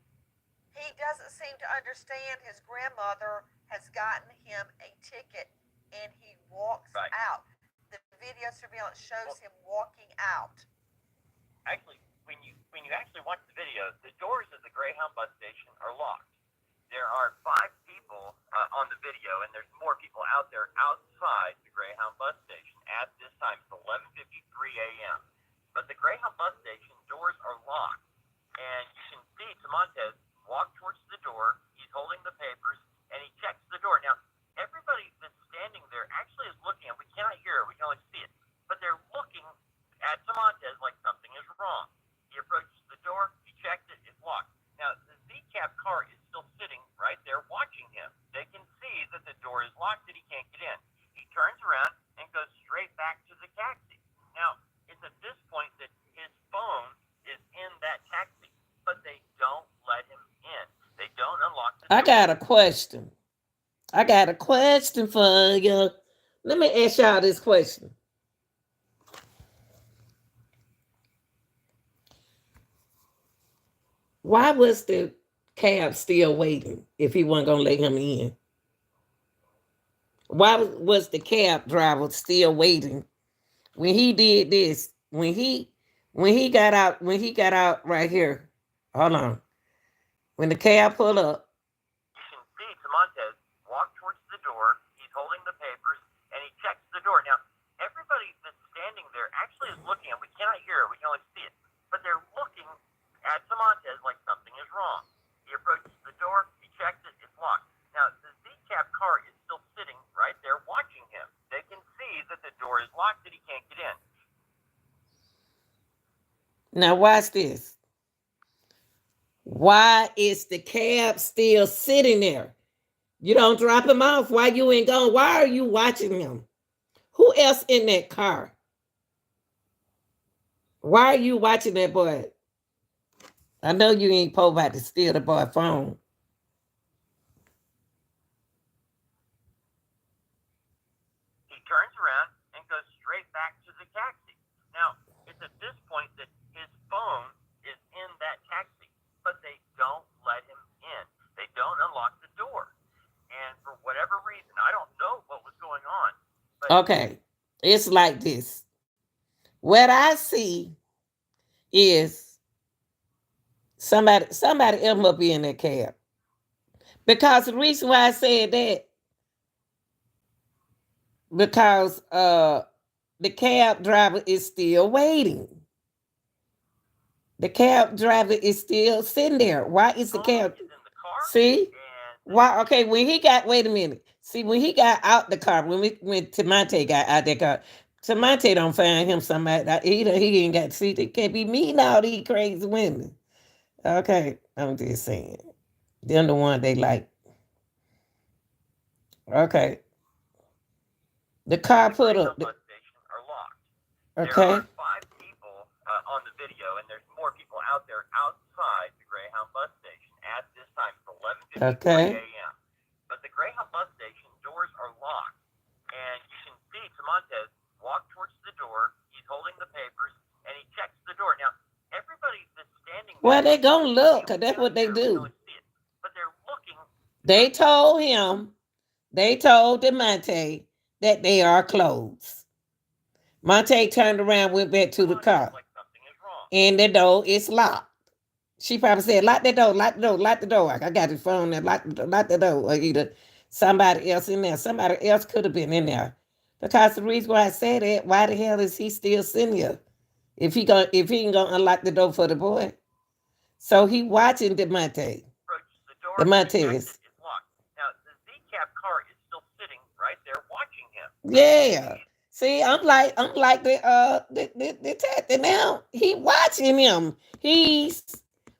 He doesn't seem to understand his grandmother has gotten him a ticket, and he walks Right. out. The video surveillance shows him walking out. Actually, when you actually watch the video, the doors of the Greyhound bus station are locked. There are 5 people on the video, and there's more people out there outside the Greyhound bus station at this time. It's 11:53 a.m. But the Greyhound bus station doors are locked, and you can see Tamontez walk towards the door. He's holding the papers, and he checks the door. Now, everybody that's standing there actually is looking, and we cannot hear it. We can only see it. But they're looking at Tamontez like something is wrong. He approaches the door. He checks it. It's locked. Now, the Z-Cab car is still sitting right there watching him. They can see that the door is locked and he can't get in. He turns around and goes straight back to the taxi. Now, it's at this point that his phone is in that taxi, but they don't let him in. They don't unlock the door. I got a question. For you. Let me ask y'all this question. Why was the cab still waiting if he wasn't gonna let him in? Why was the cab driver still waiting when he did this? When he got out right here. Hold on. When the cab pulled up, You can see Tamontez walk towards the door. He's holding the papers, and he checks the door. Now, everybody that's standing there actually is looking, and we cannot hear it. We can only see it. But they're looking at Tamontez like something is wrong. He approaches the door. He checks it. It's locked. Now, the Z-Cab car is still sitting right there watching him. They can see that the door is locked and he can't get in. now watch this. Why is the cab still sitting there? You don't drop him off. Why you ain't gone? Why are you watching him? Who else in that car? Why are you watching that boy? I know you ain't about to steal the boy phone. He turns around and goes straight back to the taxi. Now, it's at this point that his phone is in that taxi, but they don't let him in. They don't unlock the door. And for whatever reason, I don't know what was going on. But Okay, it's like this. What I see is somebody else must be in that cab. Because the reason why I said that, because the cab driver is still waiting. The cab driver is still sitting there. Why is the Phone cab? is in the car, See? and Why? Okay, when he got, wait a minute. See, when he got out the car, when Tamonte got out that car, Tamonte don't find him somebody. He ain't got, see, they can't be meeting all these crazy women. Okay, I'm just saying. They're the one they like. Okay. The car the put Greyhound up. bus station are locked. Okay. There are 5 people on the video, and there's more people out there outside the Greyhound bus station at this time. It's 11:53 Okay. a.m. But the Greyhound bus station doors are locked, and you can see Tamontes walk towards the door. He's holding the papers, and he checks the door. Now, everybody that's standing there, Well, they gonna look, because that's we what they can't hear, we can do. only see it, but they're looking. They told him, they told DeMonte that they are closed. Monte turned around, went back to the car, Like something is wrong. and the door is locked. She probably said, lock the door, lock the door, lock the door. I got his phone there, lock the door. Or either somebody else in there. Somebody else could have been in there. Because the reason why I say that, why the hell is he still sitting here? If he ain't gonna unlock the door for the boy. So he watching DeMonte. Approaches the door. DeMonte He is. checks it, it's locked. Now, the Z-Cab car is still sitting right there watching him. Yeah. See, I'm like the detective now. He watching him. He's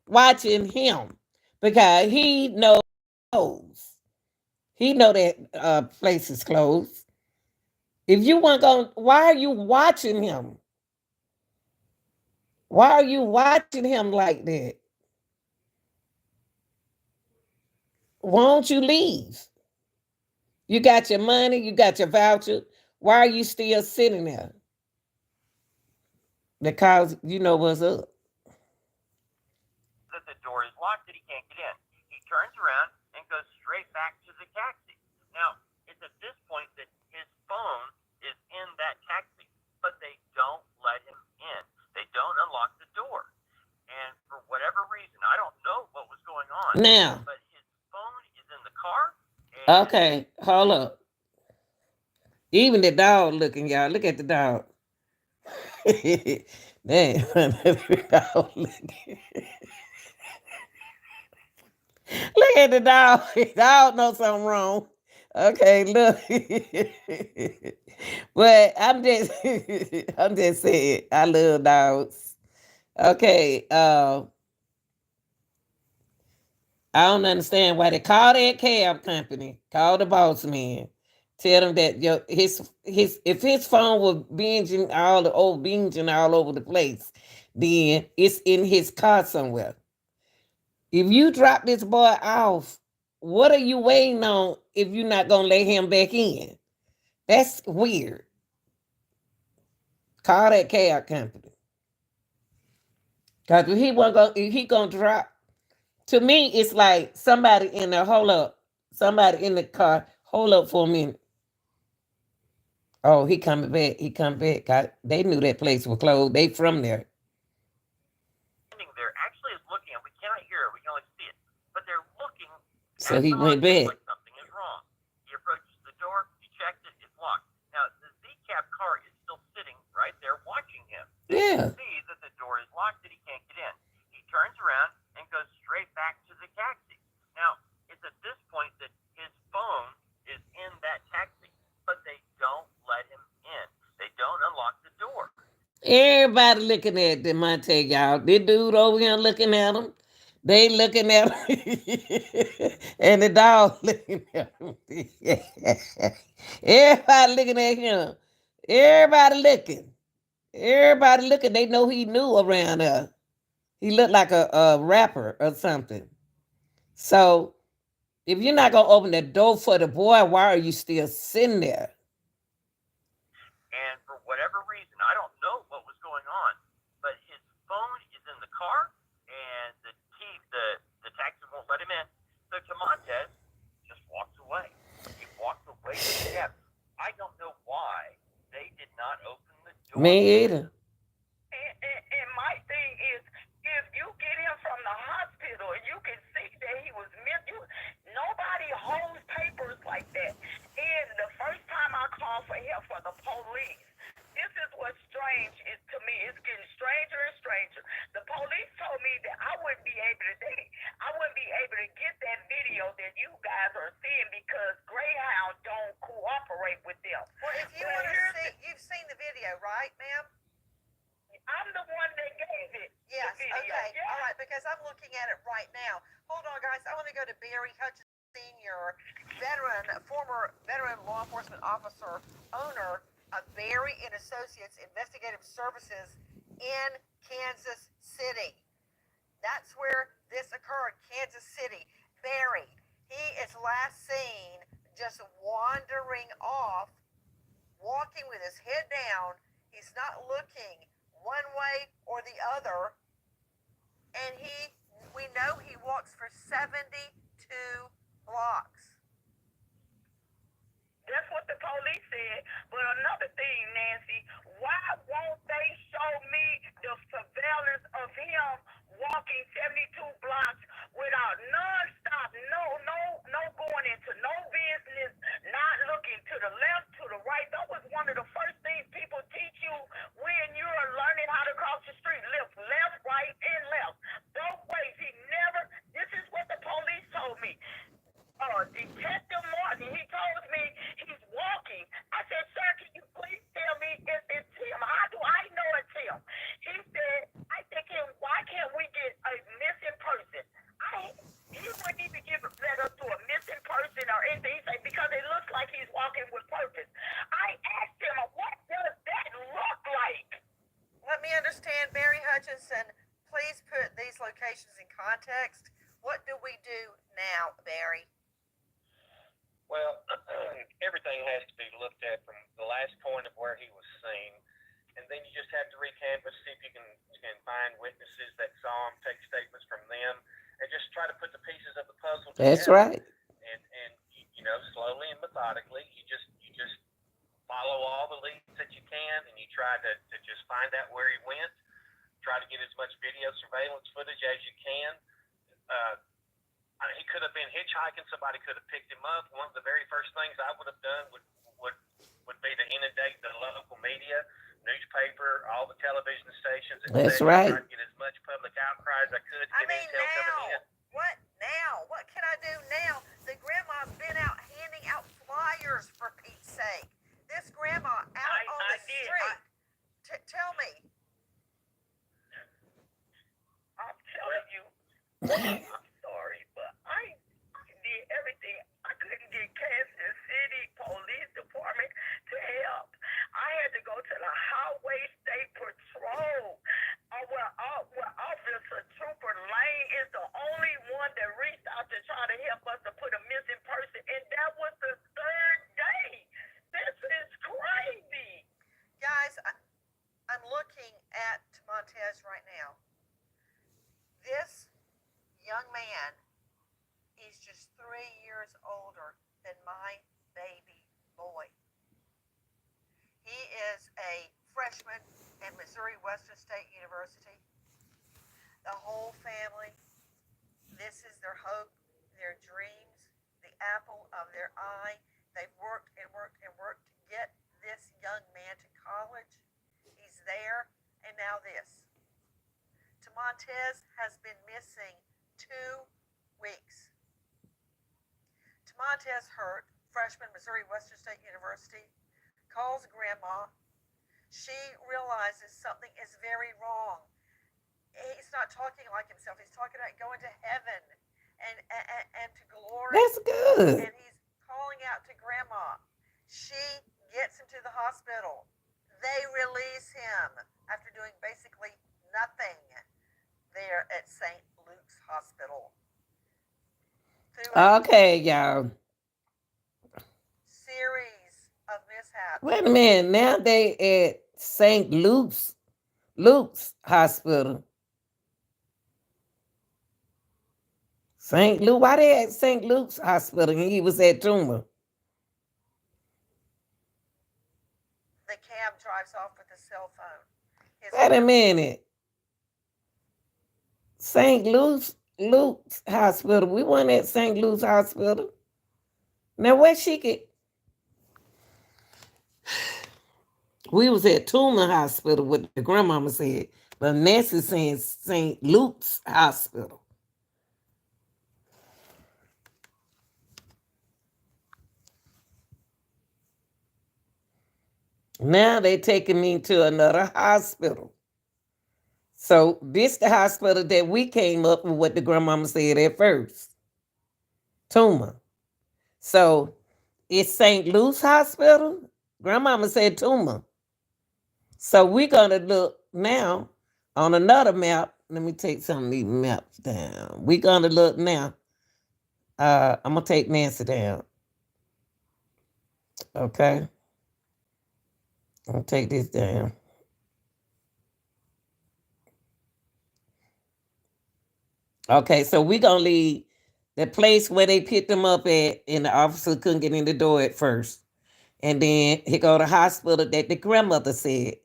watching him because he knows. He know that place is closed. If you weren't going, why are you watching him? Why are you watching him like that? Why don't you leave? You got your money, you got your voucher. Why are you still sitting there? Because you know what's up. That the door is locked, that he can't get in. He turns around and goes straight back to the taxi. Now, it's at this point that his phone is in that taxi, but they don't let him in. They don't unlock the door. And for whatever reason, I don't know what was going on. Now, but his phone is in the car. Okay, hold up. Even the dog looking, y'all. Look at the dog. Damn, the dog looking. Look at the dog. The dog knows something wrong. Okay, look. But I'm just saying, I love dogs. Okay, I don't understand why they call that cab company. Call the boss man. Tell them that his if his phone was binging all over the place, then it's in his car somewhere. If you drop this boy off, what are you waiting on if you're not gonna let him back in? That's weird. Call that cab company. Cause if he gonna drop. To me, it's like somebody in there, hold up. Somebody in the car, hold up for a minute. Oh, he coming back. He come back. They knew that place was closed. They from there. There actually is looking, and we cannot hear it. We can only see it. But they're looking. So he went back. Like something is wrong. He approaches the door. He checks it. It's locked. Now, the Z-Cab car is still sitting right there watching him. Yeah. He sees that the door is locked, that he can't get in. He turns around and goes straight back to the taxi. Now, it's at this point that his phone is in that taxi, but they don't let him in. They don't unlock the door. Everybody looking at DeMonte, y'all. This dude over here looking at him. They looking at him. And the dog looking at him. Everybody looking at him. Everybody looking. Everybody looking. They know he knew around there. He looked like a rapper or something. So if you're not going to open the door for the boy, why are you still sitting there? And for whatever reason, I don't know what was going on, but his phone is in the car, and the taxi won't let him in. So Tamontes just walks away. He walks away to the cab. I don't know why they did not open the door. Me either. And my thing is, if you get him from the hospital and you can see that he was missing, nobody holds papers like that. And the first time I called for cooperate with them. Well, if you But want to here's see, you've seen the video, right, ma'am? I'm the one that gave it. Yes, the video. okay. Yeah. All right, because I'm looking at it right now. Hold on, guys. I want to go to Barry Hutchins, Sr., former veteran law enforcement officer, owner of Barry and Associates Investigative Services in Kansas City. That's where this occurred, Kansas City. Barry, he is last seen just wandering off, walking with his head down. He's not looking one way or the other. And we know he walks for 72 blocks. That's what the police said. But another thing, Nancy, why won't they show me the surveillance of him walking 72 blocks without nonstop, no going into no business, not looking to the left, to the right? That was one of the first things people teach you when you're learning how to cross the street. Left, right, and left. Both ways. This is what the police told me. Detective Martin, he told me he's walking. I said, sir, can you please tell me if it's him? How do I know it's him? He said, I think why can't we get a missing person? He wouldn't even give a letter to a missing person or anything. He said, because it looks like he's walking with purpose. I asked him, what does that look like? Let me understand, Barry Hutchinson, please put these locations in context. What do we do now, Barry? Well, everything has to be looked at from the last point of where he was seen, and then you just have to recanvass, see if you can find witnesses that saw him, take statements from them, and just try to put the pieces of the puzzle together. That's right. And you know, slowly and methodically, you just follow all the leads that you can, and you try to just find out where he went. Try to get as much video surveillance footage as you can. He could have been hitchhiking. Somebody could have picked him up. One of the very first things I would have done would be to inundate the local media, newspaper, all the television stations. That's right. Try to get as much public outcry as I could. I Get mean, intel coming now, in. what now? What can I do now? The grandma's been out handing out flyers, for Pete's sake. This grandma out on the street. Tell me. I'm telling you, I'm sorry, but I did everything. I couldn't get Kansas City Police Department to help. I had to go to the Highway State Patrol, where Officer Trooper Lane is the only one that reached out to try to help us to put a missing person, and that was the third day. This is crazy. Guys, I'm looking at Montez right now. This young man is just 3 years older than my baby boy. He is a freshman at Missouri Western State University. The whole family, this is their hope, their dreams, the apple of their eye. They've worked and worked and worked to get this young man to college. He's there, and now this. Tamontez has been missing 2 weeks. Tamontez Hurt, freshman, Missouri Western State University, calls grandma. She realizes something is very wrong. He's not talking like himself. He's talking about going to heaven and to glory. That's good. And he's calling out to grandma. She gets him to the hospital. They release him after doing basically nothing there at St. Luke's Hospital. Okay, y'all. Series of mishaps. Wait a minute. Now they at St. Luke's Hospital. St. Luke. Why they at St. Luke's Hospital and he was at Toomer? The cab drives off with a cell phone. Wait a minute. St. Luke's Hospital. We weren't at St. Luke's Hospital. Now where she get? We was at Toomer Hospital, what the grandmama said. But Nancy saying St. Luke's Hospital. Now they taking me to another hospital. So this the hospital that we came up with what the grandmama said at first. Tuma. So it's St. Luke's Hospital. Grandmama said Tuma. So we're gonna look now on another map. Let me take some of these maps down. We're gonna look now. I'm gonna take Nancy down. Okay. I'm gonna take this down. Okay, so we're gonna leave the place where they picked them up at, and the officer couldn't get in the door at first. And then he go to the hospital that the grandmother said.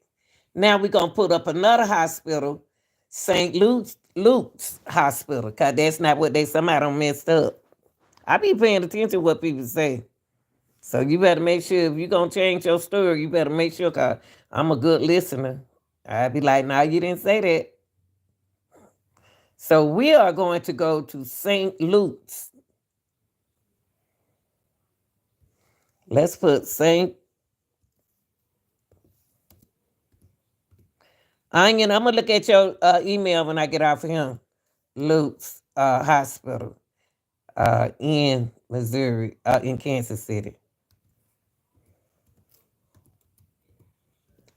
Now we're gonna put up another hospital, St. Luke's Hospital, because that's not what they somebody done messed up. I be paying attention to what people say. So you better make sure if you're gonna change your story, you better make sure, cause I'm a good listener. I'd be like, no, you didn't say that. So we are going to go to St. Luke's. Let's put St. Onion. I'm gonna look at your email when I get off of him. Luke's Hospital in Missouri, in Kansas City.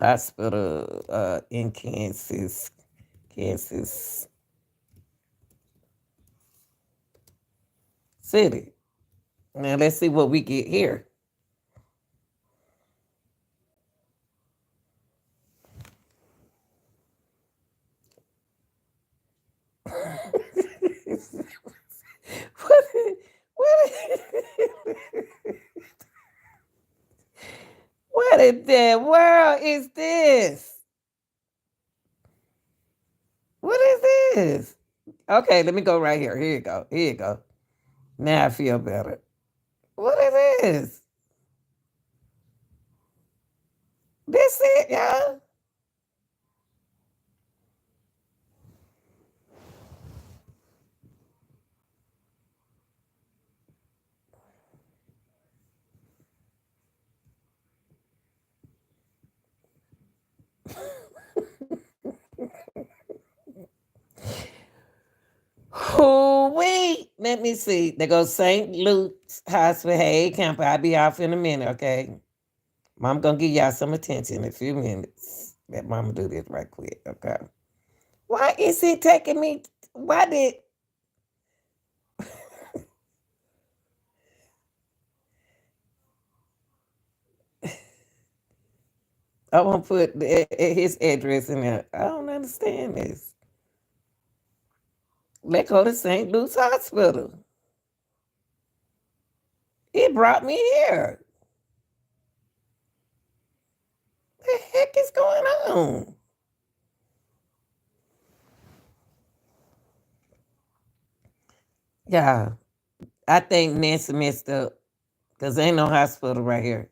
Hospital in Kansas City. Now let's see what we get here. What in the world is this? What is this? Okay, let me go right here. Here you go. Here you go. Now I feel better. What is this? This it, y'all? Oh, wait. Let me see. There goes St. Luke's Hospital. Hey, Camper, I'll be off in a minute, okay? Mom gonna give y'all some attention in a few minutes. Let Mama do this right quick, okay? Why is it taking me? Why did... I want to put his address in there. I don't understand this. Let's go to St. Luke's Hospital. It brought me here. What the heck is going on? Yeah, I think Nancy messed up because ain't no hospital right here.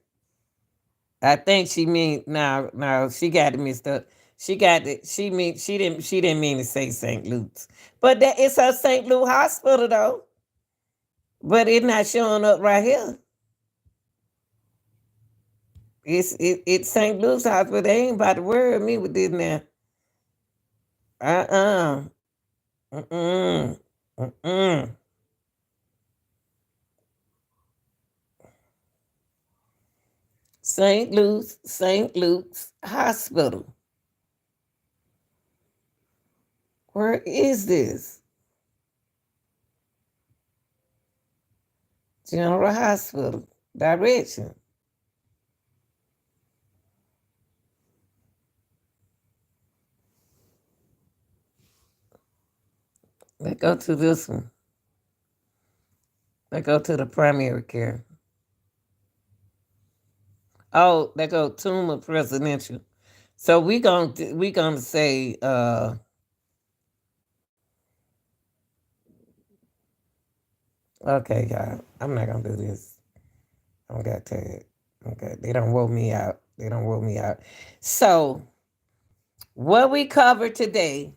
I think she mean no, she got it messed up. She got it. She didn't mean to say St. Luke's, but that it's her St. Luke Hospital though. But it's not showing up right here. It's St. Luke's Hospital. They ain't about to worry me with this now. Mm-mm. St. Luke's Hospital. Where is this? General Hospital. Direction. Let's go to this one. Let's go to the primary care. Oh, let's go Tuma Presidential. So we gonna say okay, y'all. I'm not gonna do this. I don't got to. Okay, they don't roll me out. So what we covered today,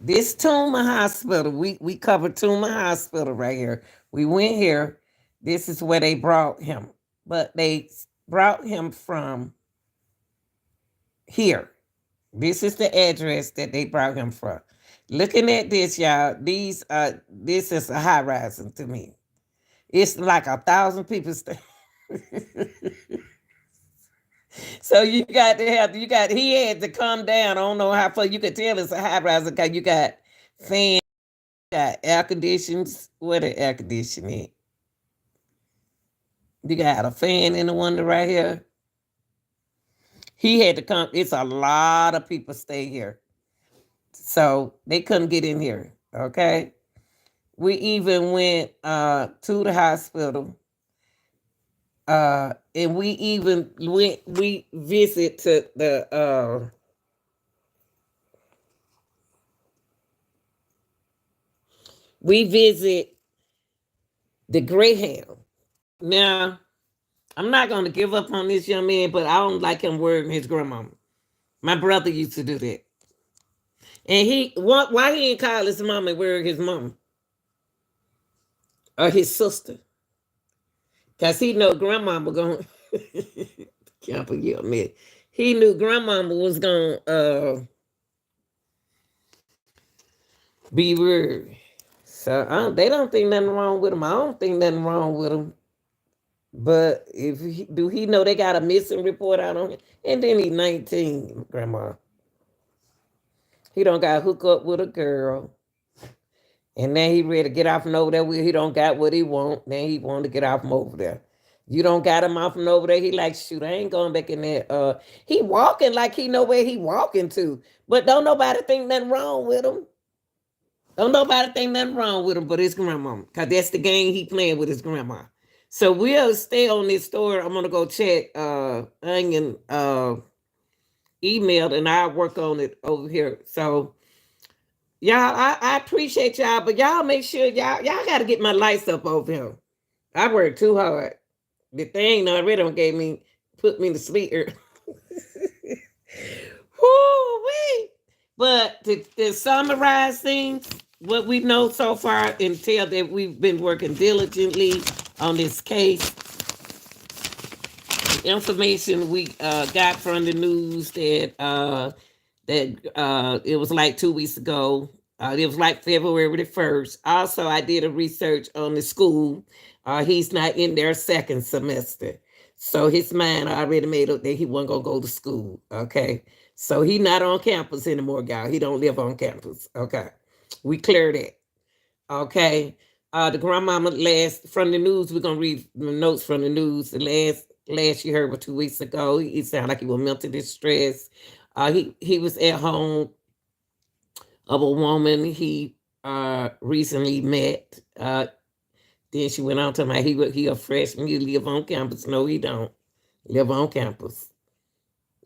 this Tuma Hospital, we covered Tuma Hospital right here. We went here. This is where they brought him. But they brought him from Here. This is the address that they brought him from. Looking at this, y'all, this is a high rising to me. It's like 1,000 people stay. So he had to come down. I don't know how far you could tell it's a high riser because you got fans, you got air conditions. Where the air conditioning? You got a fan in the window right here. He had to come. It's a lot of people stay here. So they couldn't get in here. Okay. We even went to the hospital. And we visit to the we visit the Greyhound. Now, I'm not gonna give up on this young man, but I don't like him worrying his grandmama. My brother used to do that. And why he ain't call his mama and worry his mama? Or his sister. Because he know grandmama going can't forget me. He knew grandmama was gonna be worried. So they don't think nothing wrong with him. I don't think nothing wrong with him. But do he know they got a missing report out on him? And then he's 19, grandma. He don't got hooked up with a girl. And then he ready to get off and over there. He don't got what he want. Then he want to get off from over there. You don't got him off from over there. He like, shoot, I ain't going back in there. He walking like he know where he walking to. But don't nobody think nothing wrong with him. Don't nobody think nothing wrong with him but his grandma. Because that's the game he playing with his grandma. So we'll stay on this story. I'm going to go check Onion email and I'll work on it over here. So y'all, I appreciate y'all, but y'all make sure y'all got to get my lights up over here. I worked too hard. The thing already put me to sleep. Woo-wee. But to summarize things, what we know so far and tell that we've been working diligently on this case. The information we got from the news that it was like 2 weeks ago. It was like February the 1st. Also, I did a research on the school. He's not in their second semester. So his mind already made up that he wasn't going to go to school. Okay. So he not on campus anymore, guys. He don't live on campus. Okay. We cleared it. Okay. The grandmama from the news, we're going to read the notes from the news. The last you heard was 2 weeks ago. He sounded like he was mentally distressed. He was at home of a woman he recently met. Then she went on to my he a freshman. You live on campus. No, he don't live on campus.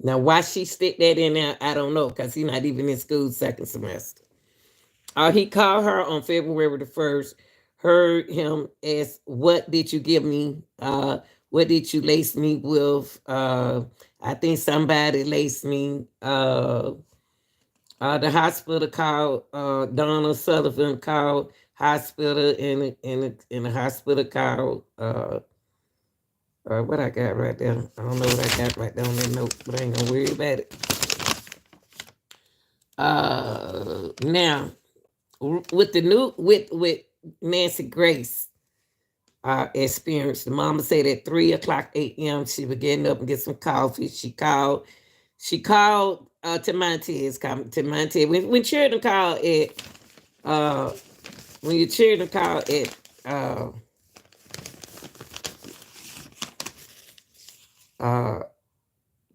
Now, why she stick that in there, I don't know, because he's not even in school second semester. He called her on February the 1st, heard him ask, what did you give me? What did you lace me with? I think somebody laced me. The hospital called, Donna Sullivan called hospital and the hospital called, what I got right there. I don't know what I got right there on that note, but I ain't gonna worry about it. Now, with Nancy Grace experience, the mama said at 3:00 a.m. she was getting up and get some coffee. She called to Montez. When children call at when your children call at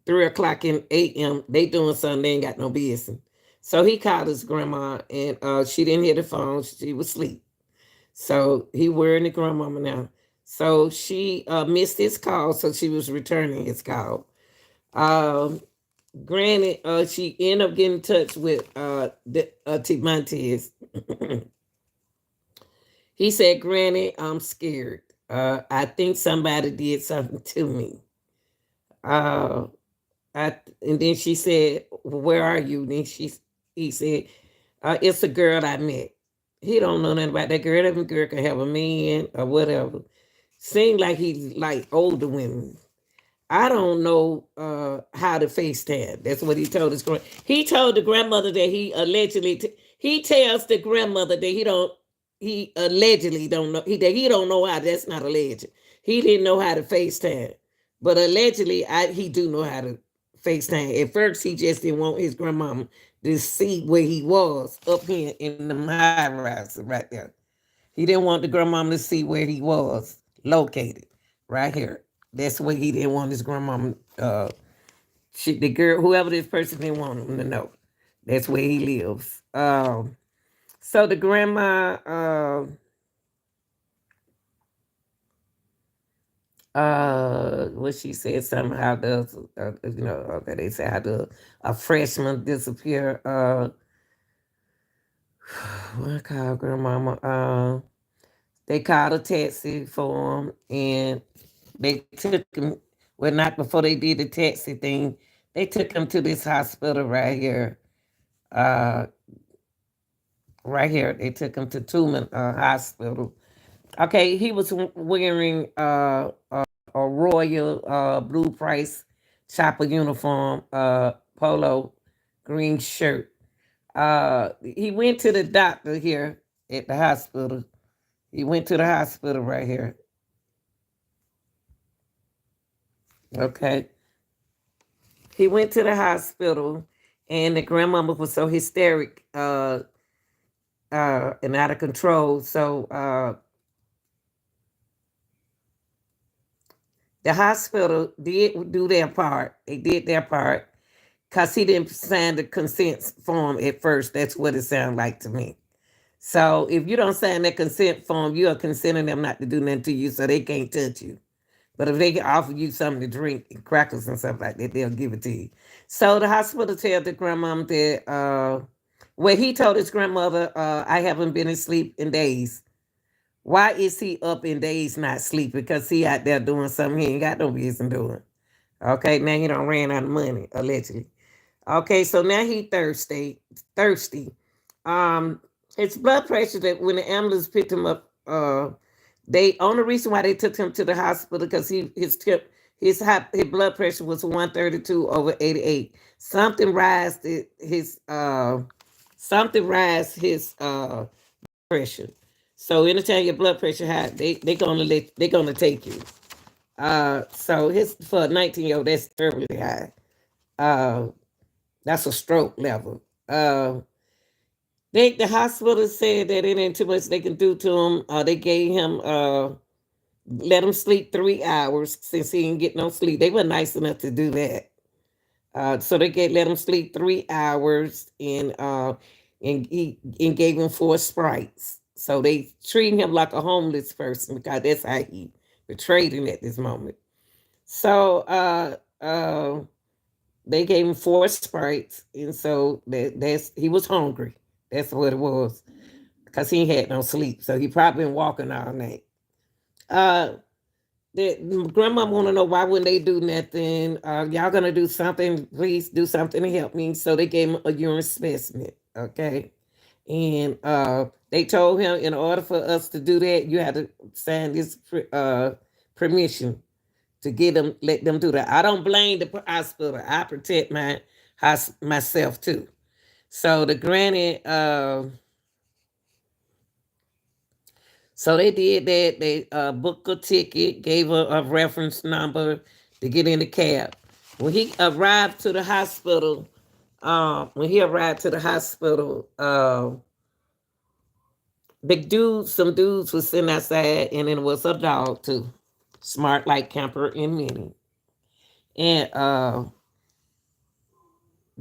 3:00 a.m., they doing something they ain't got no business. So he called his grandma and she didn't hear the phone. She was asleep. So he worrying the grandmama now. So she missed his call, so she was returning his call. Granted, she ended up getting in touch with T. Montez. He said, Granny, I'm scared. I think somebody did something to me. And then she said, where are you? Then he said, it's a girl I met. He don't know nothing about that girl. That girl can have a man or whatever. Seemed like he like older women. I don't know how to FaceTime. That's what he told his grand. He told the grandmother that he allegedly. He tells the grandmother that he don't. He allegedly don't know. That he don't know how. That's not alleged. He didn't know how to FaceTime, but allegedly, he do know how to FaceTime. At first, he just didn't want his grandmama to see where he was up here in the high rise right there. He didn't want the grandmama to see where he was located right here. That's what he didn't want his grandmama, the girl, whoever this person didn't want him to know. That's where he lives. So the grandma, what she said, somehow does, okay, they say how does a freshman disappear? What I call grandmama? They called a taxi for him, and they took him. Well, not before they did the taxi thing. They took him to this hospital right here. Right here, they took him to Tooman Hospital. Okay, he was wearing a royal blue price chopper uniform, polo green shirt. He went to the doctor here at the hospital. He went to the hospital right here. Okay. He went to the hospital, and the grandmama was so hysteric and out of control. So the hospital did do their part. They did their part because he didn't sign the consent form at first. That's what it sounded like to me. So if you don't sign that consent form, you are consenting them not to do nothing to you, so they can't touch you. But if they can offer you something to drink, and crackers and stuff like that, they'll give it to you. So the hospital told the grandmom that, he told his grandmother, I haven't been asleep in days. Why is he up in days not sleeping? Because he out there doing something he ain't got no business doing. Okay, now he done ran out of money, allegedly. Okay, so now he thirsty. His blood pressure, that when the ambulance picked him up, they only reason why they took him to the hospital because his blood pressure was 132/88. Something raised his pressure. So anytime your blood pressure high, they're gonna take you. So his for a 19-year-old, that's terribly high. That's a stroke level. The hospital said that it ain't too much they can do to him. They gave him let him sleep 3 hours since he didn't get no sleep. They were nice enough to do that. So they let him sleep 3 hours and gave him 4 Sprites. So they treating him like a homeless person because that's how he betrayed him at this moment. So they gave him 4 Sprites, and so he was hungry. That's what it was, because he had no sleep. So he probably been walking all night. The grandma want to know why wouldn't they do nothing? Y'all gonna do something? Please do something to help me. So they gave him a urine specimen. Okay, and they told him in order for us to do that, you had to sign this permission to let them do that. I don't blame the hospital. I protect myself too. So the granny, so they did that. They booked a ticket, gave her a reference number to get in the cab. When he arrived to the hospital, some dudes was sitting outside, and then it was a dog too, smart like Camper and Minnie. And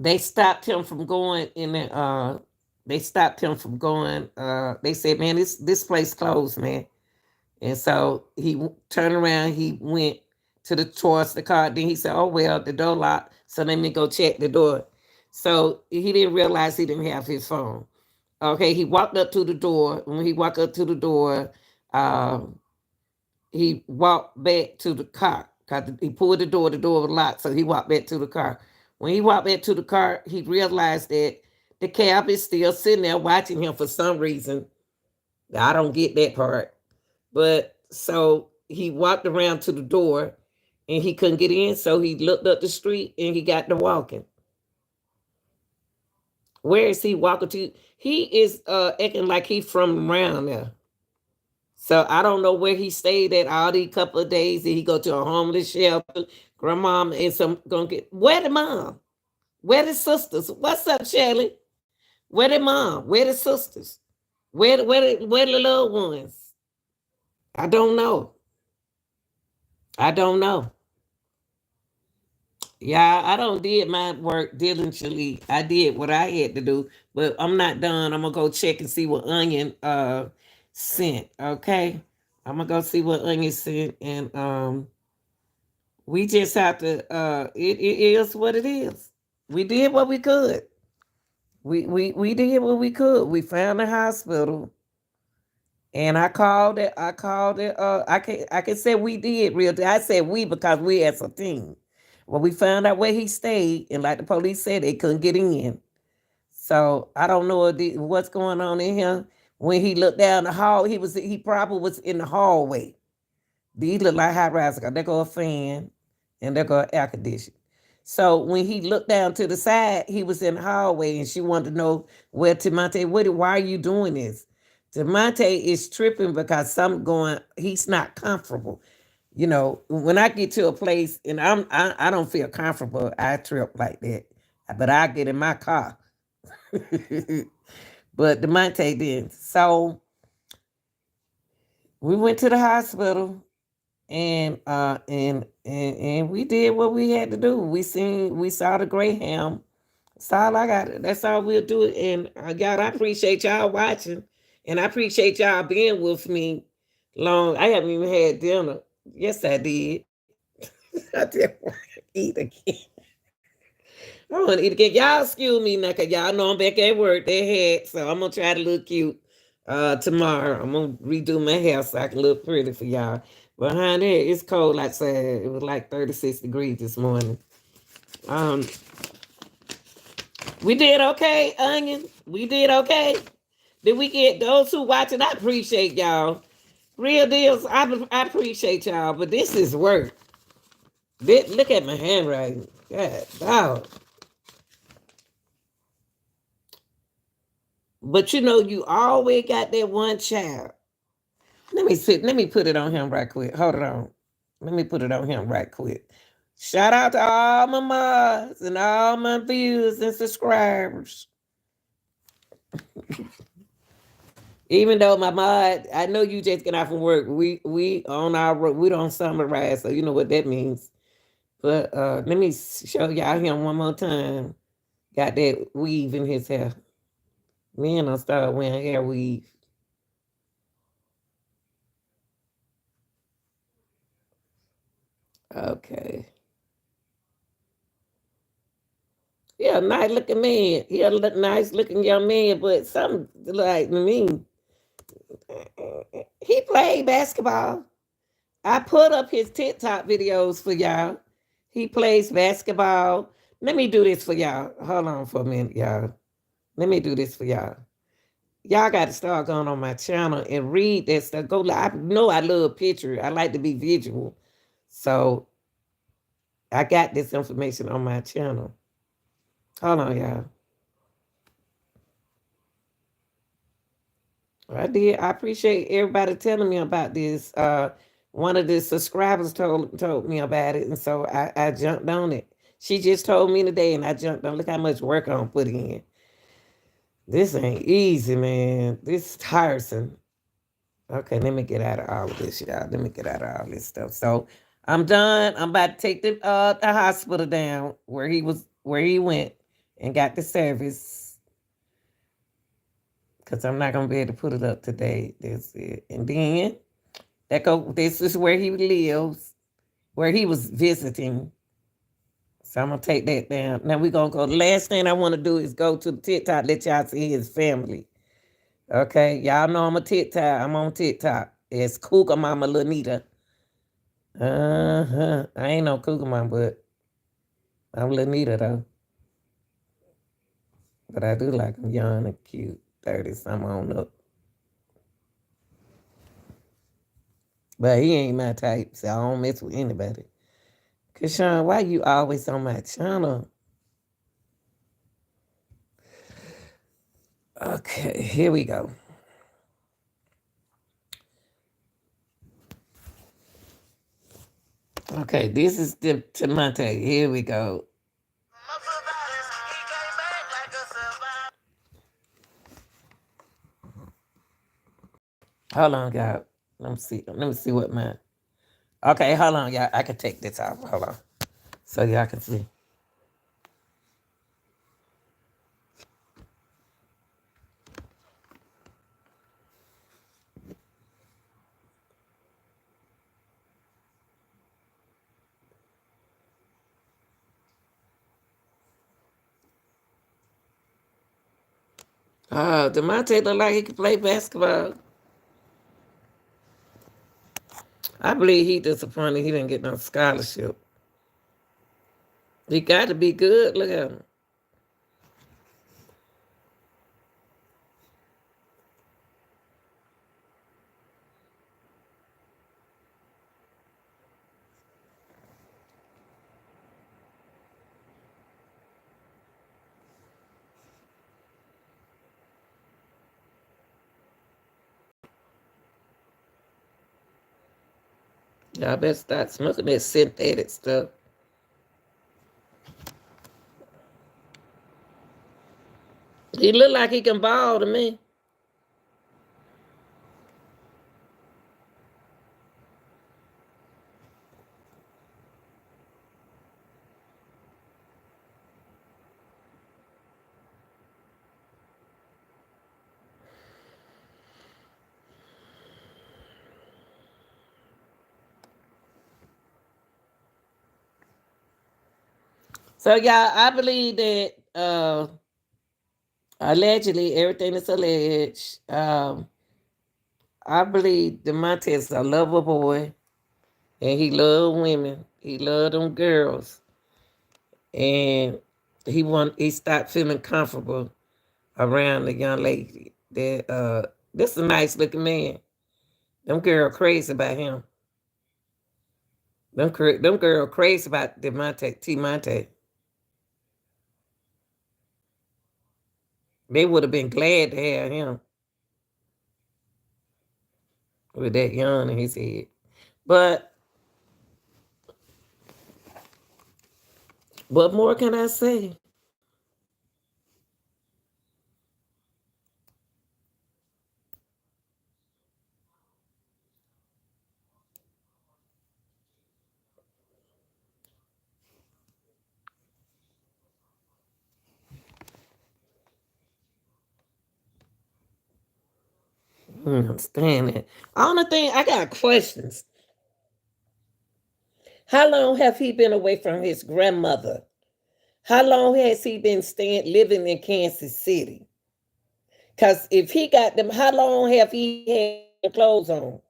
they stopped him from going in the they said, man, this place closed, man. And so he turned around, he went towards the car. Then he said, oh well, the door locked, so let me go check the door. So he didn't realize he didn't have his phone. Okay, he walked up to the door. When he walked up to the door, he walked back to the car. He pulled the door was locked, so he walked back to the car. When he walked back to the car, he realized that the cab is still sitting there watching him for some reason. I don't get that part. But so he walked around to the door, and he couldn't get in, so he looked up the street and he got to walking. Where is he walking to? He is acting like he from around there. So I don't know where he stayed at all these couple of days. Did he go to a homeless shelter? Grandma and some gonna get where the mom? Where the sisters? What's up, Shelley? Where the mom? Where the sisters? Where the little ones? I don't know. I don't know. Yeah, I don't did my work diligently. I did what I had to do, but I'm not done. I'm gonna go check and see what Onion sent. Okay. I'm gonna go see what Onion sent, and we just have to it is what it is. We did what we could. We did what we could. We found a hospital. And I called it. I can say we did real. I said we because we as a team. Well, we found out where he stayed, and like the police said, they couldn't get in. So I don't know what's going on in here. When he looked down the hall, he probably was in the hallway. These look like high rise. There go a fan, and there go air conditioning. So when he looked down to the side, he was in the hallway, and she wanted to know where Tamonte. Why are you doing this? Tamonte is tripping because he's not comfortable. You know, when I get to a place and I don't feel comfortable, I trip like that. But I get in my car. But Tamonte didn't. So we went to the hospital and we did what we had to do. We saw the Greyhound. That's all I got. That's all we'll do. And y'all, I appreciate y'all watching. And I appreciate y'all being with me long. I haven't even had dinner. Yes, I did. I didn't want to eat again. I want to eat again. Y'all excuse me now, because y'all know I'm back at work. They had, so I'm going to try to look cute tomorrow. I'm going to redo my hair so I can look pretty for y'all. Behind there, it's cold outside. It was like 36 degrees this morning. We did okay, Onion. We did okay. Did we get those who watching? I appreciate y'all. Real deals. I appreciate y'all, but this is work. Look at my handwriting. God, dog. But you know, you always got that one child. Let me put it on him right quick. Hold on. Let me put it on him right quick. Shout out to all my mods and all my viewers and subscribers. Even though my mod, I know you just get off from work. We on our road. We don't summarize, so you know what that means. But let me show y'all him one more time. Got that weave in his hair. Men don't start wearing hair weave. Okay. Yeah, nice looking man. He a nice looking young man, but something like me. He played basketball. I put up his TikTok videos for y'all. He plays basketball. Let me do this for y'all. Hold on for a minute, y'all. Let me do this for y'all. Y'all got to start going on my channel and read that stuff. I know I love picture. I like to be visual. So I got this information on my channel. Hold on, y'all. I did. I appreciate everybody telling me about this. One of the subscribers told me about it, and so I jumped on it. She just told me today, and I jumped on. Look how much work I'm putting in. This ain't easy, man. This is tiresome. Okay, let me get out of all of this, y'all. Let me get out of all this stuff. So I'm done. I'm about to take the hospital down where he went and got the service. Because I'm not gonna be able to put it up today. That's it. And then this is where he lives, where he was visiting. So I'm gonna take that down. Now we're gonna go. The last thing I want to do is go to the TikTok, let y'all see his family. Okay, y'all know I'm a TikTok. I'm on TikTok. It's Cougar Mama Lanita. I ain't no Cougar Mama, but I'm Lanita though. But I do like him young and cute, 30-something on up. But he ain't my type, so I don't mess with anybody. Kashawn, why you always on my channel? Okay, here we go. Okay, this is the Tamonte. Here we go. Hold on, y'all. Let me see what mine. Okay, hold on, y'all. I can take this off. Hold on. So y'all can see. DeMonte look like he can play basketball. I believe he disappointed he didn't get no scholarship. He got to be good. Look at him. Y'all better start smoking that synthetic stuff. He look like he can ball to me. So y'all, I believe that allegedly everything is alleged. I believe DeMonte is a lover boy, and he love women. He love them girls, and he stopped feeling comfortable around the young lady. That this is a nice looking man. Them girl crazy about him. Them girl crazy about T-Monte. They would have been glad to have him with that young in his head. But what more can I say? I don't understand it. Only thing I got questions. How long have he been away from his grandmother? How long has he been living in Kansas City? Because if he got them, how long have he had clothes on?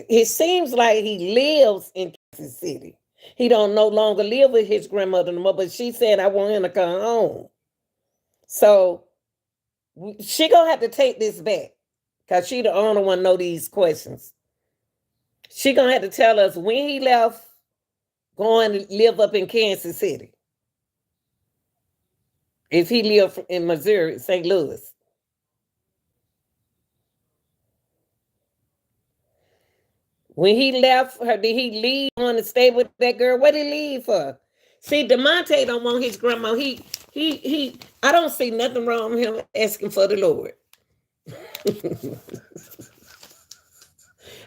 It seems like he lives in Kansas City. He don't no longer live with his grandmother no more, but she said, I want him to come home. So she gonna have to take this back because she the only one know these questions. She gonna have to tell us when he left going to live up in Kansas City. If he lived in Missouri, St. Louis. When he left her, did he leave on to stay with that girl? What did he leave for? See, DeMonte don't want his grandma. I don't see nothing wrong with him asking for the Lord.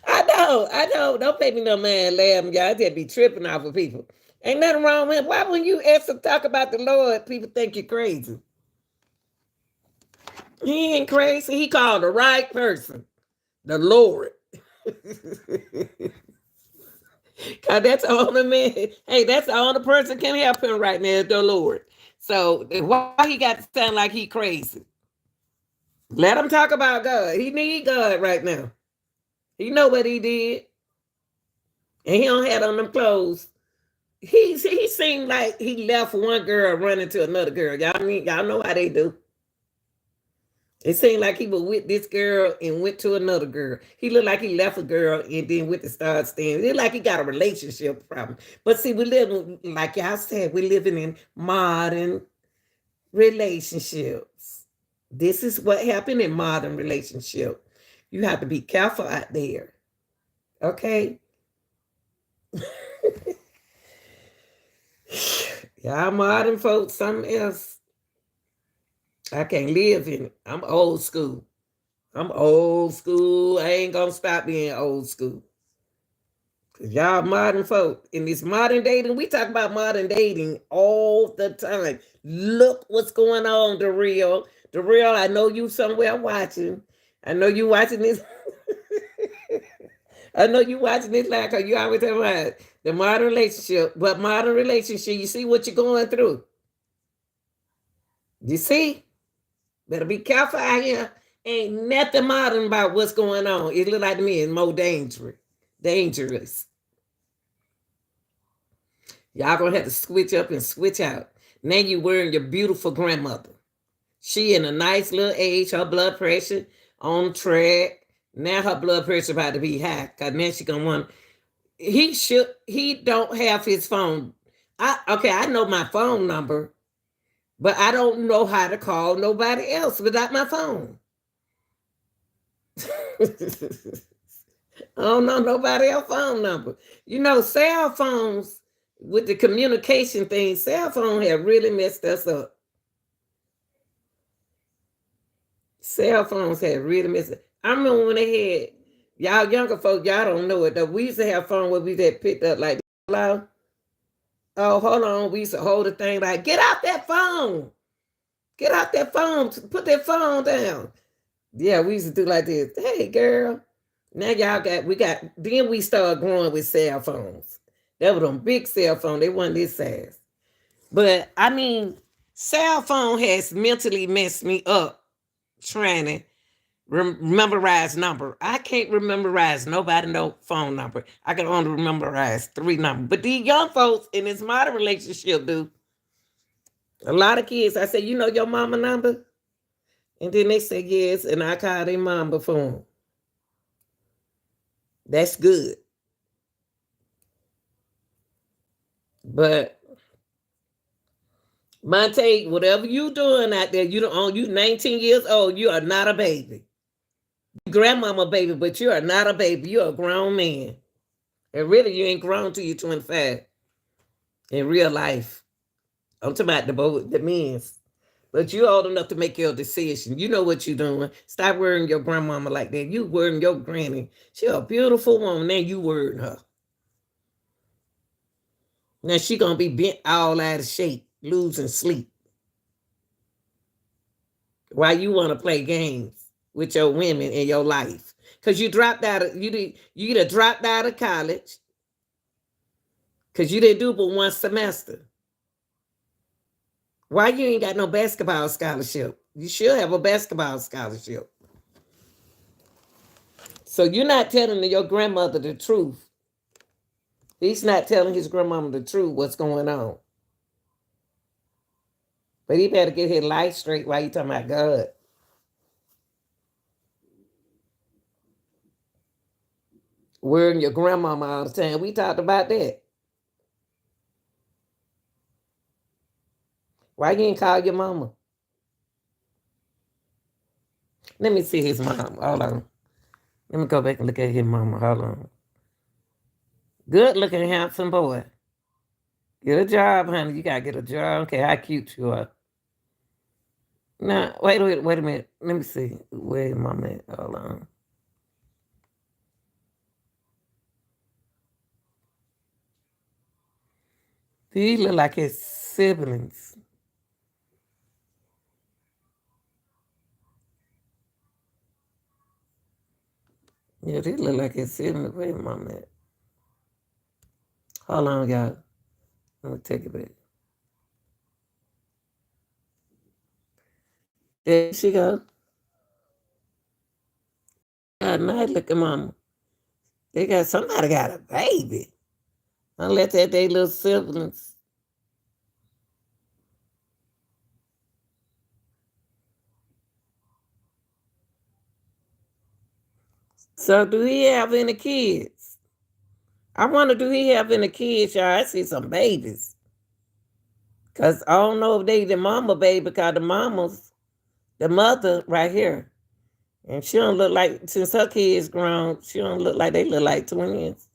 I know. Don't pay me no man laughing, y'all. I just be tripping off of people. Ain't nothing wrong with him. Why when you ask to talk about the Lord, people think you're crazy? He ain't crazy. He called the right person, the Lord. Cause that's the only man. Hey, that's the only person can help him right now, the Lord. So why he got to sound like he crazy? Let him talk about God. He need God right now. He know what he did, and he don't have on them clothes. He seemed like he left one girl running to another girl. Y'all know how they do. It seemed like he was with this girl and went to another girl. He looked like he left a girl and then went to start staying. It looked like he got a relationship problem. But see, we live, like y'all said, we're living in modern relationships. This is what happened in modern relationship. You have to be careful out there. Okay? Y'all modern folks, something else. I can't live in it. I'm old school. I'm old school. I ain't gonna stop being old school. Cause y'all modern folk in this modern dating, we talk about modern dating all the time. Look what's going on, the real. The real, I know you somewhere watching. I know you watching this. I know you watching this like you always talk about the modern relationship. But modern relationship, you see what you're going through. You see? Better be careful out here. Ain't nothing modern about what's going on. It look like to me it's more dangerous. Y'all gonna have to switch up and switch out. Now you wearing your beautiful grandmother. She in a nice little age, her blood pressure on track. Now her blood pressure about to be high. Cause now she gonna want, he don't have his phone. I know my phone number, but I don't know how to call nobody else without my phone. I don't know nobody else's phone number. You know, cell phones with the communication thing, cell phones have really messed us up. Cell phones have really messed up. I remember when they had, y'all younger folk, y'all don't know it though. We used to have phone where we just picked up like, hello? Oh, hold on. We used to hold the thing like, get out that phone. Get out that phone. Put that phone down. Yeah, we used to do like this. Hey, girl. Now y'all then we started growing with cell phones. That was them big cell phone. They wasn't this size. But, I mean, cell phone has mentally messed me up trying to memorize number. I can't memorize nobody no phone number. I can only memorize 3 numbers. But these young folks in this modern relationship do. A lot of kids, I say, you know your mama number? And then they say yes, and I call their mama for them. That's good. But Monte, whatever you doing out there, you 19 years old, you are not a baby. Grandmama baby, but you are not a baby. You're a grown man. And really, you ain't grown till you're 25 in real life. I'm talking about the men's. But you're old enough to make your decision. You know what you're doing. Stop worrying your grandmama like that. You worrying your granny. She's a beautiful woman. Now you worrying her. Now she gonna be bent all out of shape, losing sleep. Why you want to play games with your women in your life? Because you dropped out of you either dropped out of college because you didn't do but 1 semester. Why you ain't got no basketball scholarship? You should have a basketball scholarship. So you're not telling your grandmother the truth. He's not telling his grandmama the truth, what's going on. But he better get his life straight while you talking about God. Worrying your grandmama all the time. We talked about that. Why you ain't call your mama? Let me see his mom. Hold on. Let me go back and look at his mama. Hold on. Good looking, handsome boy. Get a job, honey. You gotta get a job. I don't care how cute you are. Now, wait a minute. Let me see. Where is mama at? Hold on. These look like his siblings. Yeah, these look like his siblings. Where is mama at? Hold on, y'all. Let me take it back. There she go. God, nice looking mama. Somebody got a baby. Unless that they little siblings. So do he have any kids? I wonder, do he have any kids, y'all? I see some babies. Because I don't know if they the mama baby, because the mother right here. And she don't look like, since her kids grown, she don't look like, they look like twins.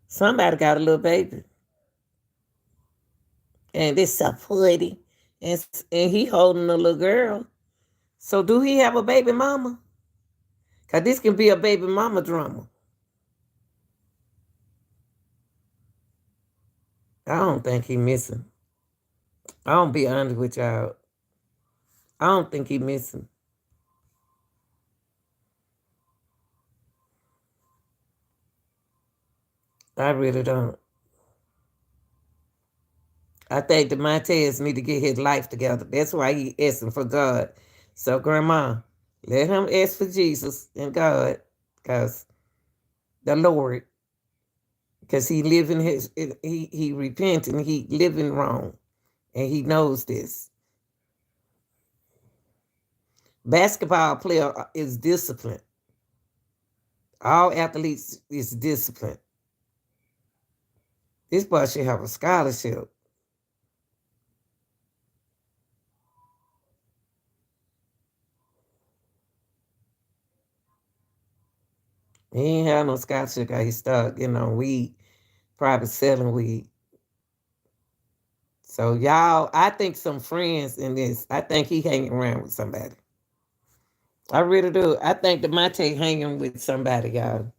Somebody got a little baby. And it's so pretty. And he holding a little girl. So do he have a baby mama? Because this can be a baby mama drama. I don't think he missing. I don't be honest with y'all. I don't think he missing. I really don't. I think DeMontes need to get his life together. That's why he asking for God. So Grandma, let him ask for Jesus and God, because the Lord, because he living he repenting, he living wrong, and he knows this. Basketball player is disciplined. All athletes is disciplined. This boy should have a scholarship. He ain't have no scholarship because he started getting on weed, probably selling weed. So y'all, I think some friends in this, I think he hanging around with somebody. I really do. I think DeMonte hanging with somebody, y'all.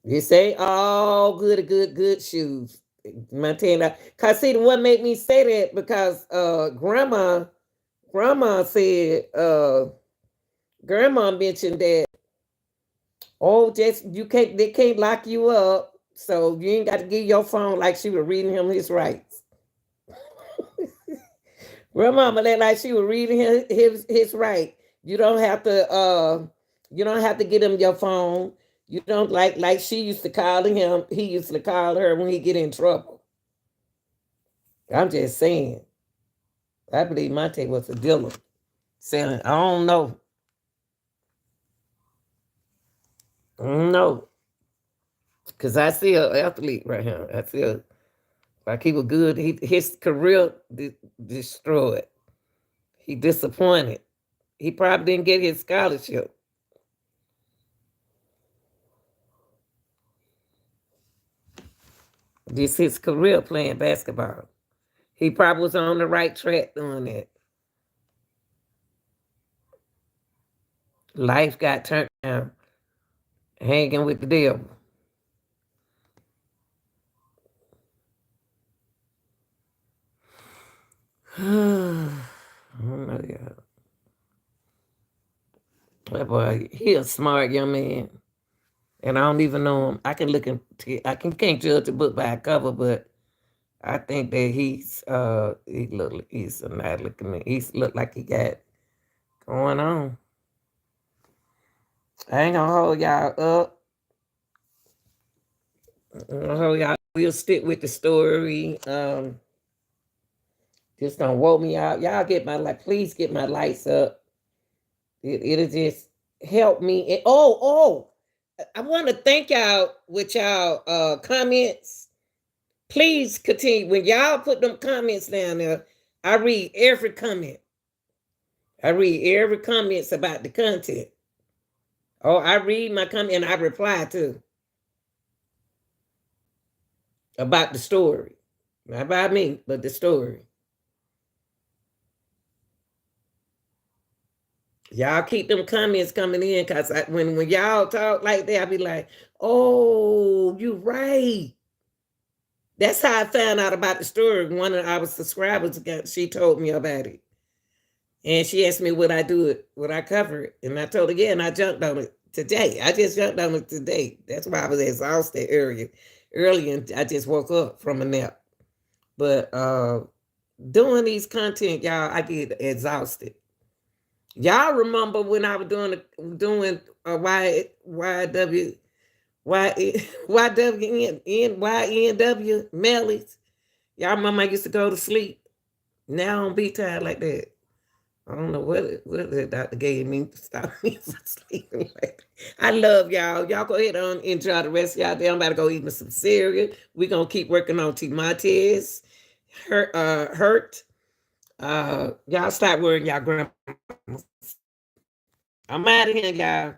You say, oh, good shoes. DeMonte, cause see, what made me say that, because grandma said, grandma mentioned that, oh, just they can't lock you up, so you ain't got to give your phone, like she was reading him his rights. Grandmama looked like she was reading his right. You don't have to get him your phone. You don't like she used to call him, he used to call her when he get in trouble. I'm just saying. I believe Monte was a dealer. Selling, I don't know. No. Because I see an athlete right here. I see like he was good. His career destroyed. He disappointed. He probably didn't get his scholarship. This his career playing basketball. He probably was on the right track doing that. Life got turned down, hanging with the devil. I don't know, y'all. That boy, he a smart young man. And I don't even know him. I can look can't judge the book by a cover, but I think that he's not looking. He's look like he got going on. I ain't gonna hold y'all up. We'll stick with the story. Just don't woke me out. Y'all get my light. Please get my lights up. It'll just help me. And, I want to thank y'all with y'all comments. Please continue. When y'all put them comments down there, I read every comment. I read every comments about the content. Oh, I read my comment and I reply too. About the story. Not about me, but the story. Y'all keep them comments coming in, because when y'all talk like that, I be like, oh, you right. That's how I found out about the story. One of our subscribers, she told me about it. And she asked me would I do it, would I cover it? And I told her, yeah, and I jumped on it today. I just jumped on it today. That's why I was exhausted earlier. And I just woke up from a nap. But doing these content, y'all, I get exhausted. Y'all remember when I was doing YNW mailings? Y'all remember I used to go to sleep. Now I don't be tired like that. I don't know what the doctor gave me to stop me from sleeping. I love y'all. Y'all go ahead and enjoy the rest of y'all day. I'm about to go eat me some cereal. We're going to keep working on T. Montez. Hurt. Y'all stop worrying y'all grandma. I'm out of here, y'all.